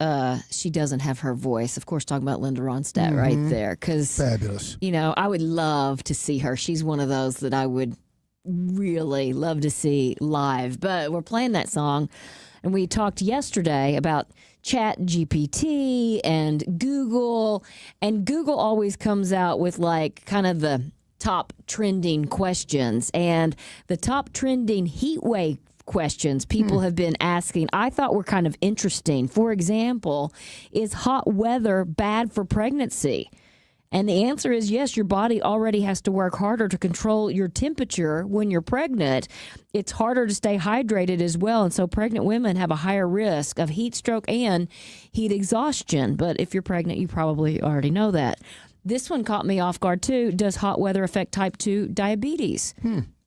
she doesn't have her voice. Of course, talking about Linda Ronstadt right there. Because, fabulous. You know, I would love to see her. She's one of those that I would really love to see live. But we're playing that song. And we talked yesterday about Chat GPT and Google. And Google always comes out with like kind of the top trending questions. And the top trending heat wave questions people have been asking, I thought were kind of interesting. For example, is hot weather bad for pregnancy? And the answer is yes, your body already has to work harder to control your temperature when you're pregnant. It's harder to stay hydrated as well. And so pregnant women have a higher risk of heat stroke and heat exhaustion. But if you're pregnant, you probably already know that. This one caught me off guard too. Does hot weather affect type 2 diabetes?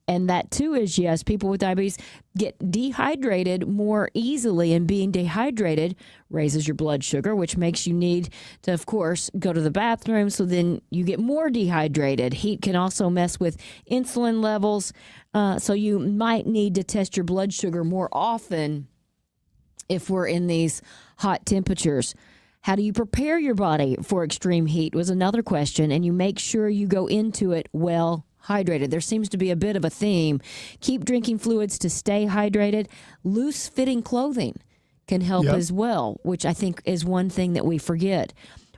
And that, too, is yes. People with diabetes get dehydrated more easily, and being dehydrated raises your blood sugar, which makes you need to, of course, go to the bathroom. So then you get more dehydrated. Heat can also mess with insulin levels. So you might need to test your blood sugar more often if we're in these hot temperatures. How do you prepare your body for extreme heat was another question, and you make sure you go into it well hydrated. There seems to be a bit of a theme. Keep drinking fluids to stay hydrated. Loose-fitting clothing can help as well, which I think is one thing that we forget.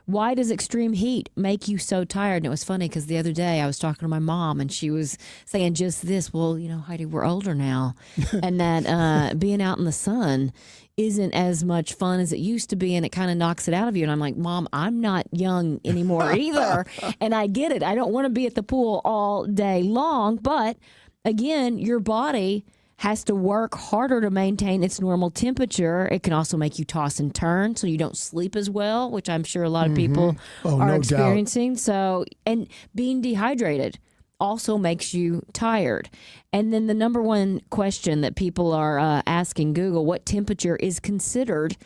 Why does extreme heat make you so tired? And it was funny because the other day I was talking to my mom and she was saying just this, well, you know, Heidi, we're older now, and that being out in the sun isn't as much fun as it used to be, and it kind of knocks it out of you. And I'm like, Mom, I'm not young anymore either. And I get it. I don't want to be at the pool all day long. But again, your body has to work harder to maintain its normal temperature. It can also make you toss and turn so you don't sleep as well, which I'm sure a lot of people are experiencing. So, and being dehydrated also makes you tired. And then the number one question that people are asking Google, what temperature is considered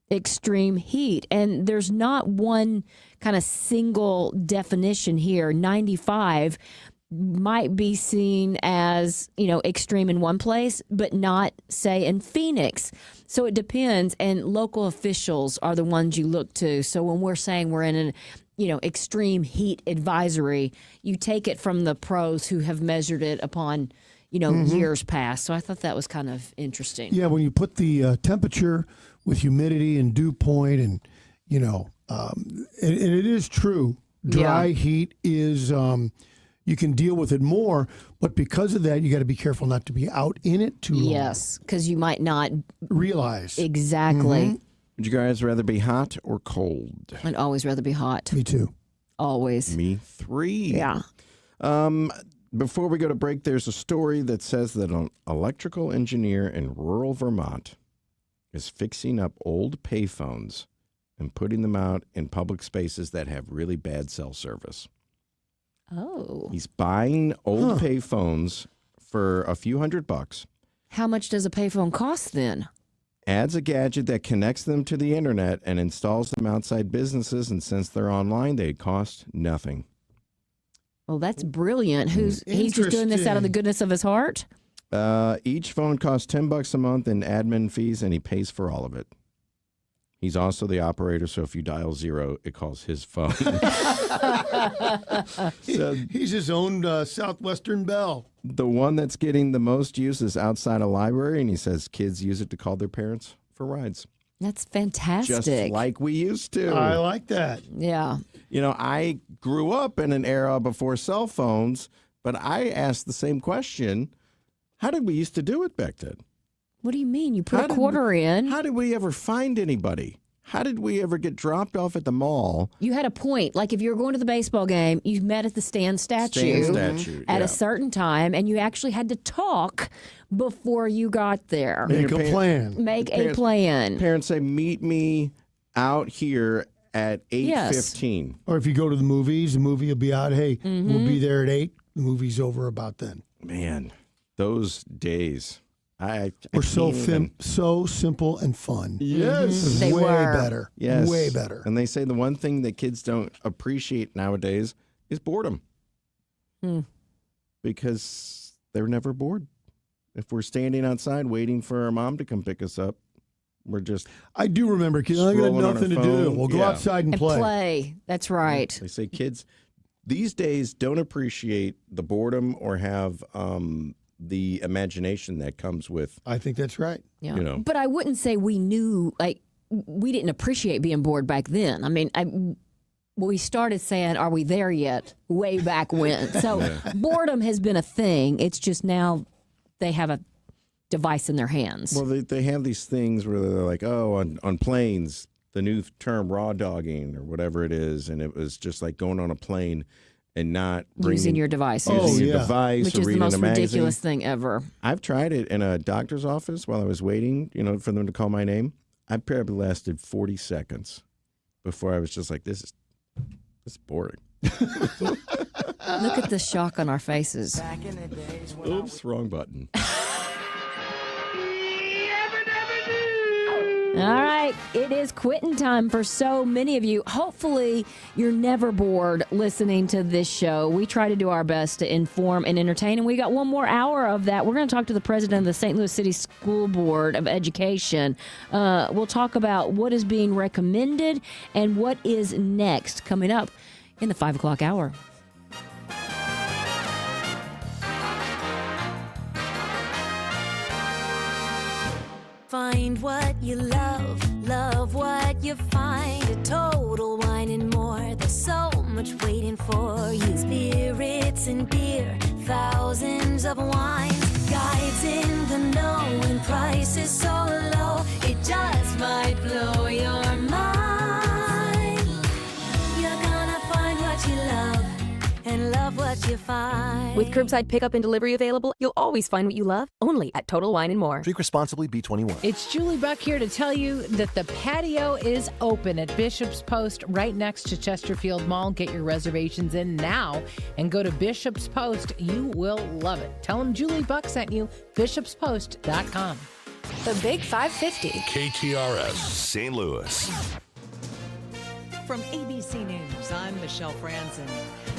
extreme heat? And there's not one kind of single definition here. 95 might be seen as, you know, extreme in one place, but not, say, in Phoenix. So it depends, and local officials are the ones you look to. So when we're saying we're in an extreme heat advisory, you take it from the pros who have measured it upon, years past. So I thought that was kind of interesting. Yeah, when you put the temperature with humidity and dew point and, and it is true, dry heat is, you can deal with it more, but because of that, you got to be careful not to be out in it too long. Yes, because you might not realize. Exactly. Would you guys rather be hot or cold? I'd always rather be hot. Me too. Always. Me 3. Yeah. Before we go to break, there's a story that says that an electrical engineer in rural Vermont is fixing up old payphones and putting them out in public spaces that have really bad cell service. Oh. He's buying old payphones for a few $100. How much does a payphone cost then? Adds a gadget that connects them to the internet and installs them outside businesses, and since they're online, they cost nothing. Well, that's brilliant. He's just doing this out of the goodness of his heart? Each phone costs $10 a month in admin fees, and he pays for all of it. He's also the operator, so if you dial 0, it calls his phone. He's his own Southwestern Bell. The one that's getting the most use is outside a library, and he says kids use it to call their parents for rides. That's fantastic. Just like we used to. I like that. Yeah. I grew up in an era before cell phones But I asked the same question. How did we used to do it back then? What do you mean? You put a quarter in? How did we ever find anybody? How did we ever get dropped off at the mall? You had a point. Like if you were going to the baseball game, you met at the stand statue at a certain time, and you actually had to talk before you got there. Make a plan. Make a plan. Parents say, meet me out here at 8:15. Or if you go to the movies, the movie will be out. Hey, we'll be there at 8. The movie's over about then. Man, those days. Were so simple and fun. Yes. They way were. Better. Yes. Way better. And they say the one thing that kids don't appreciate nowadays is boredom. Because they're never bored. If we're standing outside waiting for our mom to come pick us up, we're just I do remember kids. I got nothing to do. We'll go outside and play. That's right. They say kids these days don't appreciate the boredom or have the imagination that comes with. I think that's right. Yeah. You know. But I wouldn't say we knew, like, we didn't appreciate being bored back then. I mean, we started saying, are we there yet? Way back when. So boredom has been a thing. It's just now they have a device in their hands. Well, they have these things where they're like, oh, on planes, the new term raw dogging or whatever it is. And it was just like going on a plane and not using your devices. Using your device which or is the reading most a magazine. ridiculous thing ever. I've tried it in a doctor's office while I was waiting, for them to call my name. I probably lasted 40 seconds before I was just like, this is boring. Look at the shock on our faces. Oops, wrong button. All right, it is quitting time for so many of you. Hopefully, you're never bored listening to this show. We try to do our best to inform and entertain, and we got one more hour of that. We're going to talk to the president of the St. Louis City School Board of Education. We'll talk about what is being recommended and what is next coming up in the 5 o'clock hour. Find what you love what you find. A Total Wine and More. There's so much waiting for you. Spirits and beer, thousands of wines. Guides in the know and prices so low, it just might blow your mind. You're gonna find what you love and love what you find. With curbside pickup and delivery available, you'll always find what you love, only at Total Wine and More. Drink responsibly, B21. It's Julie Buck here to tell you that the patio is open at Bishop's Post right next to Chesterfield Mall. Get your reservations in now and go to Bishop's Post. You will love it. Tell them Julie Buck sent you, bishopspost.com. The Big 550. KTRS St. Louis. From ABC News, I'm Michelle Franzen.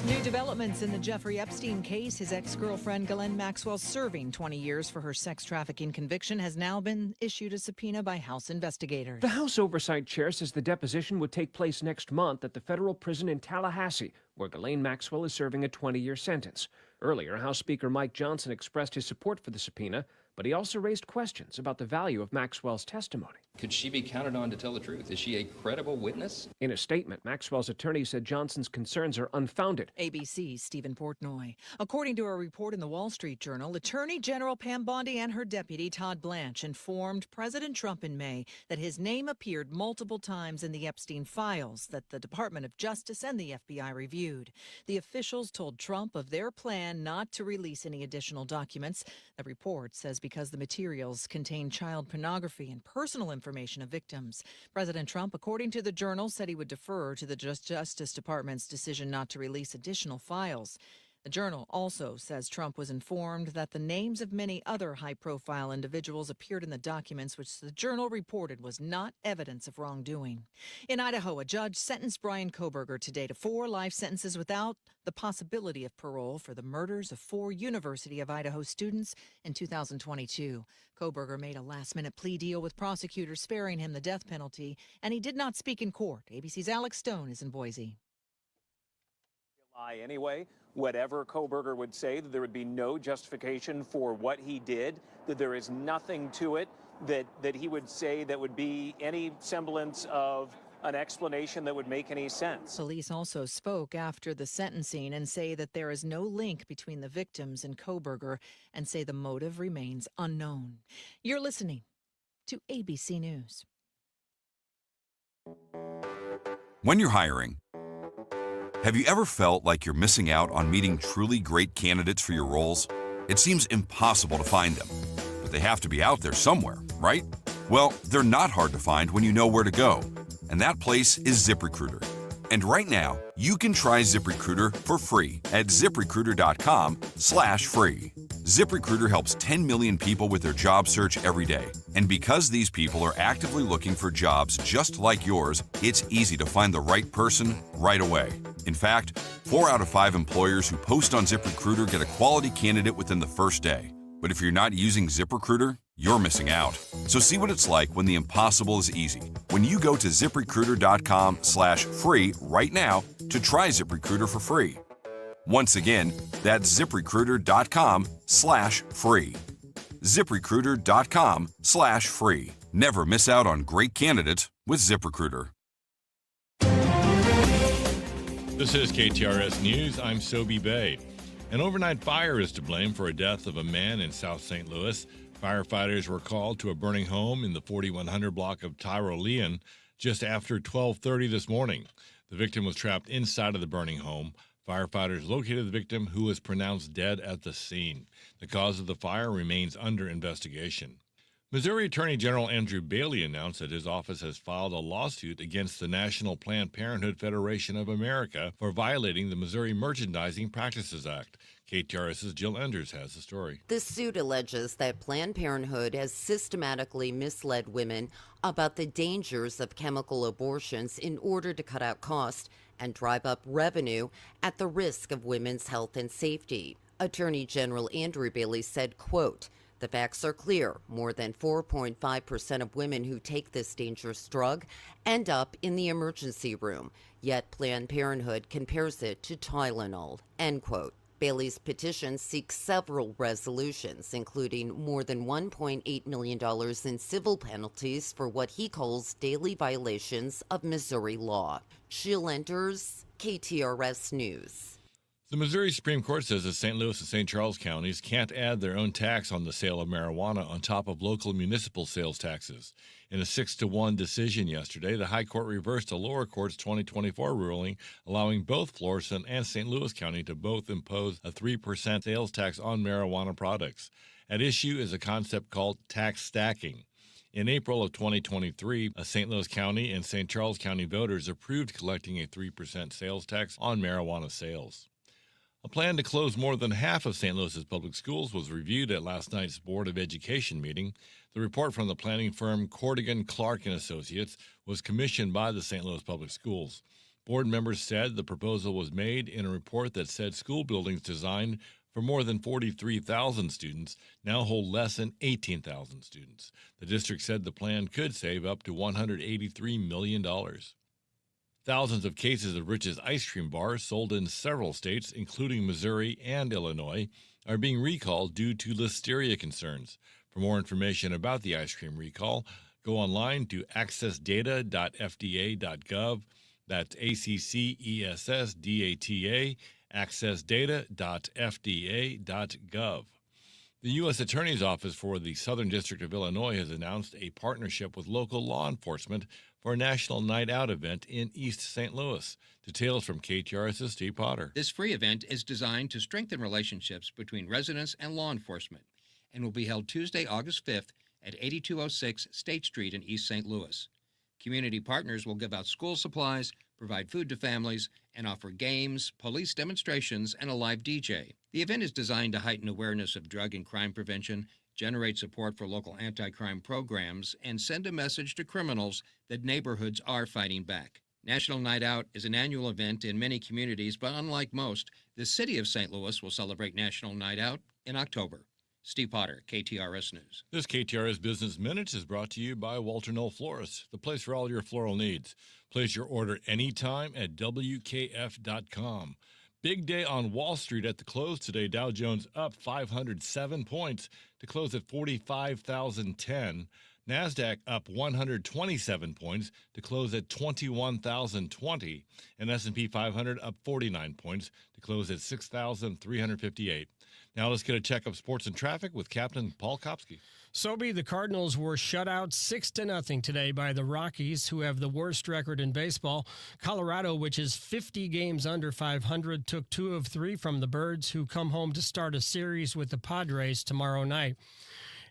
New developments in the Jeffrey Epstein case. His ex-girlfriend Ghislaine Maxwell, serving 20 years for her sex trafficking conviction, has now been issued a subpoena by House investigators. The House Oversight Chair says the deposition would take place next month at the federal prison in Tallahassee, where Ghislaine Maxwell is serving a 20-year sentence. Earlier, House Speaker Mike Johnson expressed his support for the subpoena, but he also raised questions about the value of Maxwell's testimony. Could she be counted on to tell the truth? Is she a credible witness? In a statement, Maxwell's attorney said Johnson's concerns are unfounded. ABC's Stephen Portnoy. According to a report in the Wall Street Journal, Attorney General Pam Bondi and her deputy Todd Blanche informed President Trump in May that his name appeared multiple times in the Epstein files that the Department of Justice and the FBI reviewed. The officials told Trump of their plan not to release any additional documents. The report says because the materials contain child pornography and personal information of victims. President Trump, according to the Journal, said he would defer to the Justice Department's decision not to release additional files. The Journal also says Trump was informed that the names of many other high-profile individuals appeared in the documents, which the Journal reported was not evidence of wrongdoing. In Idaho, a judge sentenced Brian Kohberger today to 4 life sentences without the possibility of parole for the murders of 4 University of Idaho students in 2022. Kohberger made a last-minute plea deal with prosecutors sparing him the death penalty, and he did not speak in court. ABC's Alex Stone is in Boise. Anyway, whatever Kohberger would say, that there would be no justification for what he did, that there is nothing to it, that he would say that would be any semblance of an explanation that would make any sense. Police also spoke after the sentencing and say that there is no link between the victims and Kohberger and say the motive remains unknown. You're listening to ABC News. When you're hiring, have you ever felt like you're missing out on meeting truly great candidates for your roles? It seems impossible to find them, but they have to be out there somewhere, right? Well, they're not hard to find when you know where to go, and that place is ZipRecruiter. And right now, you can try ZipRecruiter for free at ZipRecruiter.com/free. ZipRecruiter helps 10 million people with their job search every day. And because these people are actively looking for jobs just like yours, it's easy to find the right person right away. In fact, 4 out of 5 employers who post on ZipRecruiter get a quality candidate within the first day. But if you're not using ZipRecruiter, you're missing out. So see what it's like when the impossible is easy. When you go to ZipRecruiter.com/free right now to try ZipRecruiter for free. Once again, that's ZipRecruiter.com/free. ZipRecruiter.com/free. Never miss out on great candidates with ZipRecruiter. This is KTRS News. I'm Sobe Bay. An overnight fire is to blame for a death of a man in South St. Louis. Firefighters were called to a burning home in the 4100 block of Tyrolean just after 12:30 this morning. The victim was trapped inside of the burning home. Firefighters located the victim, who was pronounced dead at the scene. The cause of the fire remains under investigation. Missouri Attorney General Andrew Bailey announced that his office has filed a lawsuit against the National Planned Parenthood Federation of America for violating the Missouri Merchandising Practices Act. KTRS's Jill Enders has the story. This suit alleges that Planned Parenthood has systematically misled women about the dangers of chemical abortions in order to cut out costs and drive up revenue at the risk of women's health and safety. Attorney General Andrew Bailey said, quote, "The facts are clear. More than 4.5% of women who take this dangerous drug end up in the emergency room, yet Planned Parenthood compares it to Tylenol," end quote. Bailey's petition seeks several resolutions, including more than $1.8 million in civil penalties for what he calls daily violations of Missouri law. Jill Enders, KTRS News. The Missouri Supreme Court says that St. Louis and St. Charles counties can't add their own tax on the sale of marijuana on top of local municipal sales taxes. In a 6-1 decision yesterday, the High Court reversed a lower court's 2024 ruling, allowing both Florissant and St. Louis County to both impose a 3% sales tax on marijuana products. At issue is a concept called tax stacking. In April of 2023, St. Louis County and St. Charles County voters approved collecting a 3% sales tax on marijuana sales. A plan to close more than half of St. Louis's public schools was reviewed at last night's Board of Education meeting. The report from the planning firm Cordigan, Clark & Associates was commissioned by the St. Louis Public Schools. Board members said the proposal was made in a report that said school buildings designed for more than 43,000 students now hold less than 18,000 students. The district said the plan could save up to $183 million. Thousands of cases of Rich's ice cream bars sold in several states, including Missouri and Illinois, are being recalled due to listeria concerns. For more information about the ice cream recall, go online to accessdata.fda.gov. That's ACCESSDATA, accessdata.fda.gov. The U.S. Attorney's Office for the Southern District of Illinois has announced a partnership with local law enforcement for a National Night Out event in East St. Louis. Details from KTRS's Steve Potter. This free event is designed to strengthen relationships between residents and law enforcement and will be held Tuesday, August 5th at 8206 State Street in East St. Louis. Community partners will give out school supplies, provide food to families, and offer games, police demonstrations, and a live DJ. The event is designed to heighten awareness of drug and crime prevention, generate support for local anti-crime programs, and send a message to criminals that neighborhoods are fighting back. National Night Out is an annual event in many communities, but unlike most, the city of St. Louis will celebrate National Night Out in October. Steve Potter, KTRS News. This KTRS Business Minutes is brought to you by Walter Knoll Florists, the place for all your floral needs. Place your order anytime at WKF.com. Big day on Wall Street at the close today. Dow Jones up 507 points to close at 45,010. NASDAQ up 127 points to close at 21,020, and S&P 500 up 49 points to close at 6,358. Now let's get a check of sports and traffic with Captain Paul Kopsky. Sobe, the Cardinals were shut out 6-0 today by the Rockies, who have the worst record in baseball. Colorado, which is 50 games under 500, took 2 of 3 from the Birds, who come home to start a series with the Padres tomorrow night.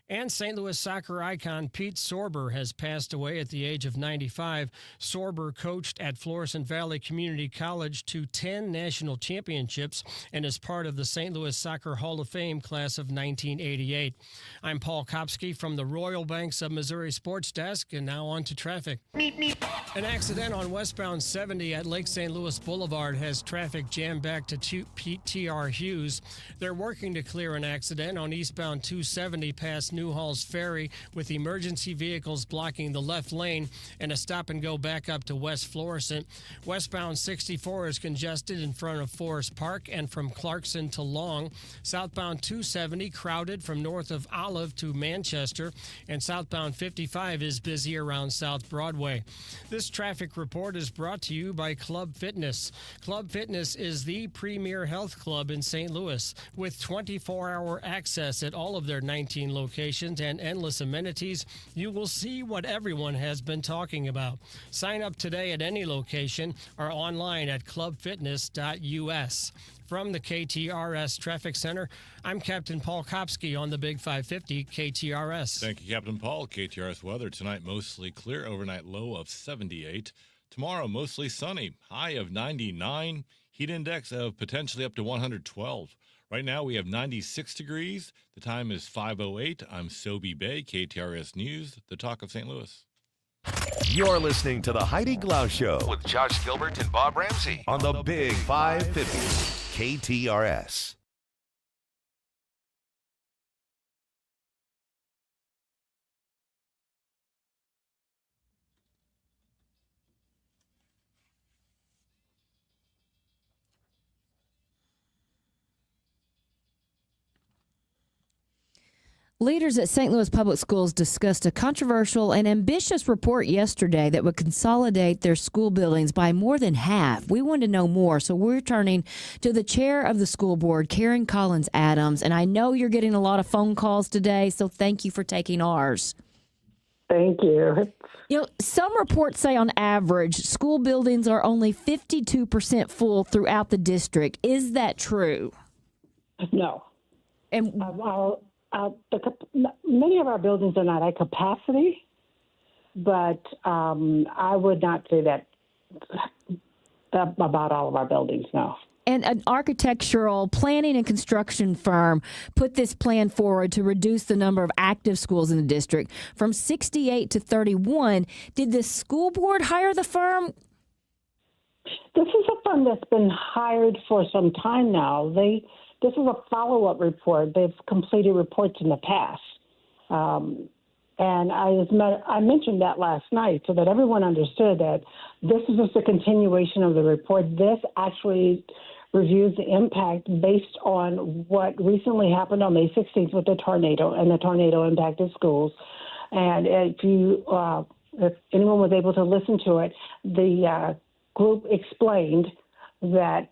And St. Louis soccer icon Pete Sorber has passed away at the age of 95. Sorber coached at Florissant Valley Community College to 10 national championships and is part of the St. Louis Soccer Hall of Fame class of 1988. I'm Paul Kopsky from the Royal Banks of Missouri Sports Desk, and now on to traffic. An accident on westbound 70 at Lake St. Louis Boulevard has traffic jammed back to TR Hughes. They're working to clear an accident on eastbound 270 past Newhall's Ferry, with emergency vehicles blocking the left lane and a stop and go back up to West Florissant. Westbound 64 is congested in front of Forest Park and from Clarkson to Long. Southbound 270 crowded from north of Olive to Manchester, and southbound 55 is busy around South Broadway. This traffic report is brought to you by Club Fitness. Club Fitness is the premier health club in St. Louis, with 24-hour access at all of their 19 locations and endless amenities. You will see what everyone has been talking about. Sign up today at any location or online at clubfitness.us. From the KTRS Traffic Center, I'm Captain Paul Kopsky on the Big 550 KTRS. Thank you, Captain Paul. KTRS weather tonight mostly clear, overnight low of 78. Tomorrow mostly sunny, high of 99, heat index of potentially up to 112. Right now we have 96 degrees. The time is 5:08. I'm Sobe Bay, KTRS News, the talk of St. Louis. You're listening to the Heidi Glaus Show with Josh Gilbert and Bob Ramsey on the Big 550 KTRS. Leaders at St. Louis Public Schools discussed a controversial and ambitious report yesterday that would consolidate their school buildings by more than half. We wanted to know more, so we're turning to the chair of the school board, Karen Collins Adams. And I know you're getting a lot of phone calls today, so thank you for taking ours. Thank you. You know, some reports say on average, school buildings are only 52% full throughout the district. Is that true? No. And many of our buildings are not at capacity, but I would not say that about all of our buildings, no. And an architectural planning and construction firm put this plan forward to reduce the number of active schools in the district from 68 to 31. Did the school board hire the firm? This is a firm that's been hired for some time now. This is a follow-up report. They've completed reports in the past. And I mentioned that last night so that everyone understood that this is just a continuation of the report. This actually reviews the impact based on what recently happened on May 16th with the tornado, and the tornado impacted schools. And if anyone was able to listen to it, the group explained that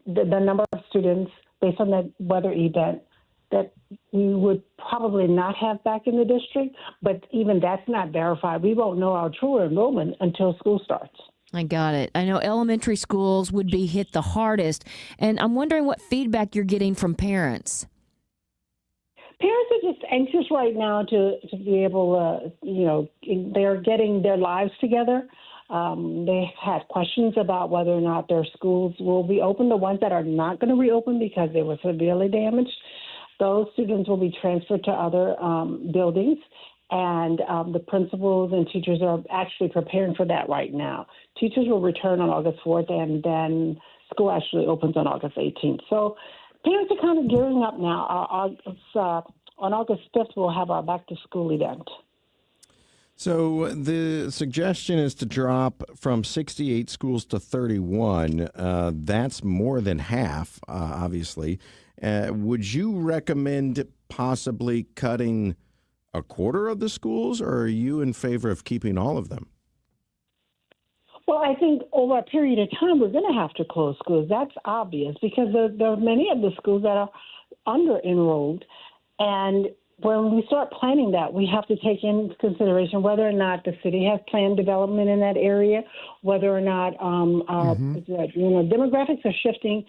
the number of students based on that weather event that we would probably not have back in the district, but even that's not verified. We won't know our true enrollment until school starts. I got it. I know elementary schools would be hit the hardest, and I'm wondering what feedback you're getting from parents. Parents are just anxious right now to be able to, they're getting their lives together. They had questions about whether or not their schools will be open. The ones that are not going to reopen because they were severely damaged, those students will be transferred to other buildings. And the principals and teachers are actually preparing for that right now. Teachers will return on August 4th, and then school actually opens on August 18th. So parents are kind of gearing up now. On August 5th, we'll have our back-to-school event. So the suggestion is to drop from 68 schools to 31. That's more than half, obviously. Would you recommend possibly cutting a quarter of the schools, or are you in favor of keeping all of them? Well, I think over a period of time, we're going to have to close schools. That's obvious because there are many of the schools that are under-enrolled. And when we start planning that, we have to take into consideration whether or not the city has planned development in that area, whether or not demographics are shifting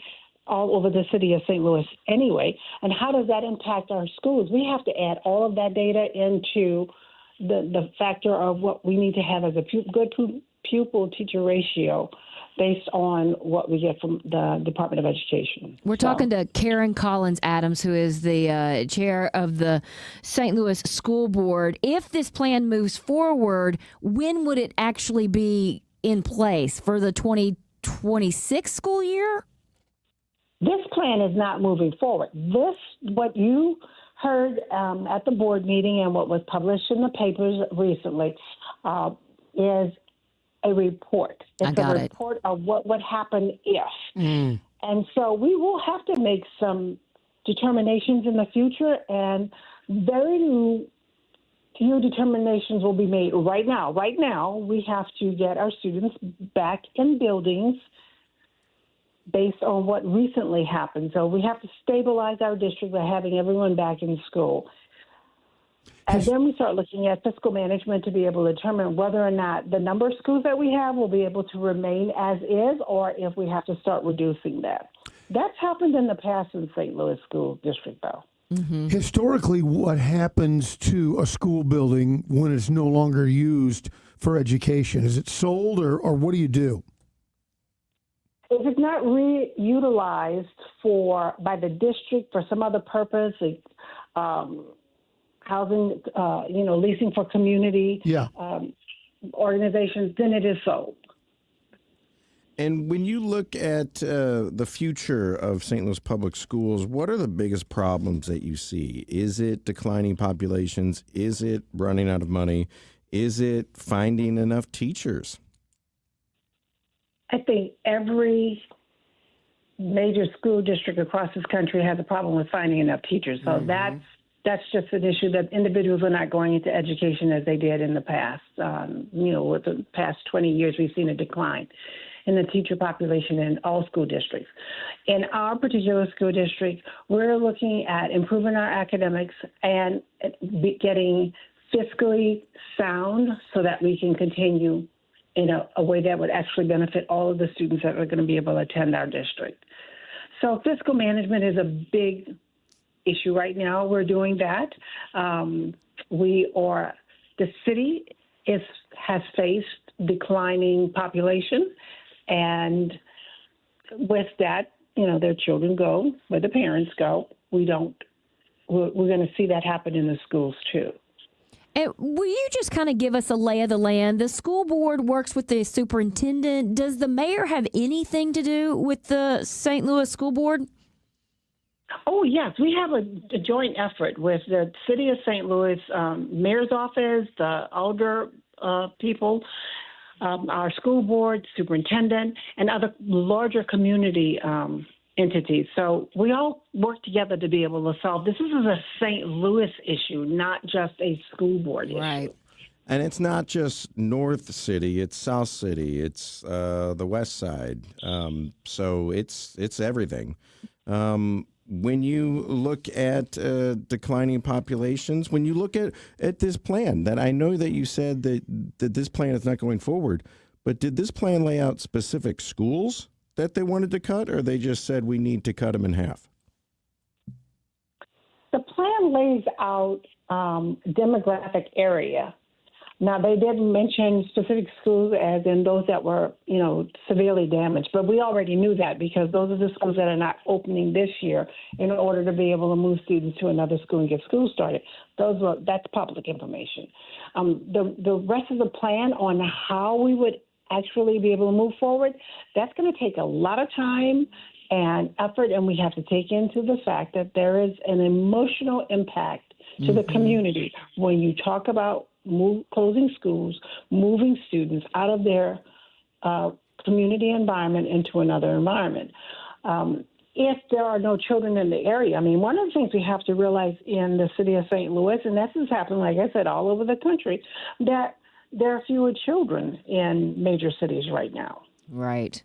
all over the city of St. Louis anyway, and how does that impact our schools? We have to add all of that data into the factor of what we need to have as a good pupil-teacher ratio based on what we get from the Department of Education. We're talking to Karen Collins-Adams, who is the chair of the St. Louis School Board. If this plan moves forward, when would it actually be in place? For the 2026 school year? This plan is not moving forward. What you heard at the board meeting and what was published in the papers recently is a report. It's a report of what would happen if. And so we will have to make some determinations in the future, and very few determinations will be made right now. Right now, we have to get our students back in buildings based on what recently happened. So we have to stabilize our district by having everyone back in school. And then we start looking at fiscal management to be able to determine whether or not the number of schools that we have will be able to remain as is, or if we have to start reducing that. That's happened in the past in St. Louis School District, though. Historically, what happens to a school building when it's no longer used for education? Is it sold, or what do you do? If it's not reutilized by the district for some other purpose, like housing, leasing for community organizations, then it is sold. And when you look at the future of St. Louis Public Schools, what are the biggest problems that you see? Is it declining populations? Is it running out of money? Is it finding enough teachers? I think every major school district across this country has a problem with finding enough teachers. So that's just an issue that individuals are not going into education as they did in the past. With the past 20 years, we've seen a decline in the teacher population in all school districts. In our particular school district, we're looking at improving our academics and getting fiscally sound so that we can continue in a way that would actually benefit all of the students that are going to be able to attend our district. So fiscal management is a big issue right now. We're doing that. The city has faced declining population, and with that, their children go where the parents go. We're going to see that happen in the schools too. And will you just kind of give us a lay of the land? The school board works with the superintendent. Does the mayor have anything to do with the St. Louis School Board? Oh, yes. We have a joint effort with the City of St. Louis Mayor's Office, the older people, our school board, superintendent, and other larger community entities. So we all work together to be able to solve this. This is a St. Louis issue, not just a school board issue. And it's not just North City, it's South City, it's the West Side. So it's everything. When you look at declining populations, when you look at this plan, that I know that you said that this plan is not going forward, but did this plan lay out specific schools that they wanted to cut, or they just said we need to cut them in half? The plan lays out demographic area. Now, they didn't mention specific schools as in those that were, severely damaged, but we already knew that because those are the schools that are not opening this year in order to be able to move students to another school and get school started. That's public information. The rest of the plan on how we would actually be able to move forward, that's going to take a lot of time and effort, and we have to take into the fact that there is an emotional impact to the community when you talk about closing schools, moving students out of their community environment into another environment. if there are no children in the area. I mean, one of the things we have to realize in the city of St. Louis, and this is happening, like I said, all over the country, that there are fewer children in major cities right now. Right.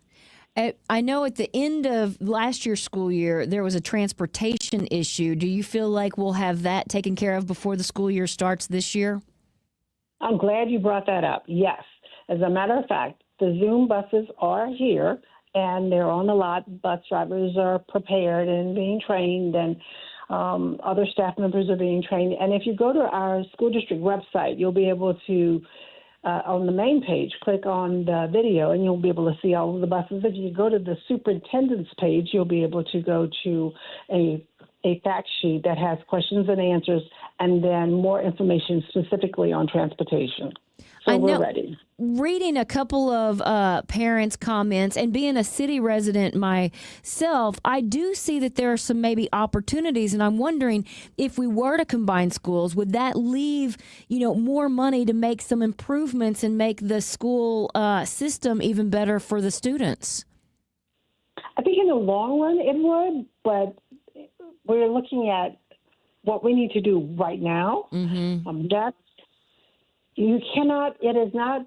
I know at the end of last year's school year, there was a transportation issue. Do you feel like we'll have that taken care of before the school year starts this year? I'm glad you brought that up. Yes. As a matter of fact, the Zoom buses are here, and they're on the lot. Bus drivers are prepared and being trained, and other staff members are being trained. And if you go to our school district website, you'll be able to, on the main page, click on the video, and you'll be able to see all of the buses. If you go to the superintendent's page, you'll be able to go to a fact sheet that has questions and answers, and then more information specifically on transportation. So we're ready. Reading a couple of parents' comments and being a city resident myself, I do see that there are some maybe opportunities, and I'm wondering if we were to combine schools, would that leave, more money to make some improvements and make the school system even better for the students? I think in the long run it would, but we're looking at what we need to do right now. It is not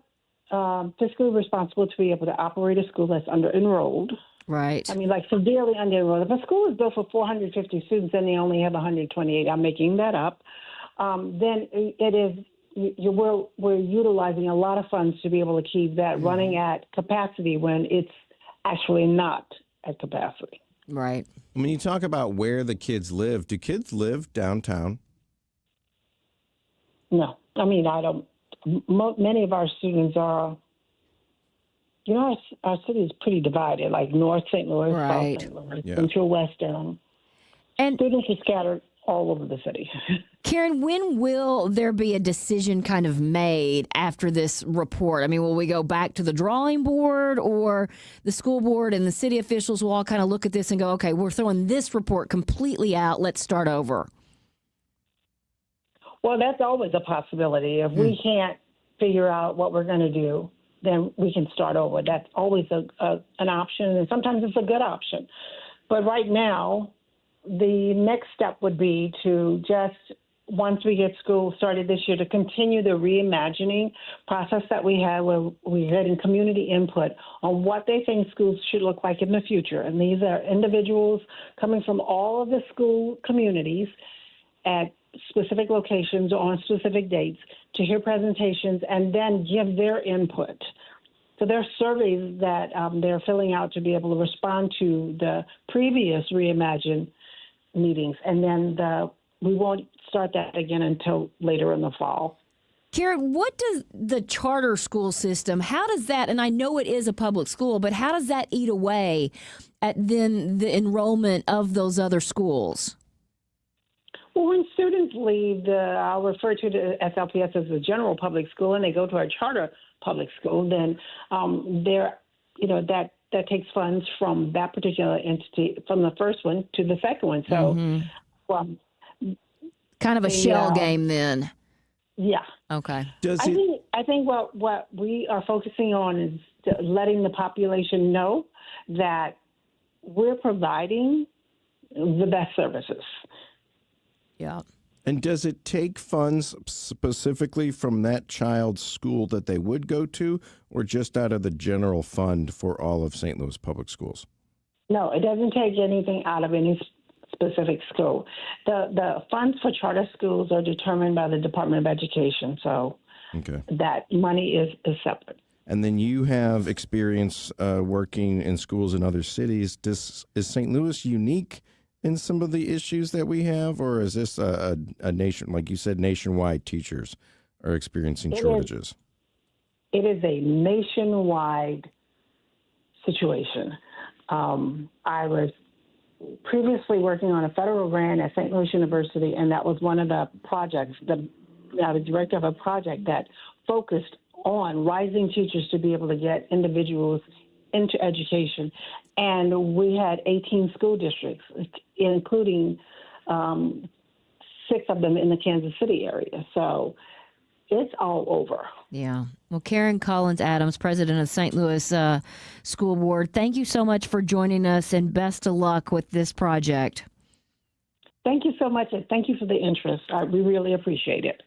fiscally responsible to be able to operate a school that's under-enrolled. Right. I mean, like severely under-enrolled. If a school is built for 450 students and they only have 128, I'm making that up, then we're utilizing a lot of funds to be able to keep that running at capacity when it's actually not at capacity. Right. When you talk about where the kids live, do kids live downtown? No. I mean, I don't. Many of our students are, our city is pretty divided, like North St. Louis, right. South St. Louis, Central West, and students are scattered all over the city. Karen, when will there be a decision kind of made after this report? I mean, will we go back to the drawing board, or the school board and the city officials will all kind of look at this and go, okay, we're throwing this report completely out. Let's start over. Well, that's always a possibility. If we can't figure out what we're going to do, then we can start over. That's always an option, and sometimes it's a good option. But right now, the next step would be to just, once we get school started this year, to continue the reimagining process that we had, where we're getting community input on what they think schools should look like in the future. And these are individuals coming from all of the school communities at specific locations on specific dates to hear presentations and then give their input. So there are surveys that they're filling out to be able to respond to the previous Reimagine meetings, and then we won't start that again until later in the fall. Karen, what does the charter school system, how does that, and I know it is a public school, but how does that eat away at then the enrollment of those other schools? Well, when students leave, I'll refer to the SLPS as the general public school, and they go to our charter public school, then that takes funds from that particular entity, from the first one to the second one. So, kind of a shell game then. Yeah. Okay. I think what we are focusing on is letting the population know that we're providing the best services. Yeah. And does it take funds specifically from that child's school that they would go to, or just out of the general fund for all of St. Louis public schools? No, it doesn't take anything out of any specific school. The funds for charter schools are determined by the Department of Education, so that money is separate. And then you have experience working in schools in other cities. Is St. Louis unique in some of the issues that we have, or is this a nation, like you said, nationwide teachers are experiencing shortages? It is a nationwide situation. I was previously working on a federal grant at St. Louis University, and that was one of the projects, the director of a project that focused on rising teachers to be able to get individuals into education. And we had 18 school districts, including 6 of them in the Kansas City area. So it's all over. Yeah. Well, Karen Collins Adams, president of St. Louis School Board, thank you so much for joining us, and best of luck with this project. Thank you so much, and thank you for the interest. We really appreciate it.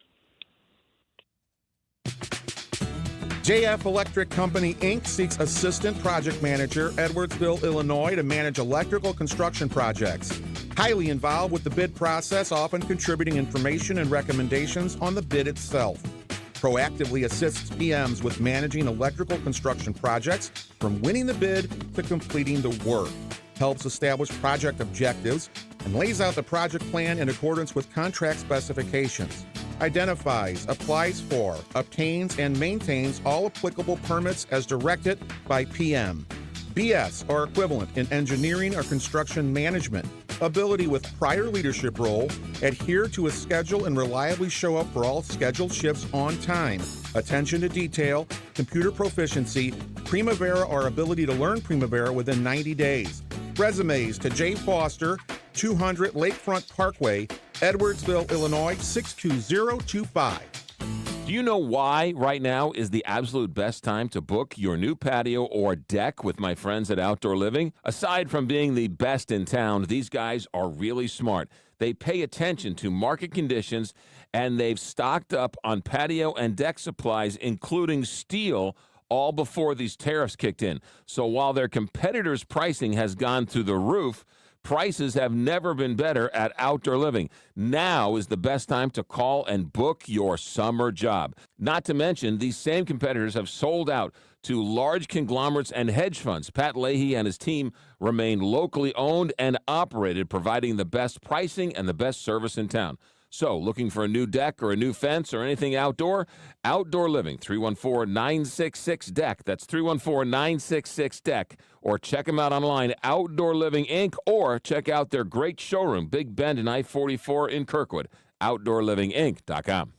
JF Electric Company, Inc. seeks assistant project manager, Edwardsville, Illinois, to manage electrical construction projects. Highly involved with the bid process, often contributing information and recommendations on the bid itself. Proactively assists PMs with managing electrical construction projects from winning the bid to completing the work. Helps establish project objectives and lays out the project plan in accordance with contract specifications. Identifies, applies for, obtains, and maintains all applicable permits as directed by PM. BS or equivalent in engineering or construction management. Ability with prior leadership role, adhere to a schedule and reliably show up for all scheduled shifts on time. Attention to detail, computer proficiency, Primavera or ability to learn Primavera within 90 days. Resumes to J. Foster, 200 Lakefront Parkway, Edwardsville, Illinois, 62025. Do you know why right now is the absolute best time to book your new patio or deck with my friends at Outdoor Living? Aside from being the best in town, these guys are really smart. They pay attention to market conditions, and they've stocked up on patio and deck supplies, including steel, all before these tariffs kicked in. So while their competitors' pricing has gone through the roof, prices have never been better at Outdoor Living. Now is the best time to call and book your summer job. Not to mention, these same competitors have sold out to large conglomerates and hedge funds. Pat Leahy and his team remain locally owned and operated, providing the best pricing and the best service in town. So, looking for a new deck or a new fence or anything outdoor? Outdoor Living, 314-966-DECK. That's 314-966-DECK. Or check them out online, Outdoor Living Inc., or check out their great showroom, Big Bend and I-44 in Kirkwood, OutdoorLivingInc.com.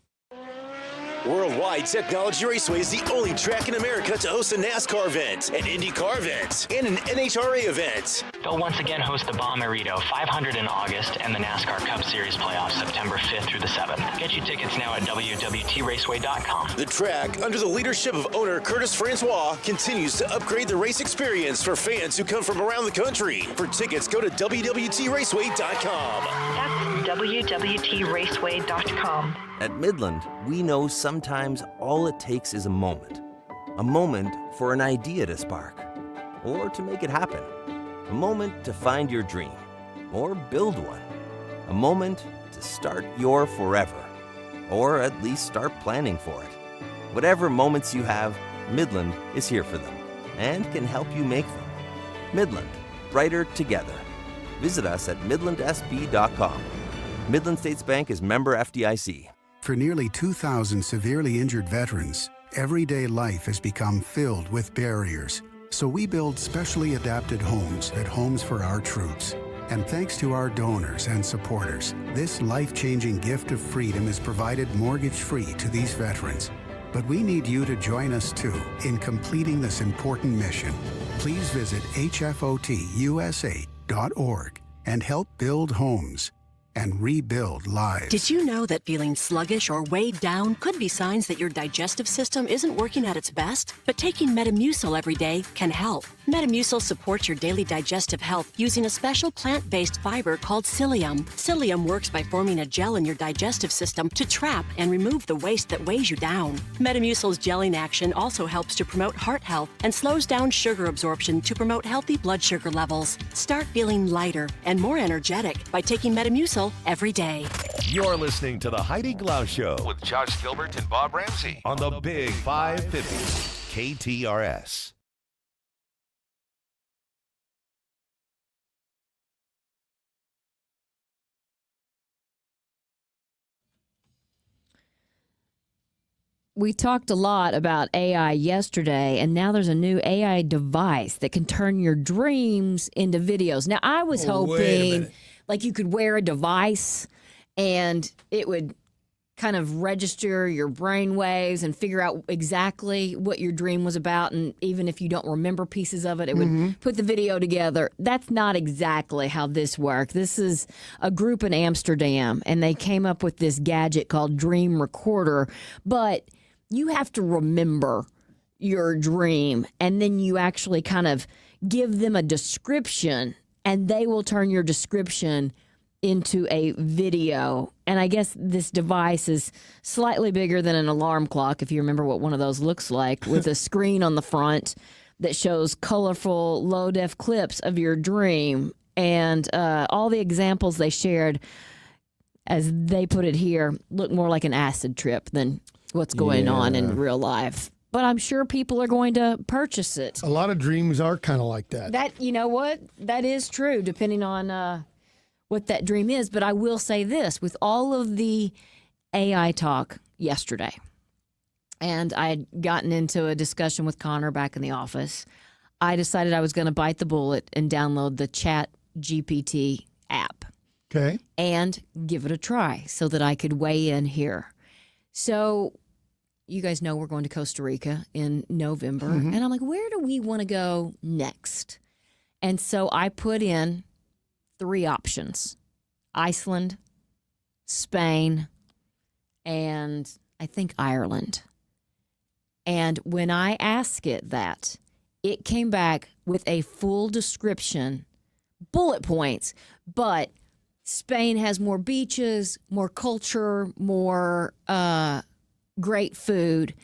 Worldwide Technology Raceway is the only track in America to host a NASCAR event, an IndyCar event, and an NHRA event. They'll once again host the Bommarito 500 in August and the NASCAR Cup Series playoffs September 5th through the 7th. Get your tickets now at WWTRaceway.com. The track, under the leadership of owner Curtis Francois, continues to upgrade the race experience for fans who come from around the country. For tickets, go to WWTRaceway.com. That's WWTRaceway.com. At Midland, we know sometimes all it takes is a moment for an idea to spark, or to make it happen, a moment to find your dream, or build one, a moment to start your forever, or at least start planning for it. Whatever moments you have, Midland is here for them and can help you make them. Midland, brighter together. Visit us at midlandsb.com. Midland States Bank is member FDIC. For nearly 2,000 severely injured veterans, everyday life has become filled with barriers. So we build specially adapted homes at Homes for Our Troops. And thanks to our donors and supporters, this life-changing gift of freedom is provided mortgage-free to these veterans. But we need you to join us too in completing this important mission. Please visit hfotusa.org and help build homes and rebuild lives. Did you know that feeling sluggish or weighed down could be signs that your digestive system isn't working at its best? But taking Metamucil every day can help. Metamucil supports your daily digestive health using a special plant-based fiber called psyllium. Psyllium works by forming a gel in your digestive system to trap and remove the waste that weighs you down. Metamucil's gelling action also helps to promote heart health and slows down sugar absorption to promote healthy blood sugar levels. Start feeling lighter and more energetic by taking Metamucil every day. You're listening to the Heidi Glaus Show with Josh Gilbert and Bob Ramsey on the Big 550 KTRS. We talked a lot about AI yesterday, and now there's a new AI device that can turn your dreams into videos. Now, I was hoping like you could wear a device and it would kind of register your brain waves and figure out exactly what your dream was about. And even if you don't remember pieces of it, it would put the video together. That's not exactly how this works. This is a group in Amsterdam, and they came up with this gadget called Dream Recorder. But you have to remember your dream, and then you actually kind of give them a description, and they will turn your description into a video. And I guess this device is slightly bigger than an alarm clock, if you remember what one of those looks like, with a screen on the front that shows colorful, low-def clips of your dream. And all the examples they shared, as they put it here, look more like an acid trip than what's going on in real life. But I'm sure people are going to purchase it. A lot of dreams are kind of like that. That, you know what? That is true, depending on what that dream is. But I will say this, with all of the AI talk yesterday, and I had gotten into a discussion with Connor back in the office, I decided I was going to bite the bullet and download the Chat GPT app. Okay. And give it a try so that I could weigh in here. So you guys know we're going to Costa Rica in November. And I'm like, where do we want to go next? And so I put in 3 options: Iceland, Spain, and I think Ireland. And when I asked it that, it came back with a full description, bullet points, but Spain has more beaches, more culture, more great food.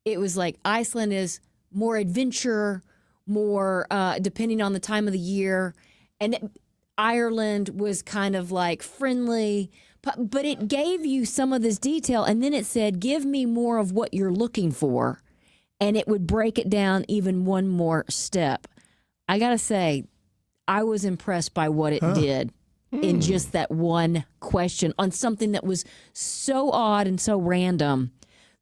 It was like Iceland is more adventure, more depending on the time of the year. And Ireland was kind of like friendly, but it gave you some of this detail. And then it said, give me more of what you're looking for. And it would break it down even one more step. I got to say, I was impressed by what it did in just that one question on something that was so odd and so random.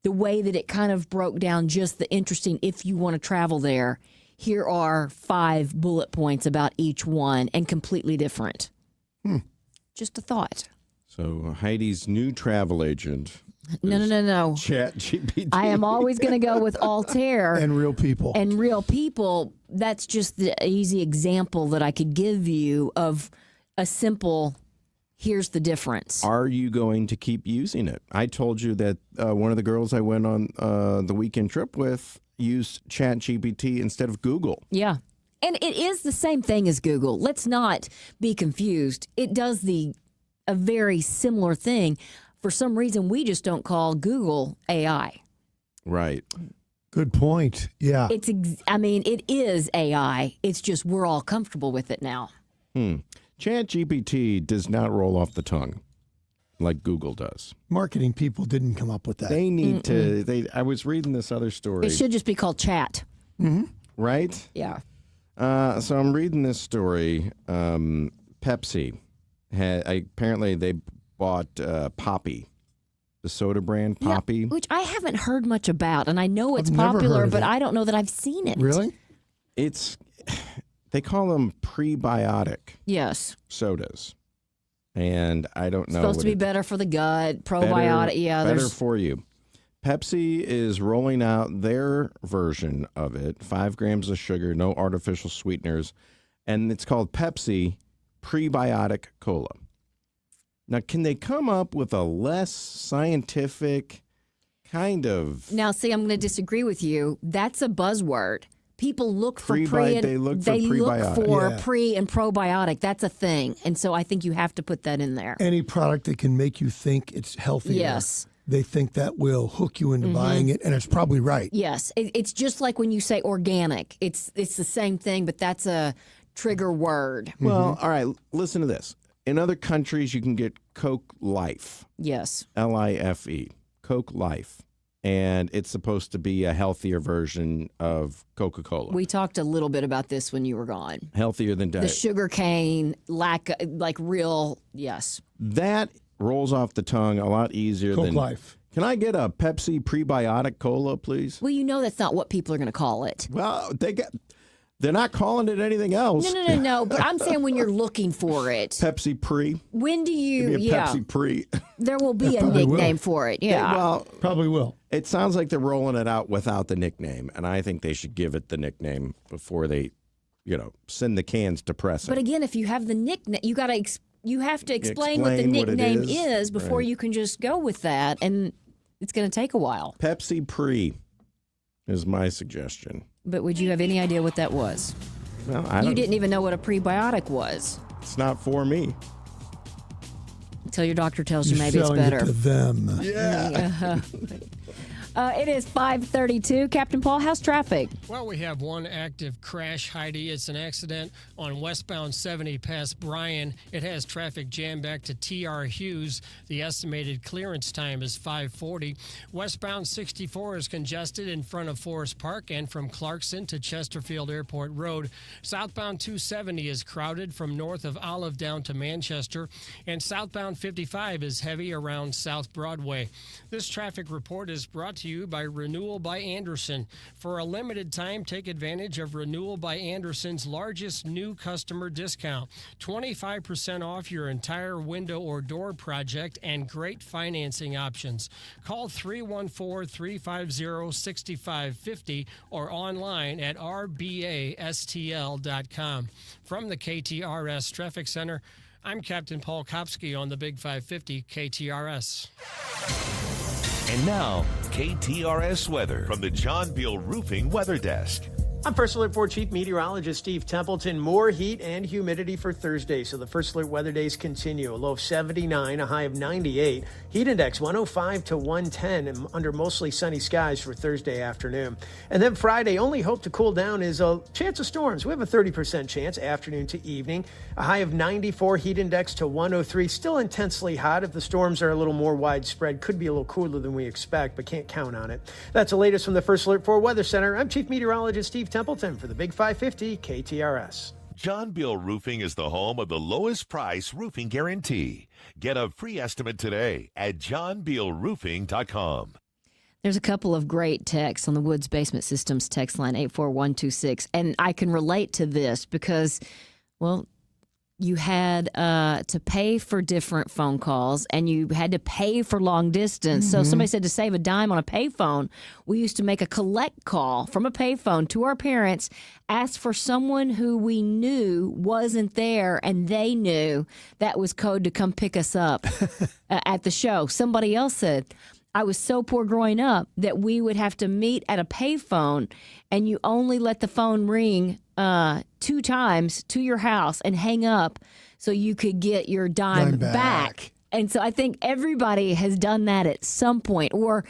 The way that it kind of broke down just the interesting, if you want to travel there, here are 5 bullet points about each one and completely different. Just a thought. So Heidi's new travel agent. No. Chat GPT. I am always going to go with Altair. And real people. And real people. That's just the easy example that I could give you of a simple, here's the difference. Are you going to keep using it? I told you that one of the girls I went on the weekend trip with used Chat GPT instead of Google. Yeah. And it is the same thing as Google. Let's not be confused. It does a very similar thing. For some reason, we just don't call Google AI. Right. Good point. Yeah. It is AI. It's just we're all comfortable with it now. Chat GPT does not roll off the tongue like Google does. Marketing people didn't come up with that. They need to. I was reading this other story. It should just be called Chat. Right? Yeah. So I'm reading this story. Pepsi apparently they bought Poppy, the soda brand Poppy. Yeah, which I haven't heard much about, and I know it's popular, but I don't know that I've seen it. Really? They call them prebiotic sodas. And I don't know. Supposed to be better for the gut, probiotic. Better for you. Pepsi is rolling out their version of it, 5 grams of sugar, no artificial sweeteners. And it's called Pepsi Prebiotic Cola. Now, can they come up with a less scientific kind of... Now, see, I'm going to disagree with you. That's a buzzword. People look for pre and probiotic. That's a thing. And so I think you have to put that in there. Any product that can make you think it's healthier. Yes. They think that will hook you into buying it, and it's probably right. Yes. It's just like when you say organic. It's the same thing, but that's a trigger word. Well, all right, listen to this. In other countries, you can get Coke Life. Yes. L-I-F-E. Coke Life. And it's supposed to be a healthier version of Coca-Cola. We talked a little bit about this when you were gone. Healthier than diet. The sugar cane, yes. That rolls off the tongue a lot easier Coke than... Life. Can I get a Pepsi prebiotic cola, please? Well, you know that's not what people are going to call it. Well, They're not calling it anything else. No. But I'm saying when you're looking for it. Pepsi Pre. When do you? Give me a Pepsi Pre. There will be a nickname for it. Yeah. Well, probably will. It sounds like they're rolling it out without the nickname, and I think they should give it the nickname before they, send the cans to press it. But again, if you have the nickname, you have to explain what the nickname is before right. you can just go with that, and it's going to take a while. Pepsi Pre is my suggestion. But would you have any idea what that was? Well, I don't. You didn't even know what a prebiotic was. It's not for me. Until your doctor tells you You're maybe it's selling better. it to them. Yeah. It is 5:32. Captain Paul, how's traffic? Well, we have one active crash, Heidi. It's an accident on westbound 70 past Bryan. It has traffic jammed back to T.R. Hughes. The estimated clearance time is 5:40. Westbound 64 is congested in front of Forest Park and from Clarkson to Chesterfield Airport Road. Southbound 270 is crowded from north of Olive down to Manchester. And southbound 55 is heavy around South Broadway. This traffic report is brought to you by Renewal by Anderson. For a limited time, take advantage of Renewal by Anderson's largest new customer discount. 25% off your entire window or door project and great financing options. Call 314-350-6550 or online at rbastl.com. From the KTRS Traffic Center, I'm Captain Paul Kopsky on the Big 550 KTRS. And now, KTRS weather from the John Beal Roofing Weather Desk. I'm First Alert 4 Chief Meteorologist Steve Templeton. More heat and humidity for Thursday, so the First Alert weather days continue. A low of 79, a high of 98. Heat index 105 to 110 and under mostly sunny skies for Thursday afternoon. And then Friday, only hope to cool down is a chance of storms. We have a 30% chance afternoon to evening. A high of 94, heat index to 103. Still intensely hot. If the storms are a little more widespread, could be a little cooler than we expect, but can't count on it. That's the latest from the First Alert 4 Weather Center. I'm Chief Meteorologist Steve Templeton for the Big 550 KTRS. John Beal Roofing is the home of the lowest price roofing guarantee. Get a free estimate today at johnbealroofing.com. There's a couple of great texts on the Woods Basement Systems text line 84126, and I can relate to this because, well, you had to pay for different phone calls and you had to pay for long distance. So somebody said to save a dime on a payphone, we used to make a collect call from a payphone to our parents, ask for someone who we knew wasn't there and they knew that was code to come pick us up at the show. Somebody else said, I was so poor growing up that we would have to meet at a payphone and you only let the phone ring 2 times to your house and hang up so you could get your dime back. And so I think everybody has done that at some point. Or,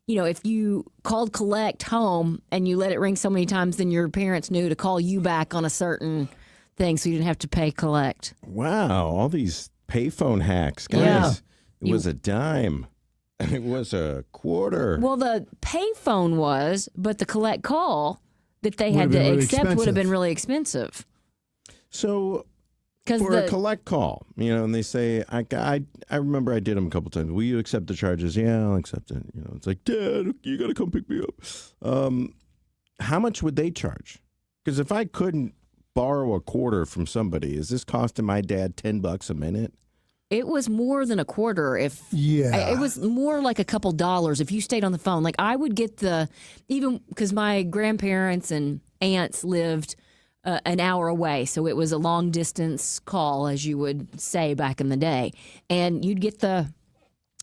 if you called collect home and you let it ring so many times, then your parents knew to call you back on a certain thing so you didn't have to pay collect. Wow, all these payphone hacks, guys. Yeah. It was a dime. It was a quarter. Well, the payphone was, but the collect call that they had to accept would have been really expensive. So for a collect call, and they say, I remember I did them a couple times. Will you accept the charges? Yeah, I'll accept it. It's like, Dad, you got to come pick me up. How much would they charge? Because if I couldn't borrow a quarter from somebody, is this costing my dad $10 a minute? It was more than a quarter. It was more like a couple dollars if you stayed on the phone. Like I would get even because my grandparents and aunts lived an hour away. So it was a long distance call, as you would say back in the day. And you'd get the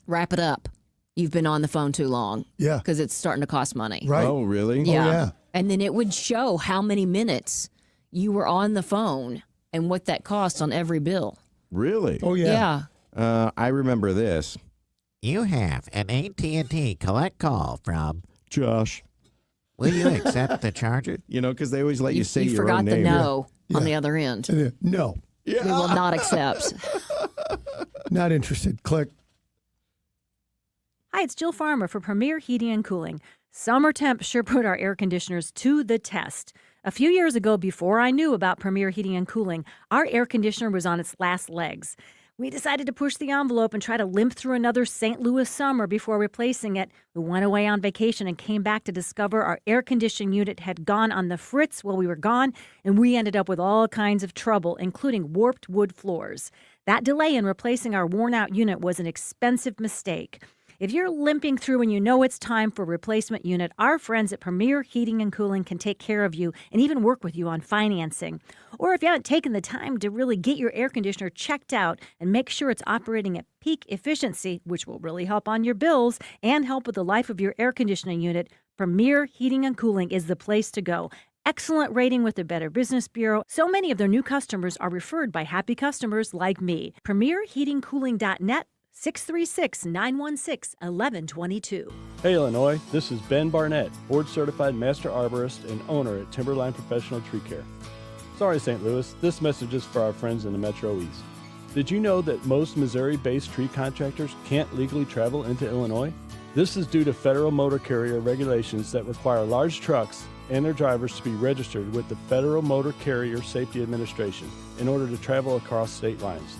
wrap it up. You've been on the phone too long. Yeah. Because it's starting to cost money. Right. Oh, really? Yeah. Oh, yeah. And then it would show how many minutes you were on the phone and what that cost on every bill. Really? Oh, yeah. Yeah. I remember this. You have an AT&T collect call from Josh. Will you accept the charger? Because they always let you say you your forgot own name. the no on the other end. No. We will not accept. Not interested. Click. Hi, it's Jill Farmer for Premier Heating and Cooling. Summer temps sure put our air conditioners to the test. A few years ago, before I knew about Premier Heating and Cooling, our air conditioner was on its last legs. We decided to push the envelope and try to limp through another St. Louis summer before replacing it. We went away on vacation and came back to discover our air conditioning unit had gone on the fritz while we were gone, and we ended up with all kinds of trouble, including warped wood floors. That delay in replacing our worn-out unit was an expensive mistake. If you're limping through and you know it's time for a replacement unit, our friends at Premier Heating and Cooling can take care of you and even work with you on financing. Or if you haven't taken the time to really get your air conditioner checked out and make sure it's operating at peak efficiency, which will really help on your bills and help with the life of your air conditioning unit, Premier Heating and Cooling is the place to go. Excellent rating with the Better Business Bureau. So many of their new customers are referred by happy customers like me. PremierHeatingCooling.net. 636-916-1122. Hey Illinois, this is Ben Barnett, board-certified master arborist and owner at Timberline Professional Tree Care. Sorry St. Louis, this message is for our friends in the Metro East. Did you know that most Missouri-based tree contractors can't legally travel into Illinois? This is due to federal motor carrier regulations that require large trucks and their drivers to be registered with the Federal Motor Carrier Safety Administration in order to travel across state lines.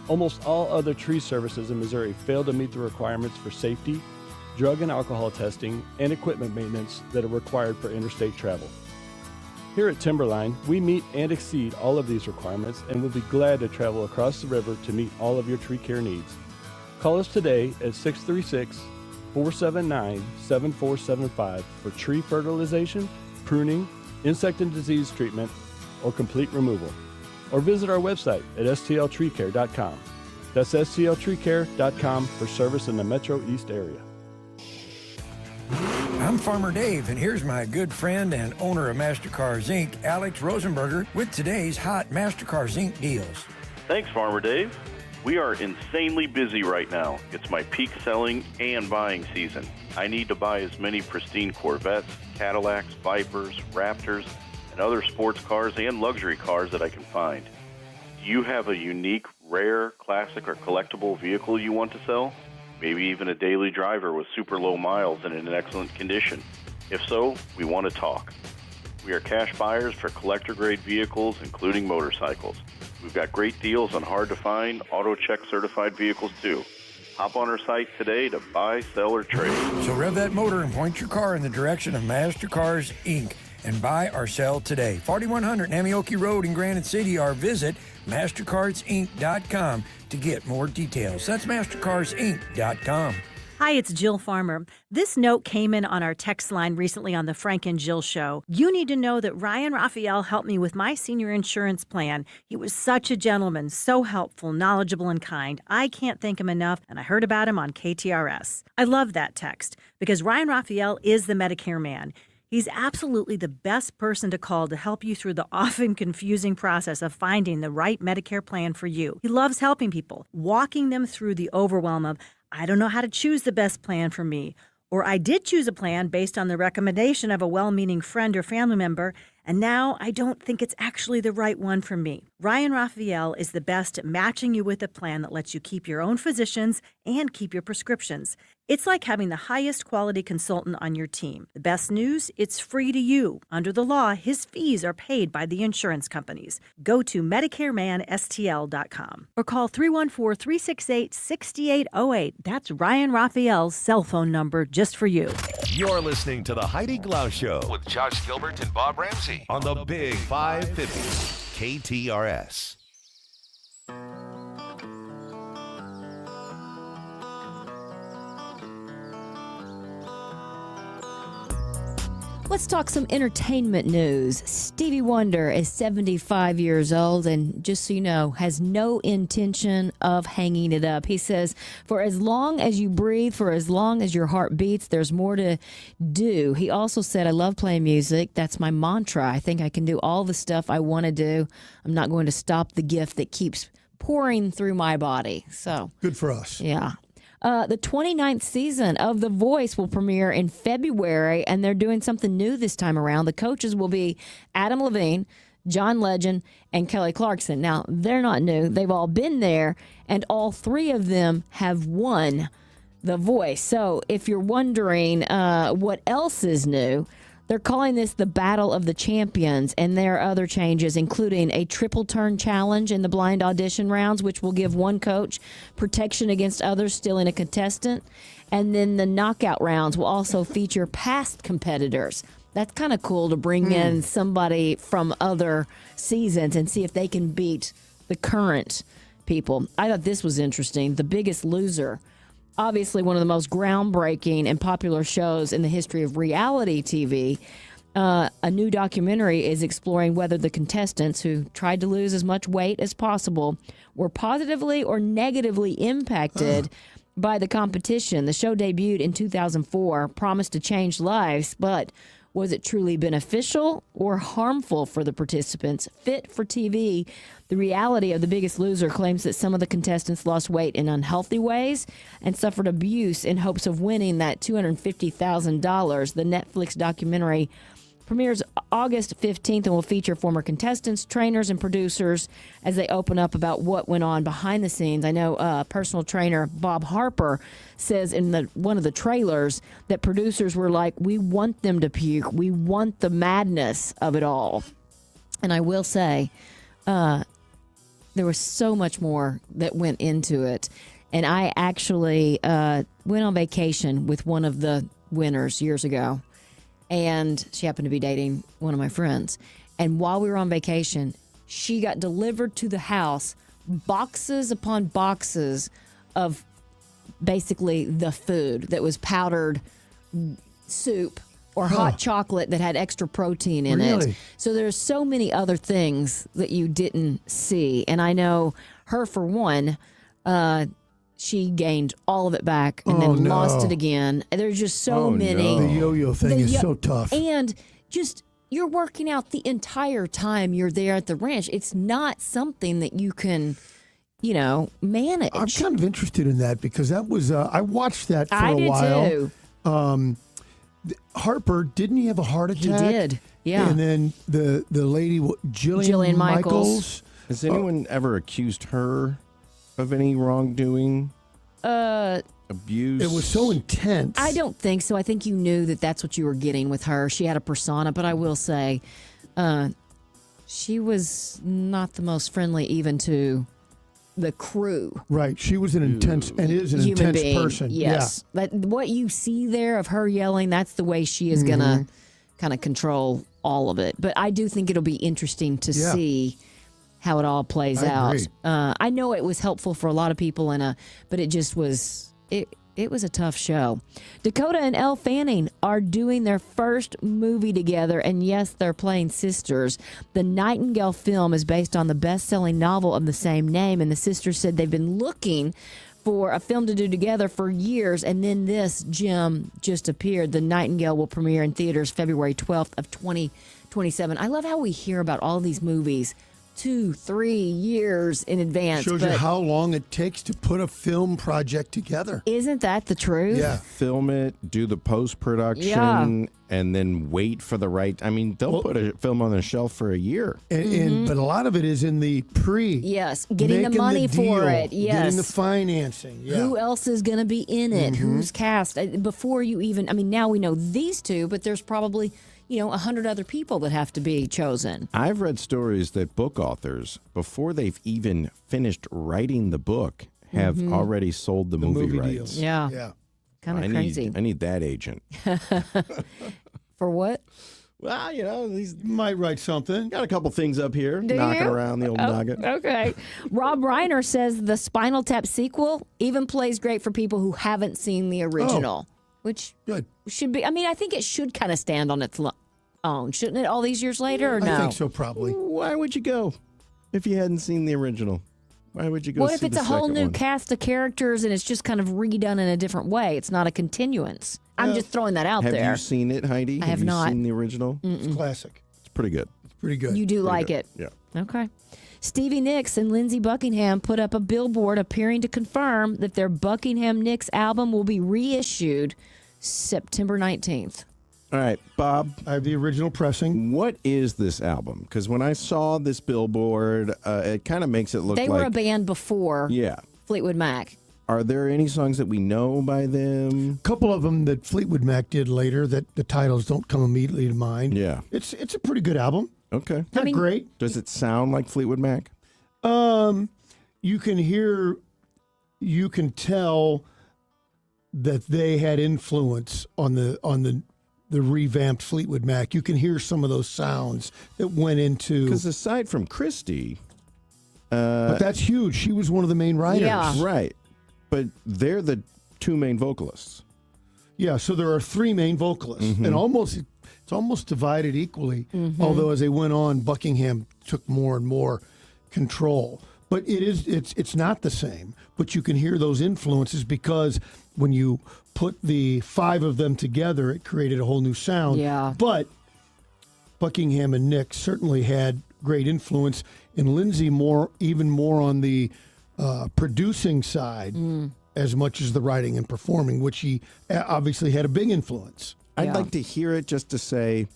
Almost all other tree services in Missouri fail to meet the requirements for safety, drug and alcohol testing, and equipment maintenance that are required for interstate travel. Here at Timberline, we meet and exceed all of these requirements and will be glad to travel across the river to meet all of your tree care needs. Call us today at 636-479-7475 for tree fertilization, pruning, insect and disease treatment, or complete removal. Or visit our website at stltreecare.com. That's stltreecare.com for service in the Metro East area. I'm Farmer Dave, and here's my good friend and owner of MasterCars Inc., Alex Rosenberger, with today's hot MasterCars Inc. deals. Thanks, Farmer Dave. We are insanely busy right now. It's my peak selling and buying season. I need to buy as many pristine Corvettes, Cadillacs, Vipers, Raptors, and other sports cars and luxury cars that I can find. Do you have a unique, rare, classic, or collectible vehicle you want to sell? Maybe even a daily driver with super low miles and in excellent condition. If so, we want to talk. We are cash buyers for collector-grade vehicles, including motorcycles. We've got great deals on hard-to-find, auto-check certified vehicles, too. Hop on our site today to buy, sell, or trade. So rev that motor and point your car in the direction of MasterCars Inc. and buy or sell today. 4100 Namioki Road in Granite City, or visit MasterCarsInc.com to get more details. That's MasterCarsInc.com. Hi, it's Jill Farmer. This note came in on our text line recently on the Frank and Jill show. You need to know that Ryan Raphael helped me with my senior insurance plan. He was such a gentleman, so helpful, knowledgeable, and kind. I can't thank him enough, and I heard about him on KTRS. I love that text because Ryan Raphael is the Medicare man. He's absolutely the best person to call to help you through the often confusing process of finding the right Medicare plan for you. He loves helping people, walking them through the overwhelm of, I don't know how to choose the best plan for me, or I did choose a plan based on the recommendation of a well-meaning friend or family member, and now I don't think it's actually the right one for me. Ryan Raphael is the best at matching you with a plan that lets you keep your own physicians and keep your prescriptions. It's like having the highest quality consultant on your team. The best news, it's free to you. Under the law, his fees are paid by the insurance companies. Go to MedicareManSTL.com or call 314-368-6808. That's Ryan Raphael's cell phone number just for you. You're listening to the Heidi Glaus Show with Josh Gilbert and Bob Ramsey on the Big 550 KTRS. Let's talk some entertainment news. Stevie Wonder is 75 years old and, just so you know, has no intention of hanging it up. He says, for as long as you breathe, for as long as your heart beats, there's more to do. He also said, I love playing music. That's my mantra. I think I can do all the stuff I want to do. I'm not going to stop the gift that keeps pouring through my body. So good for us. Yeah. The 29th season of The Voice will premiere in February, and they're doing something new this time around. The coaches will be Adam Levine, John Legend, and Kelly Clarkson. Now, they're not new. They've all been there, and all three of them have won The Voice. So if you're wondering what else is new, They're calling this the Battle of the Champions, and there are other changes, including a triple turn challenge in the blind audition rounds, which will give one coach protection against others stealing a contestant. And then the knockout rounds will also feature past competitors. That's kind of cool to bring in somebody from other seasons and see if they can beat the current people. I thought this was interesting. The Biggest Loser. Obviously, one of the most groundbreaking and popular shows in the history of reality TV. A new documentary is exploring whether the contestants who tried to lose as much weight as possible were positively or negatively impacted by the competition. The show debuted in 2004, promised to change lives, but was it truly beneficial or harmful for the participants? Fit for TV, the reality of The Biggest Loser claims that some of the contestants lost weight in unhealthy ways and suffered abuse in hopes of winning that $250,000. The Netflix documentary premieres August 15th and will feature former contestants, trainers, and producers as they open up about what went on behind the scenes. I know personal trainer Bob Harper says in one of the trailers that producers were like, we want them to puke. We want the madness of it all. And I will say, there was so much more that went into it. And I actually went on vacation with one of the winners years ago. And she happened to be dating one of my friends. And while we were on vacation, she got delivered to the house boxes upon boxes of basically the food that was powdered soup or hot chocolate that had extra protein in it. So there's so many other things that you didn't see. And I know her, for one, she gained all of it back and then lost it again. There's just so many. The yo-yo thing is so tough. And just, you're working out the entire time you're there at the ranch. It's not something that you can, manage. I'm kind of interested in that because that was, I watched that for a while. Too. Harper, didn't he have a heart attack? He did, yeah. And then the lady, Jillian Michaels. Has anyone ever accused her of any wrongdoing? Abuse? It was so intense. I don't think so. I think you knew that that's what you were getting with her. She had a persona, but I will say she was not the most friendly even to the crew. Right. She was an intense and is an human intense being. person. Yes. Yeah. But what you see there of her yelling, that's the way she is going to kind of control all of it. But I do think it'll be interesting to see how it all plays out. I know it was helpful for a lot of people, but it just was, it was a tough show. Dakota and Elle Fanning are doing their first movie together, and yes, they're playing sisters. The Nightingale film is based on the best-selling novel of the same name, and the sisters said they've been looking for a film to do together for years, and then this gem just appeared. The Nightingale will premiere in theaters February 12th of 2027. I love how we hear about all these movies 2-3 years in advance. Shows you how long it takes to put a film project together. Isn't that the truth? Yeah. Film it, do the post-production, and then wait for the right... I mean, they'll put a film on the shelf for a year. But a lot of it is in the Yes, getting the money for it. Yes. Getting the financing. Yeah. Who else is going to be in it? Who's cast? Before you even... I mean, now we know these two, but there's probably... 100 other people that have to be chosen. I've read stories that book authors, before they've even finished writing the book, have already sold the movie rights. Deals. Yeah. Kind of crazy. I need that agent. For what? Well, You might write something. Got a couple things up here, Do knocking you? around the old nugget. Okay. Rob Reiner says the Spinal Tap sequel even plays great for people who haven't seen the original. Which should be, I think it should kind of stand on its own, shouldn't it, all these years later, or no? I think so, probably. Why would you go if you hadn't seen the original? Why would you go What see if it's the a whole second new one? cast of characters and it's just kind of redone in a different way? It's not a continuance. I'm just throwing that out there. Have you seen it, Heidi? I have not. Have you seen the original? It's classic. It's pretty good. Pretty good. You do like good. it? Yeah. Okay. Stevie Nicks and Lindsey Buckingham put up a billboard appearing to confirm that their Buckingham Nicks album will be reissued September 19th. All right, Bob. I have the original pressing. What is this album? Because when I saw this billboard, it kind of makes it look like... They were a band before Yeah. Fleetwood Mac. Are there any songs that we know by them? A couple of them that Fleetwood Mac did later that the titles don't come immediately to mind. Yeah. It's a pretty good album. Okay. Not great. Does it sound like Fleetwood Mac? You can tell that they had influence on the revamped Fleetwood Mac. You can hear some of those sounds that went into. Because aside from Christy, but that's huge. She was one of the main writers. Yeah. Right. But they're the two main vocalists. Yeah, so there are three main vocalists, and it's almost divided equally. Although as they went on, Buckingham took more and more control. But it's not the same. But you can hear those influences because when you put the five of them together, it created a whole new sound. Yeah. But Buckingham and Nick certainly had great influence, and Lindsay even more on the producing side as much as the writing and performing, which he obviously had a big influence. I'd like to hear it just to say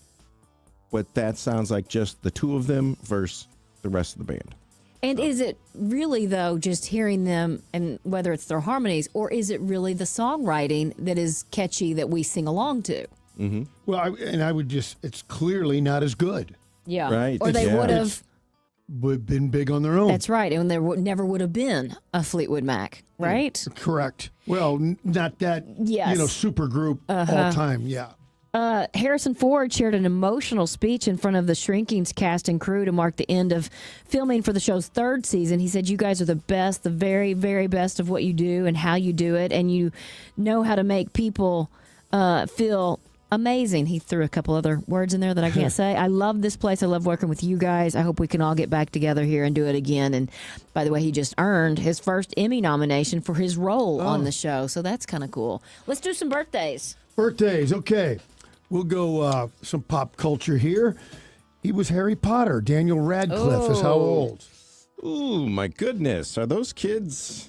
what that sounds like, just the two of them versus the rest of the band. And is it really, though, just hearing them and whether it's their harmonies, or is it really the songwriting that is catchy that we sing along to? Mm-hmm. Well, I would it's clearly not as good. Yeah. Right. Or they would have been big on their own. That's right. And there never would have been a Fleetwood Mac, right? Correct. Well, not that, Yes. super group all time. Yeah. Harrison Ford shared an emotional speech in front of the Shrinking's cast and crew to mark the end of filming for the show's third season. He said, "You guys are the best, the very, very best of what you do and how you do it, and you know how to make people feel amazing." He threw a couple other words in there that I can't say. "I love this place. I love working with you guys. I hope we can all get back together here and do it again." And by the way, he just earned his first Emmy nomination for his role on the show, so that's kind of cool. Let's do some birthdays. Birthdays, okay. We'll go some pop culture here. He was Harry Potter. Daniel Radcliffe is how old? Ooh, my goodness. Are those kids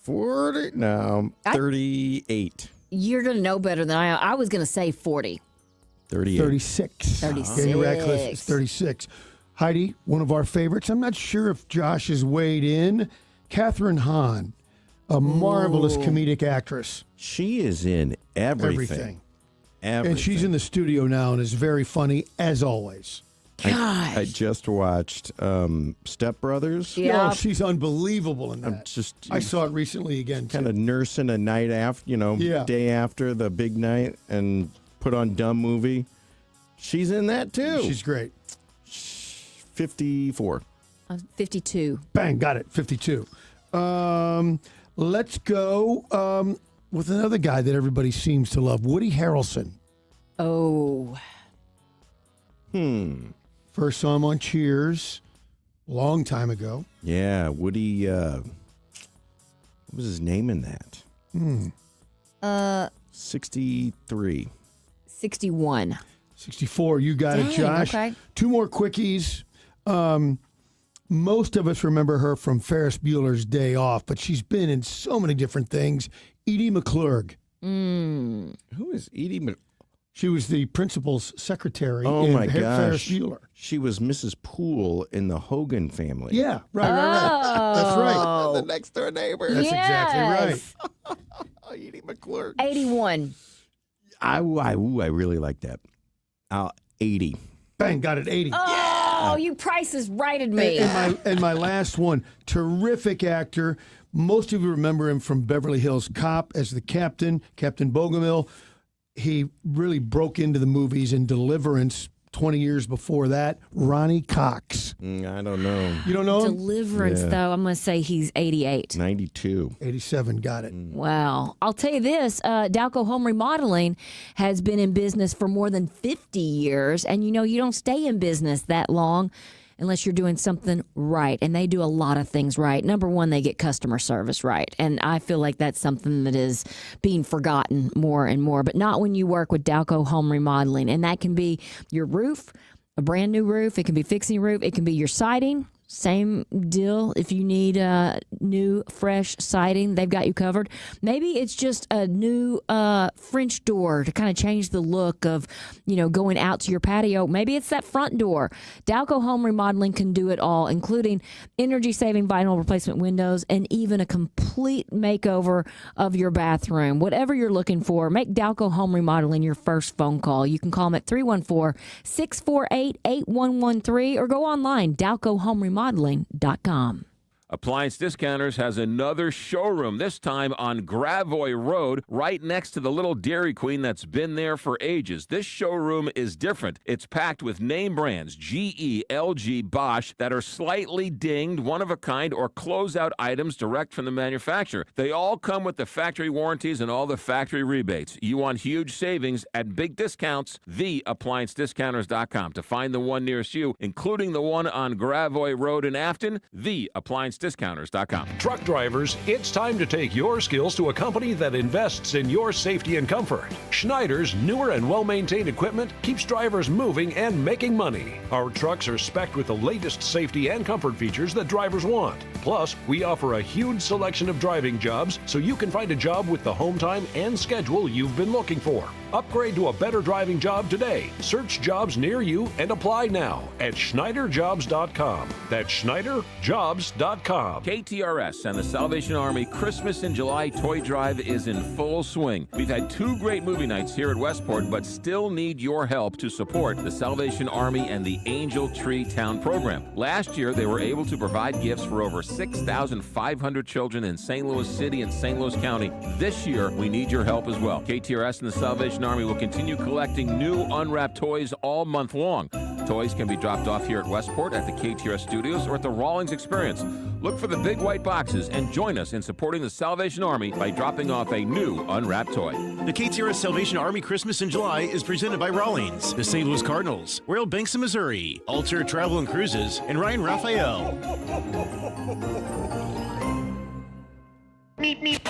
40? No, 38. You're going to know better than I am. I was going to say 40. 38. 36. 36. Daniel Radcliffe is 36. Heidi, one of our favorites. I'm not sure if Josh has weighed in. Catherine Hahn, a marvelous comedic actress. She is in everything. And she's in the studio now and is very funny, as always. I just watched Step Brothers. Yeah. Oh, she's unbelievable in that. I saw it recently again, kind of nursing a night after, day after the big night and put on Dumb Movie. She's in that too. She's great. 54. 52. Bang, got it. 52. Let's go with another guy that everybody seems to love, Woody Harrelson. Oh. First saw him on Cheers, long time ago. Yeah, Woody. What was his name in that? 63. 61. 64. You got it, Josh. Okay. Two more quickies. Most of us remember her from Ferris Bueller's Day Off, but she's been in so many different things. Edie McClurg. Who is Edie McClurg? She was the principal's secretary Oh, my Ferris gosh. Bueller. She was Mrs. Poole in the Hogan family. Yeah, right. That's right. The next door neighbor. That's exactly right. Edie McClurg. 81. I really like that. 80. Bang, got it, 80. Oh, you prices righted me. And my last one, terrific actor. Most of you remember him from Beverly Hills Cop as the captain, Captain Bogomil. He really broke into the movies in Deliverance 20 years before that. Ronnie Cox. I don't know. You don't know him? Deliverance, though, I'm going to say he's 88. 92. 87, got it. Wow. I'll tell you this, Dalco Home Remodeling has been in business for more than 50 years. And, you don't stay in business that long unless you're doing something right. And they do a lot of things right. Number one, they get customer service right. And I feel like that's something that is being forgotten more and more, but not when you work with Dalco Home Remodeling. And that can be your roof, a brand new roof. It can be fixing your roof. It can be your siding. same deal. If you need new, fresh siding, they've got you covered. Maybe it's just a new French door to kind of change the look of, going out to your patio. Maybe it's that front door. Dalco Home Remodeling can do it all, including energy-saving vinyl replacement windows and even a complete makeover of your bathroom. Whatever you're looking for, make Dalco Home Remodeling your first phone call. You can call them at 314-648-8113 or go online, dalcohomeremodeling.com. Appliance Discounters has another showroom, this time on Gravois Road, right next to the little Dairy Queen that's been there for ages. This showroom is different. It's packed with name brands, GE, LG, Bosch, that are slightly dinged, one-of-a-kind, or closeout items direct from the manufacturer. They all come with the factory warranties and all the factory rebates. You want huge savings at big discounts, theappliancediscounters.com. To find the one nearest you, including the one on Gravois Road in Afton, theappliancediscounters.com. Truck drivers, it's time to take your skills to a company that invests in your safety and comfort. Schneider's newer and well-maintained equipment keeps drivers moving and making money. Our trucks are specced with the latest safety and comfort features that drivers want. Plus, we offer a huge selection of driving jobs so you can find a job with the home time and schedule you've been looking for. Upgrade to a better driving job today. Search jobs near you and apply now at SchneiderJobs.com. That's SchneiderJobs.com. KTRS and the Salvation Army Christmas in July toy drive is in full swing. We've had 2 great movie nights here at Westport, but still need your help to support the Salvation Army and the Angel Tree Town program. Last year, they were able to provide gifts for over 6,500 children in St. Louis City and St. Louis County. This year, we need your help as well. KTRS and the Salvation Army will continue collecting new unwrapped toys all month long. Toys can be dropped off here at Westport at the KTRS Studios or at the Rawlings Experience. Look for the big white boxes and join us in supporting the Salvation Army by dropping off a new unwrapped toy. The KTRS Salvation Army Christmas in July is presented by Rawlings, the St. Louis Cardinals, Royal Banks of Missouri, Alter Travel and Cruises, and Ryan Raphael. Meep, meep.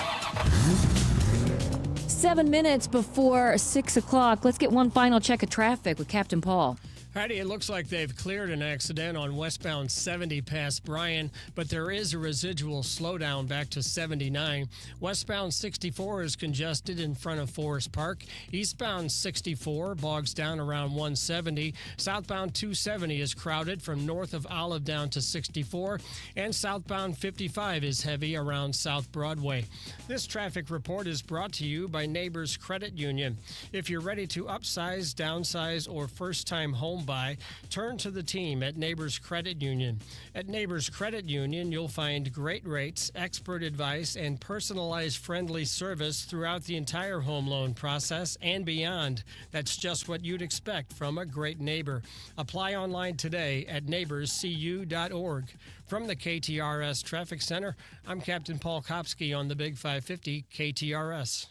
7 minutes before 6 o'clock. Let's get one final check of traffic with Captain Paul. Heidi, it looks like they've cleared an accident on westbound 70 past Bryan, but there is a residual slowdown back to 79. Westbound 64 is congested in front of Forest Park. Eastbound 64 bogs down around 170. Southbound 270 is crowded from north of Olive down to 64. And southbound 55 is heavy around South Broadway. This traffic report is brought to you by Neighbors Credit Union. If you're ready to upsize, downsize, or first-time home buy, turn to the team at Neighbors Credit Union. At Neighbors Credit Union, you'll find great rates, expert advice, and personalized friendly service throughout the entire home loan process and beyond. That's just what you'd expect from a great neighbor. Apply online today at neighborscu.org. From the KTRS Traffic Center, I'm Captain Paul Kopsky on the Big 550 KTRS.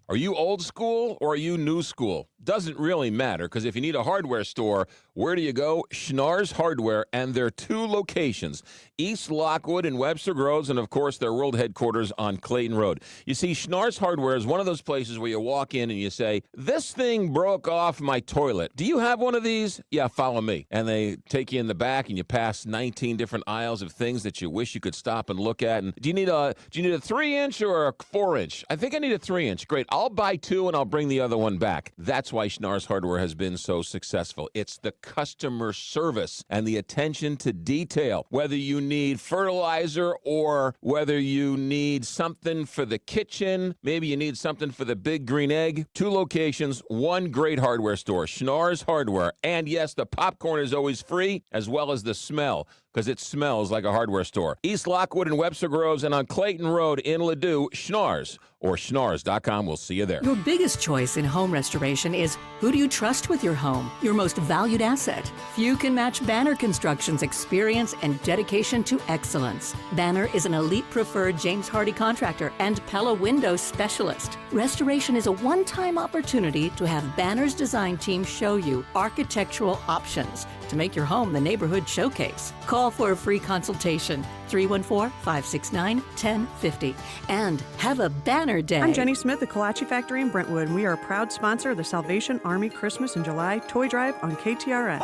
Are you old school or are you new school? Doesn't really matter, because if you need a hardware store, where do you go? Schnarr's Hardware, and their 2 locations, East Lockwood and Webster Groves, and of course their world headquarters on Clayton Road. You see, Schnarr's Hardware is one of those places where you walk in and you say, this thing broke off my toilet. Do you have one of these? Yeah, follow me. And they take you in the back and you pass 19 different aisles of things that you wish you could stop and look at. And do you need a 3-inch or a 4-inch? I think I need a 3-inch. Great. I'll buy 2 and I'll bring the other one back. That's why Schnarr's Hardware has been so successful. It's the customer service and the attention to detail. Whether you need fertilizer or whether you need something for the kitchen, maybe you need something for the big green egg. 2 locations, 1 great hardware store, Schnarr's Hardware. And yes, the popcorn is always free, as well as the smell, because it smells like a hardware store. East Lockwood and Webster Groves, and on Clayton Road in Ladue, Schnarr's or schnarrs.com. We'll see you there. Your biggest choice in home restoration is who do you trust with your home, your most valued asset. Few can match Banner Construction's experience and dedication to excellence. Banner is an elite preferred James Hardy contractor and Pella Windows specialist. Restoration is a one-time opportunity to have Banner's design team show you architectural options to make your home the neighborhood showcase. Call for a free consultation, 314-569-1050. And have a banner day. I'm Jenny Smith, the Kolache Factory in Brentwood, and we are a proud sponsor of the Salvation Army Christmas in July Toy Drive on KTRS.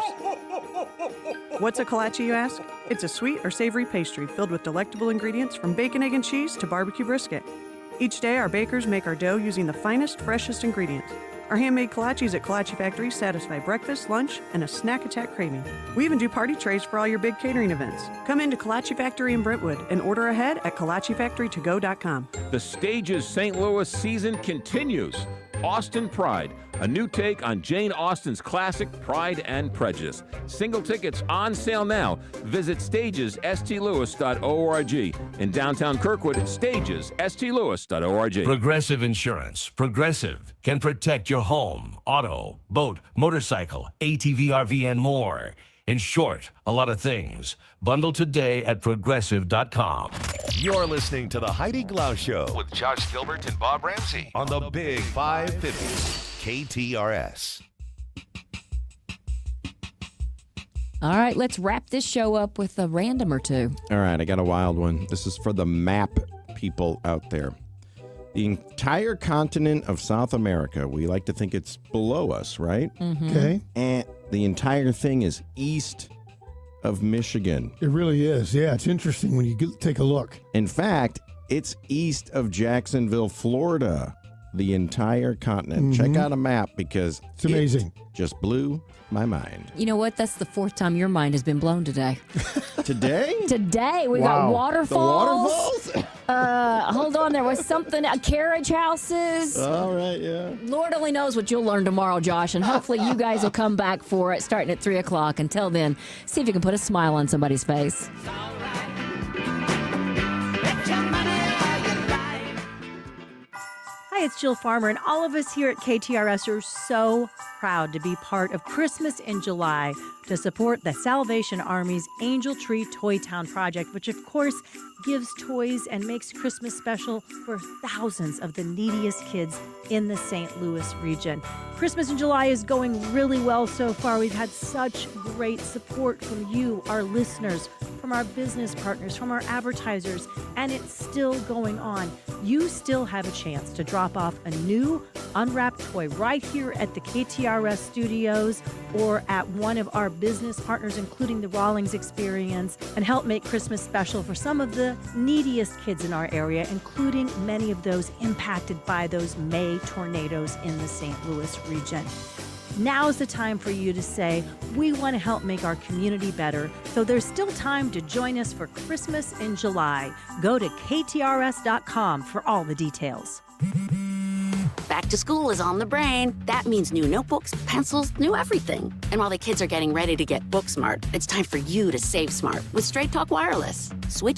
What's a kolache, you ask? It's a sweet or savory pastry filled with delectable ingredients from bacon, egg, and cheese to barbecue brisket. Each day, our bakers make our dough using the finest, freshest ingredients. Our handmade kolaches at Kolache Factory satisfy breakfast, lunch, and a snack attack craving. We even do party trays for all your big catering events. Come into Kolache Factory in Brentwood and order ahead at kolachefactorytogo.com. The Stages St. Louis season continues. Austin Pride, a new take on Jane Austen's classic Pride and Prejudice. Single tickets on sale now. Visit stagesstlewis.org. In downtown Kirkwood, stagesstlewis.org. Progressive Insurance. Progressive can protect your home, auto, boat, motorcycle, ATV, RV, and more. In short, a lot of things. Bundle today at progressive.com. You're listening to the Heidi Glaus Show with Josh Gilbert and Bob Ramsey on the Big 550 KTRS. All right, let's wrap this show up with a random or two. All right, I got a wild one. This is for the map people out there. The entire continent of South America, we like to think it's below us, right? Mm-hmm. Okay. And the entire thing is east of Michigan. It really is. Yeah, it's interesting when you take a look. In fact, it's east of Jacksonville, Florida. The entire continent. Mm-hmm. Check out a map because it's amazing. It just blew my mind. You know what? That's the fourth time your mind has been blown today. Today? Today. We got waterfalls. The waterfalls? Hold on. There was something, carriage houses. All right, yeah. Lord only knows what you'll learn tomorrow, Josh, and hopefully you guys will come back for it starting at 3 o'clock. Until then, see if you can put a smile on somebody's face. Hi, it's Jill Farmer, and all of us here at KTRS are so proud to be part of Christmas in July to support the Salvation Army's Angel Tree Toy Town project, which of course gives toys and makes Christmas special for thousands of the neediest kids in the St. Louis region. Christmas in July is going really well so far. We've had such great support from you, our listeners, from our business partners, from our advertisers, and it's still going on. You still have a chance to drop off a new unwrapped toy right here at the KTRS studios or at one of our business partners, including the Rawlings Experience, and help make Christmas special for some of the neediest kids in our area, including many of those impacted by those May tornadoes in the St. Louis region. Now's the time for you to say, we want to help make our community better, so there's still time to join us for Christmas in July. Go to ktrs.com for all the details. Back to school is on the brain. That means new notebooks, pencils, new everything. And while the kids are getting ready to get book smart, it's time for you to save smart with Straight Talk Wireless. Switch